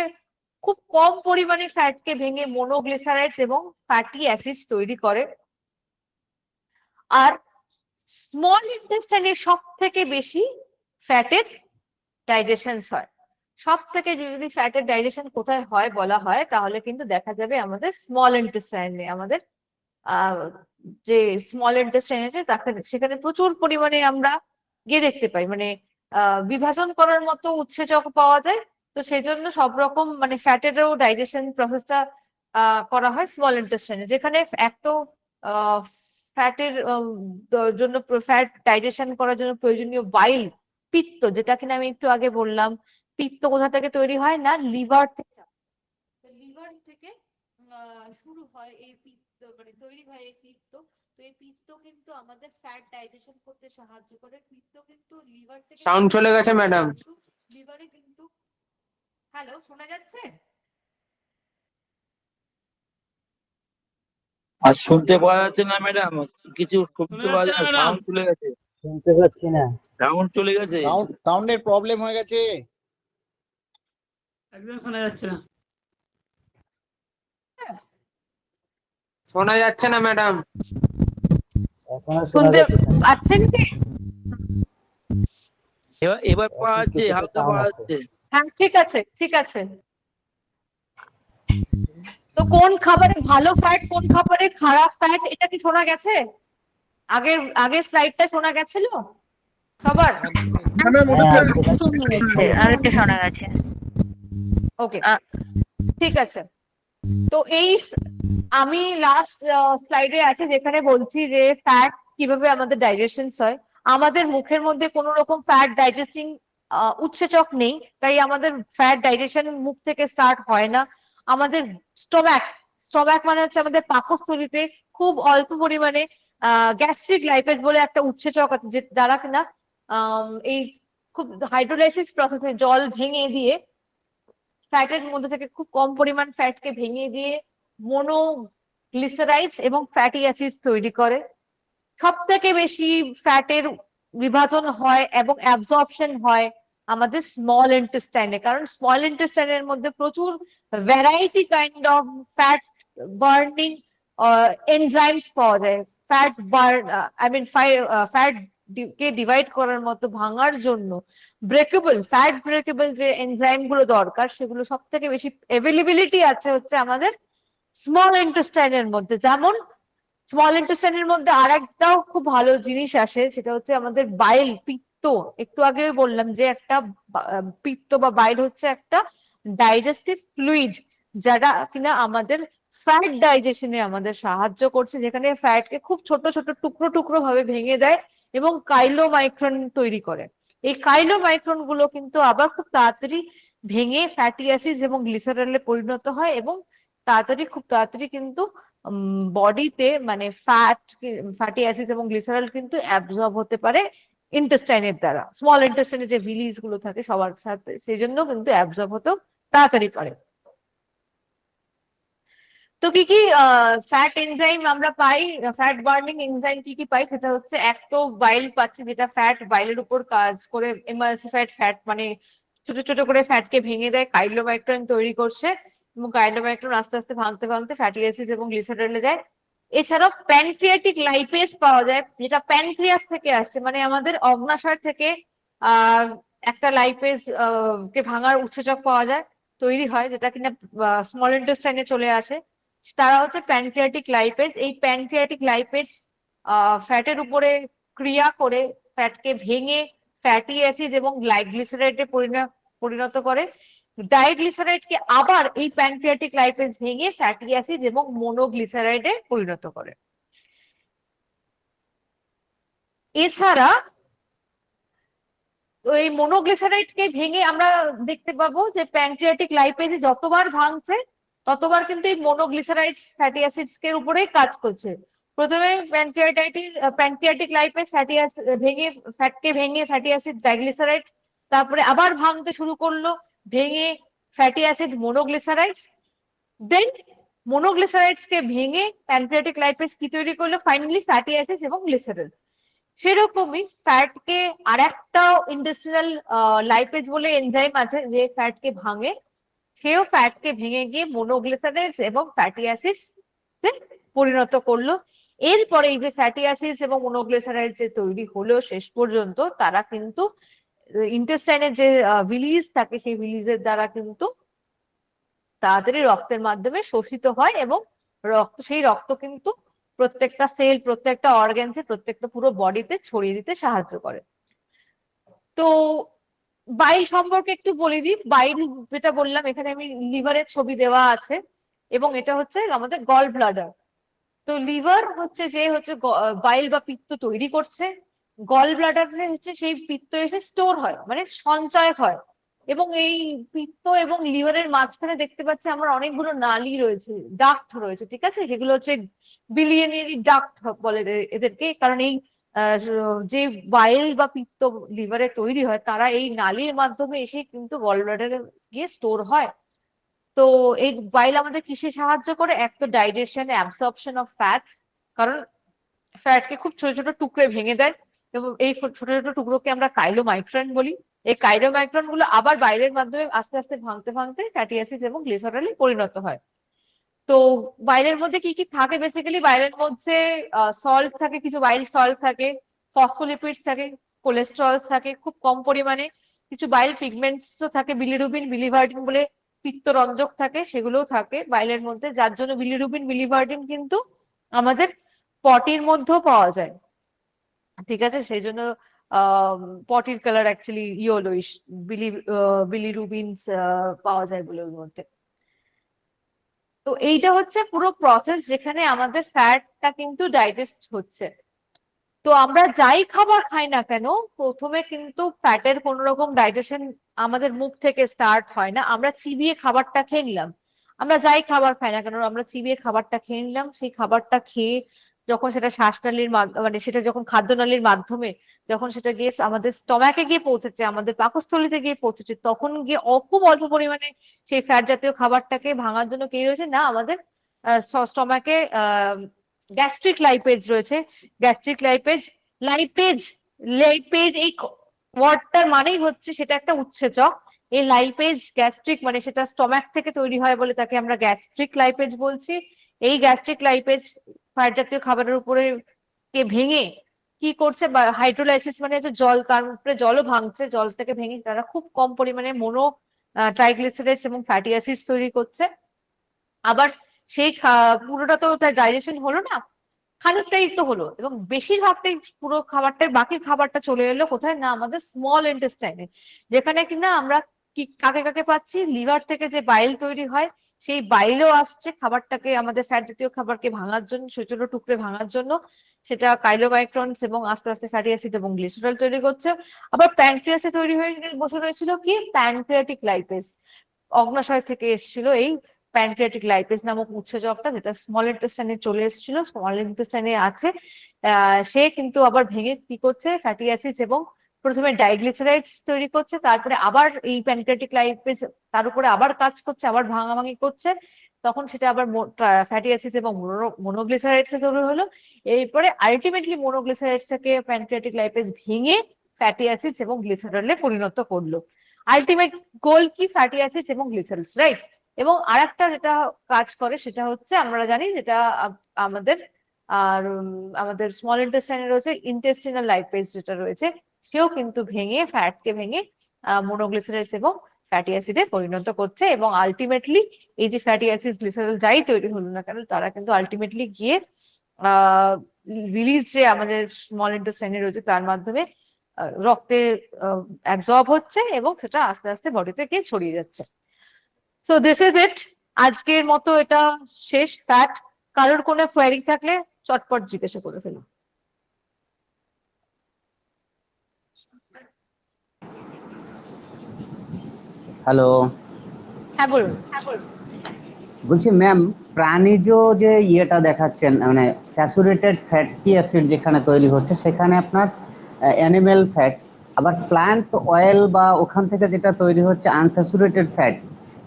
খুব কম পরিমাণে ফ্যাটকে ভেঙে মনোগ্লিসারাইডস এবং ফ্যাটি অ্যাসিডস তৈরি করে। আর স্মল ইন্টেস্টাইনে সব থেকে বেশি ফ্যাটের ডাইজেশন হয়। সব থেকে যদি ফ্যাটের ডাইজেশন কোথায় হয় বলা হয়, তাহলে কিন্তু দেখা যাবে আমাদের স্মল ইন্টেস্টাইনে, আমাদের যে স্মল ইন্টেস্টাইন আছে তাকে, সেখানে প্রচুর পরিমাণে আমরা গিয়ে দেখতে পাই, মানে বিভাজন করার মতো উৎসেচক পাওয়া যায়। তো সেই জন্য সব রকম মানে ফ্যাটেরও ডাইজেশন প্রসেসটা করা হয় স্মল ইন্টেস্টাইনে, যেখানে এক তো ফ্যাটের জন্য, ফ্যাট ডাইজেশন করার জন্য প্রয়োজনীয় বাইল, পিত্ত, যেটা কিনা আমি একটু আগে বললাম, পিত্ত কোথা থেকে তৈরি হয় না, লিভার থেকে। লিভার থেকে শুরু হয় এই পিত্ত, মানে তৈরি হয় এই পিত্ত। তো এই পিত্ত কিন্তু আমাদের ফ্যাট ডাইজেশন করতে সাহায্য করে। পিত্ত কিন্তু লিভার থেকে সাউন্ড চলে গেছে ম্যাডাম। লিভারে কিন্তু, হ্যালো শোনা যাচ্ছে? আর শুনতে পাওয়া যাচ্ছে না ম্যাডাম, কিছু শুনতে পাওয়া যায় না, সাউন্ড চলে গেছে, শুনতে পাচ্ছি না। সাউন্ড চলে গেছে। সাউন্ডের প্রবলেম হয়ে গেছে, একদম শোনা যাচ্ছে না। শোনা যাচ্ছে না ম্যাডাম। এখনো শোনা শুনতে যাচ্ছে না। পাচ্ছেন কি? এবার পাওয়া যাচ্ছে, কিছুটা হালকা sound পাওয়া আছে। যাচ্ছে। হ্যাঁ ঠিক আছে, ঠিক আছে। তো কোন খাবারে ভালো ফ্যাট, কোন খাবারে খারাপ ফ্যাট, এটা কি শোনা গেছে? আগের স্লাইডটা শোনা গেছিল সবার? হ্যাঁ, আরেকটা শোনা গেছে। ওকে, ঠিক আছে। তো এই আমি লাস্ট স্লাইডে আছে যেখানে বলছি যে ফ্যাট কিভাবে আমাদের ডাইজেশন হয়। আমাদের মুখের মধ্যে কোনো রকম ফ্যাট ডাইজেস্টিং উৎসেচক নেই, তাই আমাদের ফ্যাট ডাইজেশন মুখ থেকে স্টার্ট হয় না। আমাদের স্টমাক মানে হচ্ছে আমাদের পাকস্থলীতে খুব অল্প পরিমাণে গ্যাস্ট্রিক লাইপেজ বলে একটা উৎসেচক আছে, যে দ্বারা কিনা এই খুব হাইড্রোলাইসিস প্রসেসে জল ভেঙে দিয়ে ফ্যাটের মধ্যে থেকে খুব কম পরিমাণ ফ্যাটকে ভেঙে দিয়ে মোনোগ্লিসারাইডস এবং ফ্যাটি অ্যাসিড তৈরি করে। সব থেকে বেশি ফ্যাটের বিভাজন হয় এবং অ্যাবজর্পশন হয় আমাদের স্মল ইন্টেস্টাইনে, কারণ স্মল ইন্টেস্টাইনের মধ্যে প্রচুর variety kind of fat burning enzymes পাওয়া যায়। ফ্যাট বার্ন ফ্যাট কে ডিভাইড করার মতো, ভাঙার জন্য ফ্যাট ব্রেকেবল যে এনজাইম গুলো দরকার, সেগুলো সব থেকে বেশি অ্যাভেলেবিলিটি আছে হচ্ছে আমাদের স্মল ইন্টেস্টাইনের মধ্যে। যেমন স্মল ইন্টেস্টাইনের মধ্যে আর একটাও খুব ভালো জিনিস আসে, সেটা হচ্ছে আমাদের বাইল, পিত্ত। একটু আগে বললাম যে একটা পিত্ত বা বাইল হচ্ছে একটা ডাইজেস্টিভ ফ্লুইড, যারা কিনা আমাদের ফ্যাট ডাইজেশনে আমাদের সাহায্য করছে, যেখানে ফ্যাটকে খুব ছোট ছোট টুকরো টুকরো ভাবে ভেঙে দেয় এবং কাইলোমাইক্রন তৈরি করে। এই কাইলোমাইক্রন গুলো কিন্তু আবার খুব তাড়াতাড়ি ভেঙে ফ্যাটি অ্যাসিড এবং গ্লিসারলে পরিণত হয় এবং খুব তাড়াতাড়ি কিন্তু বডিতে মানে ফ্যাটি অ্যাসিড এবং গ্লিসারল কিন্তু অ্যাবজর্ব হতে পারে ইন্টেস্টাইনের দ্বারা। স্মল ইন্টেস্টাইনে যে ভিলিজ গুলো থাকে সবার সাথে, সেই জন্য কিন্তু অ্যাবজর্ব হতেও তাড়াতাড়ি পারে। তো কি কি ফ্যাট এনজাইম আমরা পাই, ফ্যাট বার্নিং এনজাইম কি কি পাই, সেটা হচ্ছে এক তো বাইল পাচ্ছি, যেটা ফ্যাট বাইলের উপর কাজ করে এমালসিফাইড ফ্যাট মানে ছোট ছোট করে ফ্যাটকে ভেঙে দেয়, কাইলোমাইক্রন তৈরি করছে এবং কাইলোমাইক্রন আস্তে আস্তে ভাঙতে ভাঙতে ফ্যাটি অ্যাসিড এবং গ্লিসারলে যায়। এছাড়াও প্যানক্রিয়াটিক লাইপেজ পাওয়া যায়, যেটা প্যানক্রিয়াস থেকে আসছে, মানে আমাদের অগ্নাশয় থেকে একটা লাইপেজ কে ভাঙার উৎসেচক পাওয়া যায়, তৈরি হয়, যেটা কিনা স্মল ইন্টেস্টাইনে চলে আসে। তারা হচ্ছে প্যানক্রিয়াটিক লাইপেজ। এই প্যানক্রিয়াটিক লাইপেজ ফ্যাটের উপরে ক্রিয়া করে ফ্যাটকে ভেঙে ফ্যাটি অ্যাসিড এবং গ্লিসারাইডে পরিণত করে। ডাইগ্লিসারাইডকে আবার এই প্যানক্রিয়াটিক লাইপেজ ভেঙে ফ্যাটি অ্যাসিড এবং মোনোগ্লিসারাইডে পরিণত করে। এছাড়া তো এই মোনোগ্লিসারাইডকে ভেঙে আমরা দেখতে পাবো যে প্যানক্রিয়াটিক লাইপেজ যতবার ভাঙছে ততবার কিন্তু এই মোনোগ্লিসারাইড ফ্যাটি অ্যাসিডস এর উপরেই কাজ করছে। প্রথমে প্যানক্রিয়াটিক লাইপেজ ফ্যাটকে ভেঙে ফ্যাটি অ্যাসিড ডাইগ্লিসারাইড, তারপরে আবার ভাঙতে শুরু করলো, ভেঙে ফ্যাটি অ্যাসিড মোনোগ্লিসারাইডস, দেন মোনোগ্লিসারাইডস কে ভেঙে প্যানক্রিয়াটিক লাইপেজ কি তৈরি করলো, ফাইনালি ফ্যাটি অ্যাসিড এবং গ্লিসারল। সেরকমই ফ্যাটকে আর একটা ইন্ডাস্ট্রিয়াল লাইপেজ বলে এনজাইম আছে যে ফ্যাটকে ভাঙে, সেও ফ্যাটকে ভেঙে গিয়ে মোনোগ্লিসারাইডস এবং ফ্যাটি অ্যাসিডস পরিণত করলো। এরপরে এই যে ফ্যাটি অ্যাসিডস এবং মোনোগ্লিসারাইড যে তৈরি হলো শেষ পর্যন্ত, তারা কিন্তু ইন্টেস্টাইনের যে ভিলিজ থাকে সেই ভিলিজের দ্বারা কিন্তু তাড়াতাড়ি রক্তের মাধ্যমে শোষিত হয় এবং সেই রক্ত কিন্তু প্রত্যেকটা সেল, প্রত্যেকটা অর্গানসে, প্রত্যেকটা পুরো বডিতে ছড়িয়ে দিতে সাহায্য করে। তো বাইল সম্পর্কে একটু বলে দিই। বাইল যেটা বললাম, এখানে আমি লিভারের ছবি দেওয়া আছে এবং এটা হচ্ছে আমাদের গল ব্লাডার। তো লিভার হচ্ছে বাইল বা পিত্ত তৈরি করছে, গল ব্লাডারে হচ্ছে সেই পিত্ত এসে স্টোর হয়, মানে সঞ্চয় হয় এবং এই পিত্ত এবং লিভারের মাঝখানে দেখতে পাচ্ছি আমার অনেকগুলো নালী রয়েছে, ডাক্ট রয়েছে, ঠিক আছে? সেগুলো হচ্ছে বিলিয়নারি ডাক্ট বলে এদেরকে, কারণ এই যে বাইল বা পিত্ত লিভারে তৈরি হয় তারা এই নালীর মাধ্যমে এসে কিন্তু গলব্লাডারে গিয়ে স্টোর হয়। তো এই বাইল আমাদের কিসে সাহায্য করে? এক তো ডাইজেশন, অ্যাবসর্পশন অফ ফ্যাটস, কারণ ফ্যাটকে খুব ছোট ছোট টুকরে ভেঙে দেয় এবং এই ছোট ছোট টুকরোকে আমরা কাইলোমাইক্রন বলি। এই কাইলোমাইক্রন গুলো আবার বাইরের মাধ্যমে আস্তে আস্তে ভাঙতে ভাঙতে ফ্যাটি অ্যাসিড এবং গ্লিসারলে পরিণত হয়। তো বাইরের মধ্যে কি কি থাকে? বেসিক্যালি বাইরের মধ্যে সল্ট থাকে, কিছু বাইল সল্ট থাকে, ফসফোলিপিডস থাকে, কোলেস্ট্রল থাকে খুব কম পরিমাণে, কিছু বাইল পিগমেন্টস তো থাকে, বিলিরুবিন, বিলিভার্ডিন বলে পিত্তরঞ্জক থাকে, সেগুলোও থাকে বাইলের মধ্যে, যার জন্য বিলিরুবিন, বিলিভার্ডিন কিন্তু আমাদের পটির মধ্যেও পাওয়া যায়, ঠিক আছে? সেই জন্য পটির কালার অ্যাকচুয়ালি ইয়েলোইশ, বিলিরুবিন পাওয়া যায় বলে ওর মধ্যে। তো এইটা হচ্ছে পুরো প্রসেস যেখানে আমাদের ফ্যাটটা কিন্তু ডাইজেস্ট হচ্ছে। তো আমরা যাই খাবার খাই না কেন, প্রথমে কিন্তু ফ্যাটের কোন রকম ডাইজেশন আমাদের মুখ থেকে স্টার্ট হয় না। আমরা চিবিয়ে খাবারটা খেয়ে নিলাম, আমরা যাই খাবার খাই না কেন আমরা চিবিয়ে খাবারটা খেয়ে নিলাম, সেই খাবারটা খেয়ে যখন সেটা শ্বাসনালীর মানে সেটা যখন খাদ্যনালীর মাধ্যমে যখন সেটা গিয়ে আমাদের স্টমাকে গিয়ে পৌঁছেছে, আমাদের পাকস্থলীতে গিয়ে পৌঁছেছে, তখন গিয়ে খুব অল্প পরিমাণে সেই ফ্যাট জাতীয় খাবারটাকে ভাঙার জন্য কি রয়েছে না, আমাদের স্টমাকে গ্যাস্ট্রিক লাইপেজ রয়েছে। গ্যাস্ট্রিক লাইপেজ, লাইপেজ, লাইপেজ এই ওয়ার্ডটার মানেই হচ্ছে সেটা একটা উৎসেচক। এই লাইপেজ গ্যাস্ট্রিক মানে সেটা স্টমাক থেকে তৈরি হয় বলে তাকে আমরা গ্যাস্ট্রিক লাইপেজ বলছি। এই গ্যাস্ট্রিক লাইপেজ ফ্যাট জাতীয় খাবারের উপরে কে ভেঙে কি করছে, বা হাইড্রোলাইসিস মানে হচ্ছে জল, তার উপরে জলও ভাঙছে, জল থেকে ভেঙে তারা খুব কম পরিমাণে মোনো ট্রাইগ্লিসারাইডস এবং ফ্যাটি অ্যাসিডস তৈরি করছে। আবার সেই পুরোটা তো তার ডাইজেশন হলো না, খানিকটাই তো হলো, এবং বেশিরভাগটাই পুরো খাবারটাই বাকি খাবারটা চলে এলো কোথায় না, আমাদের স্মল ইন্টেস্টাইনে, যেখানে কিনা আমরা কি কাকে কাকে পাচ্ছি, লিভার থেকে যে বাইল তৈরি হয় সেই বাইলও আসছে খাবারটাকে, আমাদের ফ্যাট জাতীয় খাবারকে ভাঙার জন্য, ছোট ছোট টুকরে ভাঙার জন্য, সেটা কাইলোমাইক্রনস এবং আস্তে আস্তে ফ্যাটি অ্যাসিড এবং গ্লিসারল তৈরি করছে। আবার প্যানক্রিয়াসে তৈরি হয়ে বসে রয়েছিল কি, প্যানক্রিয়াটিক লাইপেজ, অগ্নাশয় থেকে এসেছিল এই প্যানক্রিয়াটিক লাইপেজ নামক উৎসেচকটা, যেটা স্মল ইন্টেস্টাইনে চলে এসেছিল, স্মল ইন্টেস্টাইনে আছে। সে কিন্তু আবার ভেঙে কি করছে, ফ্যাটি অ্যাসিডস এবং প্রথমে ডাইগ্লিসারাইডস তৈরি করছে, তারপরে আবার এই প্যানক্রিয়াটিক লাইপেজ তার উপরে আবার কাজ করছে, আবার ভাঙাভাঙি করছে, তখন সেটা আবার ফ্যাটি অ্যাসিডস এবং মনোগ্লিসারাইডস তৈরি হলো। এরপরে আলটিমেটলি মনোগ্লিসারাইডসটাকে প্যানক্রিয়াটিক লাইপেজ ভেঙে ফ্যাটি অ্যাসিডস এবং গ্লিসারলে পরিণত করলো। আলটিমেট গোল কি, ফ্যাটি অ্যাসিডস এবং গ্লিসারলস, রাইট? এবং আরেকটা যেটা কাজ করে সেটা হচ্ছে আমরা জানি, যেটা আমাদের আমাদের স্মল ইন্টেস্টাইনে রয়েছে ইন্টেস্টিনাল লাইপেজ যেটা রয়েছে, সেও কিন্তু ভেঙে ফ্যাটকে ভেঙে মনোগ্লিসারাইডস এবং ফ্যাটি অ্যাসিডে পরিণত করছে। এবং আলটিমেটলি এই যে ফ্যাটি অ্যাসিড গ্লিসারল যাই তৈরি হলো না কেন, তারা কিন্তু আলটিমেটলি গিয়ে রিলিজ যে আমাদের স্মল ইন্টেস্টাইনে রয়েছে তার মাধ্যমে রক্তে অ্যাবজর্ব হচ্ছে এবং সেটা আস্তে আস্তে বডিতে গিয়ে ছড়িয়ে যাচ্ছে। সো দিস ইজ ইট, আজকের মতো এটা শেষ ফ্যাট। কারোর কোনো কোয়েরি থাকলে চটপট জিজ্ঞাসা করে ফেলুন। হ্যালো, হ্যাঁ বলুন। বলছি ম্যাম, প্রাণীজ যে ইয়েটা দেখাচ্ছেন মানে স্যাচুরেটেড ফ্যাটি অ্যাসিড যেখানে তৈরি হচ্ছে সেখানে আপনার অ্যানিমেল ফ্যাট, আবার প্ল্যান্ট অয়েল বা ওখান থেকে যেটা তৈরি হচ্ছে আনস্যাচুরেটেড ফ্যাট,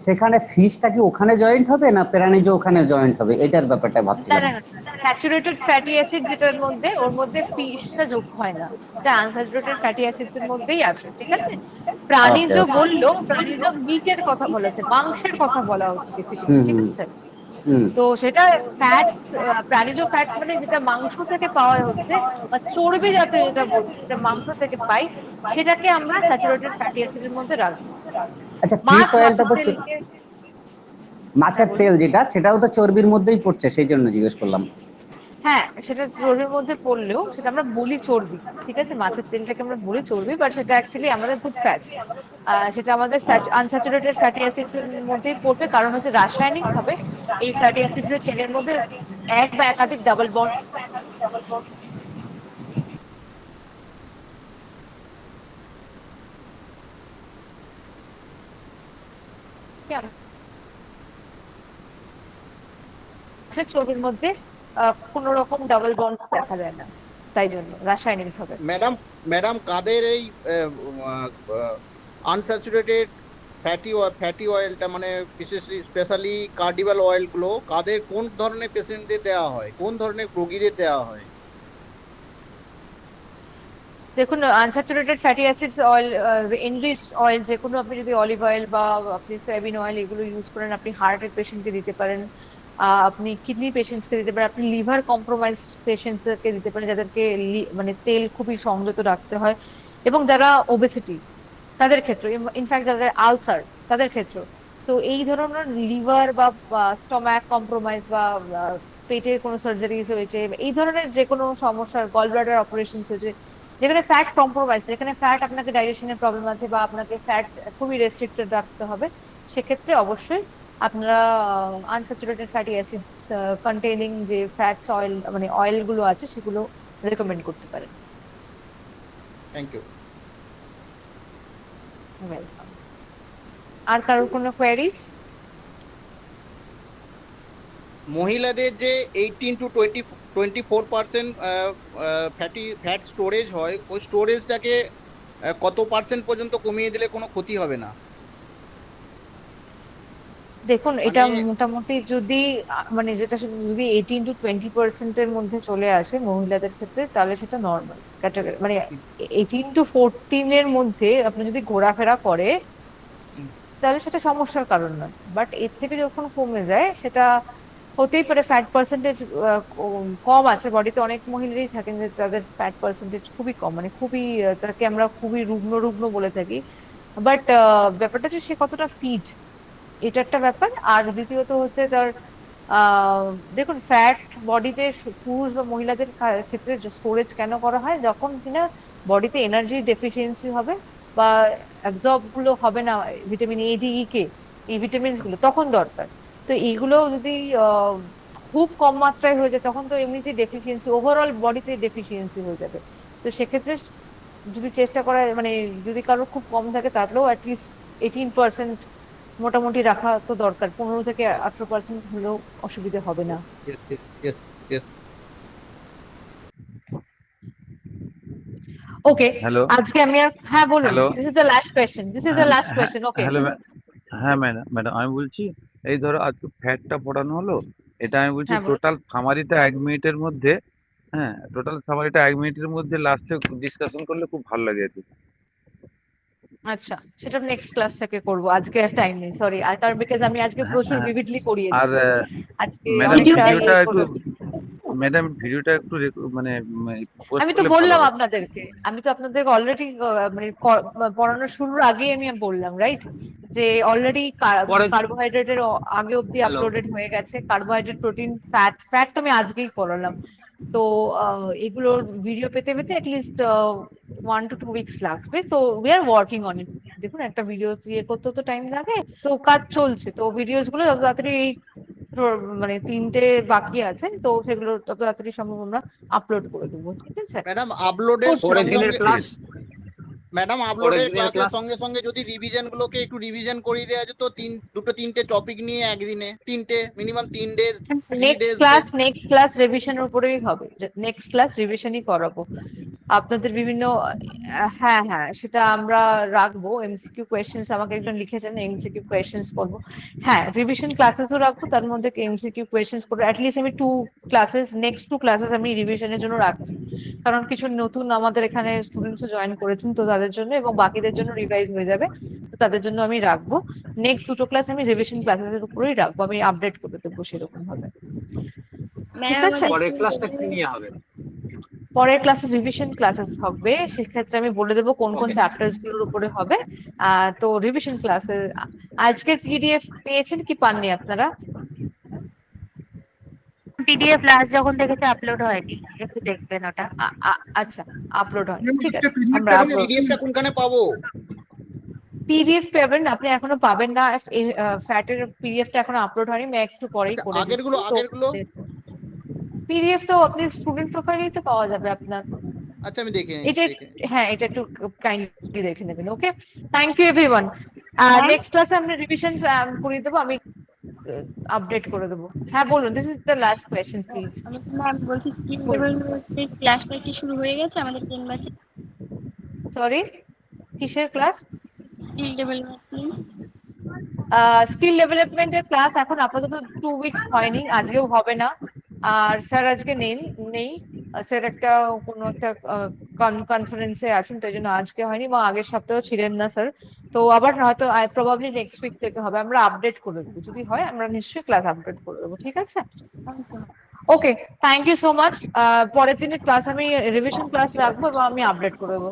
সেখানে ফিশটা কি ওখানে জয়েন্ট হবে না প্রাণীজ ওখানে জয়েন্ট হবে, এটার ব্যাপারটা না ভাবছিলাম। না না, স্যাচুরেটেড ফ্যাটি অ্যাসিড যেটার মধ্যে, ওর মধ্যে ফিশটা যোগ হয় না, সেটা আনস্যাচুরেটেড ফ্যাটি অ্যাসিডস এর মধ্যেই আছে, ঠিক আছে? প্রাণীজ ওকে, বললো, প্রাণীজ মিটের কথা বলেছে, মাংসের কথা বলা হচ্ছে বেসিক্যালি, হুম ঠিক হুম আছে? হুম, তো সেটা ফ্যাটস, প্রাণীজ ফ্যাটস মানে যেটা মাংস থেকে পাওয়া হচ্ছে, বা চর্বি জাতীয় যেটা বলছে, যেটা মাংস থেকে পাই, সেটাকে আমরা স্যাচুরেটেড ফ্যাটি অ্যাসিডের মধ্যে রাখবো। আচ্ছা মাছ, ফিশ অয়েলটা মাছের তো তেলকে, মাছের তেল যেটা সেটাও তো চর্বির মধ্যেই পড়ছে, সেই জন্য জিজ্ঞেস করলাম। হ্যাঁ সেটা চর্বির মধ্যে পড়লেও সেটা আমরা বলি চর্বি, ঠিক আছে? মাছের তেলটাকে আমরা বলি চর্বি, বাট সেটা অ্যাকচুয়ালি আমাদের গুড ফ্যাটস। সেটা আমাদের আনস্যাচুরেটেড ফ্যাটি অ্যাসিডস এর মধ্যেই পড়বে, কারণ হচ্ছে রাসায়নিক ভাবে এই ফ্যাটি অ্যাসিডস এর চেনের মধ্যে এক বা একাধিক ডাবল বন্ড ওকে, চর্বির মধ্যে কোনো রকম ডাবল বন্ড দেখা যায় না, তাই জন্য রাসায়নিক ভাবে। ম্যাডাম ম্যাডাম কাদের এই আনস্যাচুরেটেড ফ্যাটি অয়েলটা মানে স্পেশালি কার্ডিভাল অয়েলগুলো কাদের কোন ধরনের পেশেন্টদের দেওয়া হয়, কোন ধরনের রোগীদের দেওয়া হয়? দেখুন, unsaturated fatty acids oil, enriched oil, যে কোনো আপনি যদি অলিভ অয়েল বা আপনি সয়াবিন অয়েল এগুলো ইউজ করেন, আপনি হার্টের পেশেন্টকে দিতে পারেন, আপনি কিডনি পেশেন্টসকে দিতে পারেন, আপনি লিভার কম্প্রোমাইজ পেশেন্টদেরকে দিতে পারেন, যাদেরকে মানে তেল খুবই সংযত রাখতে হয়, এবং যারা ওবেসিটি তাদের ক্ষেত্রে, ইনফ্যাক্ট যাদের আলসার তাদের ক্ষেত্রে। তো এই ধরনের লিভার বা স্টমাক কম্প্রোমাইজ বা পেটের কোনো সার্জারিজ হয়েছে, এই ধরনের যে কোনো সমস্যার, গল ব্লাডার অপারেশন হয়েছে, যেখানে ফ্যাট কম্প্রোমাইজ, যেখানে ফ্যাট আপনাকে ডাইজেশনের প্রবলেম আছে বা আপনাকে ফ্যাট খুবই রেস্ট্রিক্টেড রাখতে হবে, সেক্ষেত্রে অবশ্যই আপনারা আনস্যাচুরেটেড ফ্যাটি অ্যাসিডস কন্টেইনিং যে ফ্যাটস অয়েল মানে অয়েলগুলো আছে সেগুলো রেকমেন্ড করতে পারেন। Thank you. ওয়েলকাম। আর কারোর কোনো কোয়েরিজ? মহিলাদের যে 18 to 24% ফ্যাট স্টোরেজ হয়, ওই স্টোরেজটাকে কত পার্সেন্ট পর্যন্ত কমিয়ে দিলে কোনো ক্ষতি হবে না? দেখুন, এটা মানে- মোটামুটি যদি মানে যেটা যদি 18 to 20% মধ্যে চলে আসে মহিলাদের ক্ষেত্রে, তাহলে সেটা নর্মাল ক্যাটাগরি। মানে 18 to 14 মধ্যে আপনি যদি ঘোরাফেরা করে তাহলে সেটা সমস্যার কারণ নয়, বাট এর থেকে যখন কমে যায় সেটা হতেই পারে। ফ্যাট পার্সেন্টেজ কম আছে বডিতে, অনেক মহিলারই থাকেন যে তাদের ফ্যাট পার্সেন্টেজ খুবই কম, মানে খুবই তাকে আমরা খুবই রুগ্ন রুগ্ন বলে থাকি, বাট ব্যাপারটা হচ্ছে সে কতটা ফিট, এটা একটা ব্যাপার। আর দ্বিতীয়ত হচ্ছে তার দেখুন, ফ্যাট বডিতে পুরুষ বা মহিলাদের ক্ষেত্রে স্টোরেজ কেন করা হয়, যখন কিনা বডিতে এনার্জির ডেফিসিয়েন্সি হবে বা অ্যাবজর্ব গুলো হবে না ভিটামিন এ, ডি, ই, কে, এই ভিটামিনস গুলো তখন দরকার। তো এইগুলো যদি খুব কম মাত্রায় হয়ে যায় তখন তো এমনিতেই ডেফিসিয়েন্সি, ওভারঅল বডিতে ডেফিসিয়েন্সি হয়ে যাবে। তো সেক্ষেত্রে যদি চেষ্টা করা মানে যদি কারোর খুব কম থাকে তাহলেও অ্যাটলিস্ট 18% মোটামুটি রাখা তো দরকার, 15 থেকে 18% হলেও অসুবিধা হবে না। ওকে, হ্যালো আজকে আমি আর হ্যাঁ বলুন। Hello this is the last question, this is the last question. Okay, hello হ্যাঁ ম্যাডাম, আমি বলছি এই ধরো আজকে ফ্যাটটা পড়ানো হলো, এটা আমি বলছি হ্যাঁ বলুন। টোটাল সামারিটা 1 মিনিটের মধ্যে, হ্যাঁ টোটাল সামারিটা 1 মিনিটের মধ্যে লাস্টে ডিসকাশন করলে খুব ভালো লাগে আর কি। আচ্ছা, সেটা নেক্সট ক্লাস থেকে করব, আজকে আর টাইম নেই, সরি। আর কারণ বিকজ আমি আজকে প্রচুর হ্যাঁ, ভিভিডলি আর করিয়েছি, আজকে ম্যাডাম অনেকটা ভিডিওটা ইয়ে একটু করবো। ম্যাডাম ভিডিওটা একটু মানে পোস্ট আমি তো করলে ভালো বললাম হয়। আপনাদেরকে, অলরেডি মানে পড়ানো শুরুর আগে আমি বললাম, রাইট, যে অলরেডি পরে- কার্বোহাইড্রেটের আগে অব্দি Hello. আপলোডেড হয়ে গেছে। কার্বোহাইড্রেট, প্রোটিন, ফ্যাট তো আমি আজকেই করালাম। তো এগুলোর ভিডিও পেতে পেতে অ্যাটলিস্ট 1 to 2 weeks লাগবে। তো উই আর ওয়ার্কিং অন ইট। দেখুন, একটা ভিডিও ইয়ে করতে তো টাইম লাগে, তো কাজ চলছে। তো ভিডিওস গুলো যত তাড়াতাড়ি মানে 3টে বাকি আছে, তো সেগুলো তত তাড়াতাড়ি সম্ভব আমরা আপলোড করে দেবো, ঠিক আছে? ম্যাডাম আপলোডের করছি। পরের সঙ্গে দিনের সঙ্গে ক্লাস ম্যাডাম পরের আপলোডের দিনের ক্লাসের ক্লাস সঙ্গে সঙ্গে যদি রিভিশন গুলোকে একটু রিভিশন করিয়ে দেওয়া যেত, দুটো তিনটে টপিক নিয়ে একদিনে, minimum 3 days, 3 days. Next class রিভিশনের উপরেই হবে, নেক্সট ক্লাস রিভিশনই করাবো আপনাদের বিভিন্ন হ্যাঁ হ্যাঁ, সেটা আমরা রাখবো। এমসিকিউ কোয়েশ্চেন্স আমাকে একজন লিখেছেন, এমসিকিউ কোয়েশ্চেন্স করবো। হ্যাঁ, রিভিশন ক্লাসেসও রাখবো, তার মধ্যে এমসিকিউ কোয়েশ্চেন্স করবো। অ্যাটলিস্ট আমি নেক্সট 2 ক্লাসেস আমি রিভিশনের জন্য রাখছি, কারণ কিছু নতুন আমাদের এখানে স্টুডেন্টসও জয়েন করেছেন, তো তাদের জন্য এবং বাকিদের জন্য রিভাইজ হয়ে যাবে, তো তাদের জন্য আমি রাখবো। নেক্সট 2টো ক্লাস আমি রিভিশন ক্লাসেসের উপরেই রাখবো, আমি আপডেট করে দেবো সেরকম ভাবে, ঠিক আছে? পরের ক্লাসটা কি নিয়ে হবে? পরের ক্লাসে রিভিশন ক্লাসেস হবে, সেক্ষেত্রে আমি বলে দেবো কোন কোন Okay. চ্যাপ্টার্স গুলোর উপরে হবে। তো রিভিশন ক্লাসে আজকের পিডিএফ পেয়েছেন কি পাননি আপনারা? পিডিএফ লাস্ট যখন দেখেছে আপলোড হয়নি, একটু দেখবেন ওটা। আচ্ছা, আপলোড হয়, ঠিক আছে। আমরা পিডিএফটা কোনখানে পাবো? পিডিএফ পাবেন, আপনি এখনো পাবেন না, ফ্যাটের পিডিএফটা এখনো আপলোড হয়নি, আমি একটু পরেই করে আগেরগুলো পিডিএফ তো আপনি স্টুডেন্ট প্রোফাইলেই তো পাওয়া যাবে আপনার। আচ্ছা, আমি দেখে এটা হ্যাঁ, এটা একটু কাইন্ডলি দেখে নেবেন। ওকে, থ্যাংক ইউ এভরিওয়ান। নেক্সট ক্লাসে আমরা রিভিশন করিয়ে দেবো, আমি আপডেট করে দেবো। হ্যাঁ বলুন, this is the last question please. Ma'am বলছি স্কিল ডেভেলপমেন্টের ক্লাসটা কি শুরু হয়ে গেছে আমাদের 10 ব্যাচে? সরি, কিসের ক্লাস? Skill development. স্কিল ডেভেলপমেন্টের ক্লাস এখন আপাতত 2 উইকস হয়নি, আজকেও হবে না। আর স্যার আজকে নেই, স্যার একটা কোনো একটা কনফারেন্সে আছেন, তাই জন্য আজকে হয়নি, বা আগের সপ্তাহে ছিলেন না স্যার। তো আবার হয়তো প্রবাবলি নেক্সট উইক থেকে হবে, আমরা আপডেট করে দেবো, যদি হয় আমরা নিশ্চয়ই ক্লাস আপডেট করে দেবো, ঠিক আছে? ওকে, থ্যাংক ইউ সো মাচ। পরের দিনের ক্লাস আমি রিভিশন ক্লাস রাখবো এবং আমি আপডেট করে দেবো।